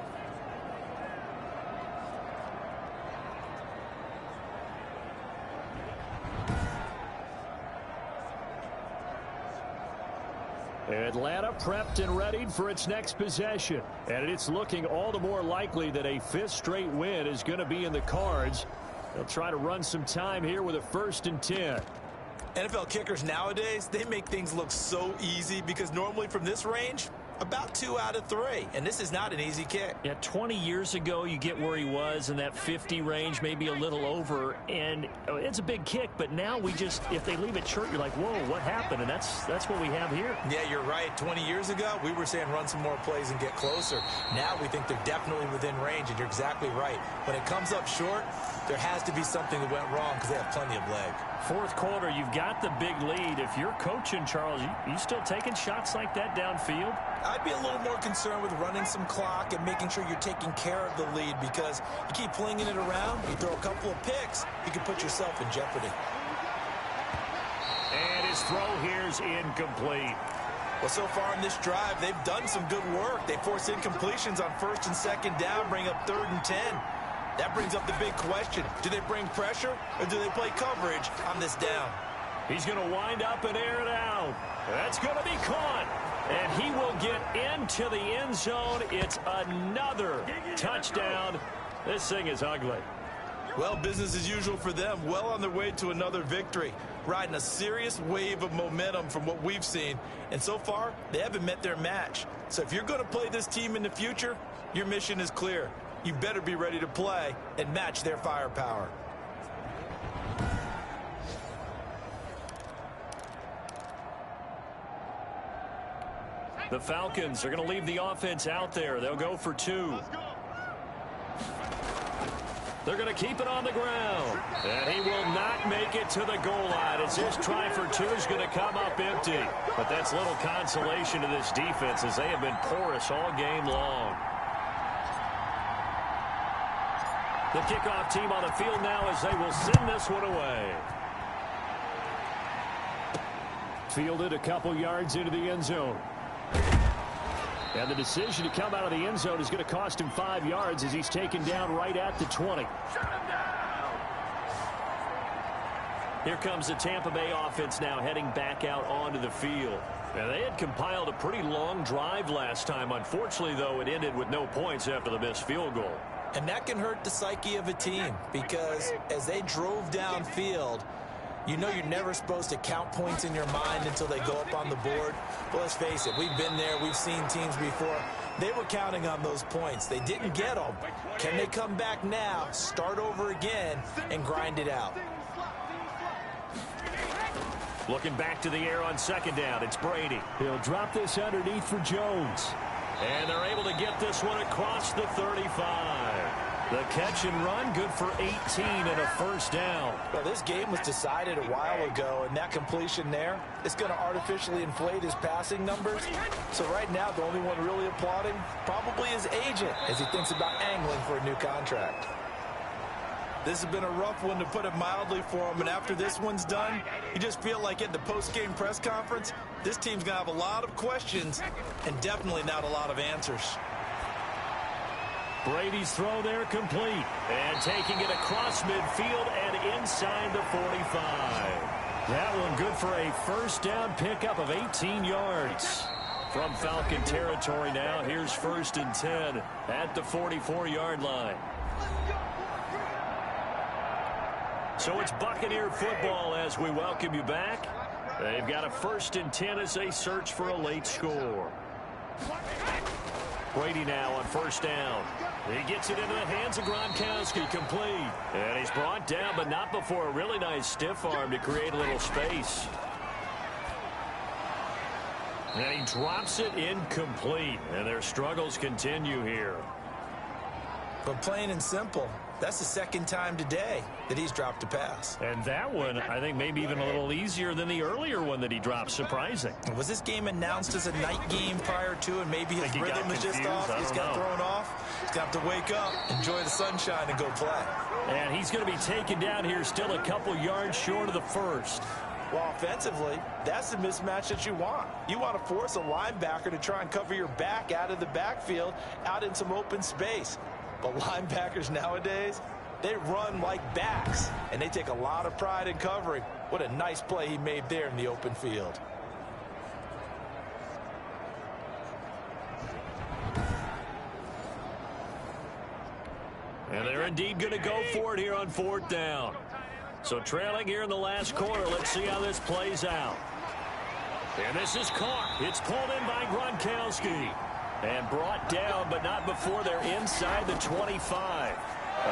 Speaker 7: Atlanta prepped and readied for its next possession. And it's looking all the more likely that a 5th straight win is going to be in the cards. They'll try to run some time here with a 1st and 10.
Speaker 3: NFL kickers nowadays, they make things look so easy because normally from this range, about 2 out of 3. And this is not an easy kick.
Speaker 2: Yeah, 20 years ago, you get where he was in that 50 range, maybe a little over. And it's a big kick, but now we just, if they leave it short, you're like, whoa, what happened? And that's what we have here.
Speaker 3: Yeah, you're right. 20 years ago, we were saying run some more plays and get closer. Now we think they're definitely within range, and you're exactly right. When it comes up short, there has to be something that went wrong because they have plenty of leg.
Speaker 2: 4th quarter, you've got the big lead. If you're coaching, Charles, you still taking shots like that downfield?
Speaker 3: I'd be a little more concerned with running some clock and making sure you're taking care of the lead because you keep flinging it around, you throw a couple of picks, you can put yourself in jeopardy.
Speaker 2: And his throw here's incomplete.
Speaker 3: Well, so far in this drive, they've done some good work. They force incompletions on 1st and 2nd down, bring up 3rd and 10. That brings up the big question. Do they bring pressure or do they play coverage on this down?
Speaker 2: He's going to wind up and air it out. That's going to be caught. And he will get into the end zone. It's another touchdown. This thing is ugly.
Speaker 3: Well, business as usual for them. Well on their way to another victory. Riding a serious wave of momentum from what we've seen. And so far, they haven't met their match. So if you're going to play this team in the future, your mission is clear. You better be ready to play and match their firepower.
Speaker 2: The Falcons are going to leave the offense out there. They'll go for 2. They're going to keep it on the ground. And he will not make it to the goal line as his try for 2 is going to come up empty. But that's little consolation to this defense as they have been porous all game long. The kickoff team on the field now as they will send this one away.
Speaker 7: Fielded a couple yards into the end zone. And the decision to come out of the end zone is going to cost him 5 yards as he's taken down right at the 20.
Speaker 2: Here comes the Tampa Bay offense now heading back out onto the field. Now, they had compiled a pretty long drive last time. Unfortunately, though, it ended with no points after the missed field goal.
Speaker 3: And that can hurt the psyche of a team because as they drove downfield, you know you're never supposed to count points in your mind until they go up on the board. But let's face it, we've been there. We've seen teams before. They were counting on those points. They didn't get them. Can they come back now, start over again, and grind it out?
Speaker 2: Looking back to the air on second down, it's Brady.
Speaker 7: He'll drop this underneath for Jones.
Speaker 2: And they're able to get this one across the 35. The catch and run, good for 18 and a first down.
Speaker 3: Well, this game was decided a while ago, and that completion there is going to artificially inflate his passing numbers. So right now, the only one really applauding probably his agent as he thinks about angling for a new contract. This has been a rough one, to put it mildly, for him. And after this one's done, you just feel like at the post-game press conference, this team's going to have a lot of questions and definitely not a lot of answers.
Speaker 2: Brady's throw there complete. And taking it across midfield and inside the 45.
Speaker 7: That one good for a first down pickup of 18 yards.
Speaker 2: From Falcon territory now, here's 1st and 10 at the 44-yard line. So it's Buccaneer football as we welcome you back. They've got a 1st and 10 as they search for a late score. Brady now on 1st down. He gets it into the hands of Gronkowski, complete. And he's brought down, but not before a really nice stiff arm to create a little space. And he drops it incomplete. And their struggles continue here.
Speaker 3: But plain and simple, that's the second time today that he's dropped a pass.
Speaker 2: And that one, I think, maybe even a little easier than the earlier one that he dropped. Surprising.
Speaker 3: Was this game announced as a night game prior to, and maybe his rhythm is just off? He's got thrown off. He's got to wake up, enjoy the sunshine, and go play.
Speaker 2: And he's going to be taken down here still a couple yards short of the first.
Speaker 3: Well, offensively, that's the mismatch that you want. You want to force a linebacker to try and cover your back out of the backfield, out in some open space. But linebackers nowadays, they run like backs, and they take a lot of pride in covering. What a nice play he made there in the open field.
Speaker 2: And they're indeed going to go for it here on 4th down. So trailing here in the last quarter, let's see how this plays out. And this is caught. It's pulled in by Gronkowski. And brought down, but not before they're inside the 25.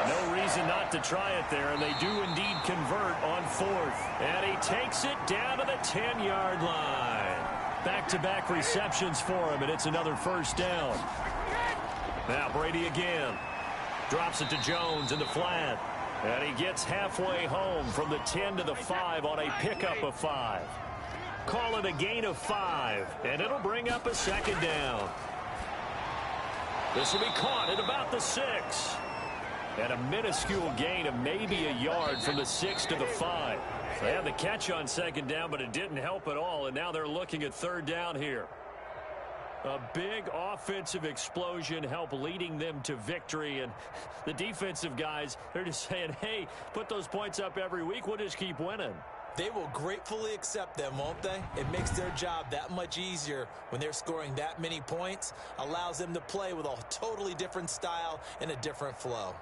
Speaker 2: No reason not to try it there, and they do indeed convert on 4th. And he takes it down to the 10-yard line. Back-to-back receptions for him, and it's another first down. Now Brady again. Drops it to Jones in the flat. And he gets halfway home from the 10 to the 5 on a pickup of 5. Call it a gain of 5, and it'll bring up a 2nd down. This will be caught at about the 6. And a minuscule gain of maybe a yard from the 6 to the 5. They had the catch on 2nd down, but it didn't help at all, and now they're looking at 3rd down here. A big offensive explosion helped leading them to victory, and the defensive guys, they're just saying, hey, put those points up every week, we'll just keep winning.
Speaker 3: They will gratefully accept them, won't they? It makes their job that much easier when they're scoring that many points. Allows them to play with a totally different style and a different flow.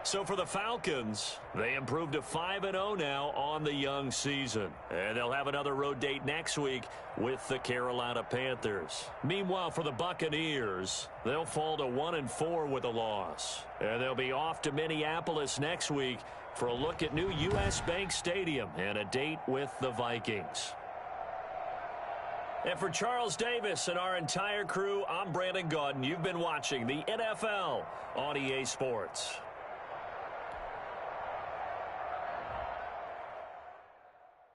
Speaker 2: So for the Falcons, they improved to 5-0 now on the young season. And they'll have another road date next week with the Carolina Panthers. Meanwhile, for the Buccaneers, they'll fall to 1-4 with a loss. And they'll be off to Minneapolis next week for a look at new U.S. Bank Stadium and a date with the Vikings. And for Charles Davis and our entire crew, I'm Brandon Gaudin. You've been watching the NFL on EA Sports.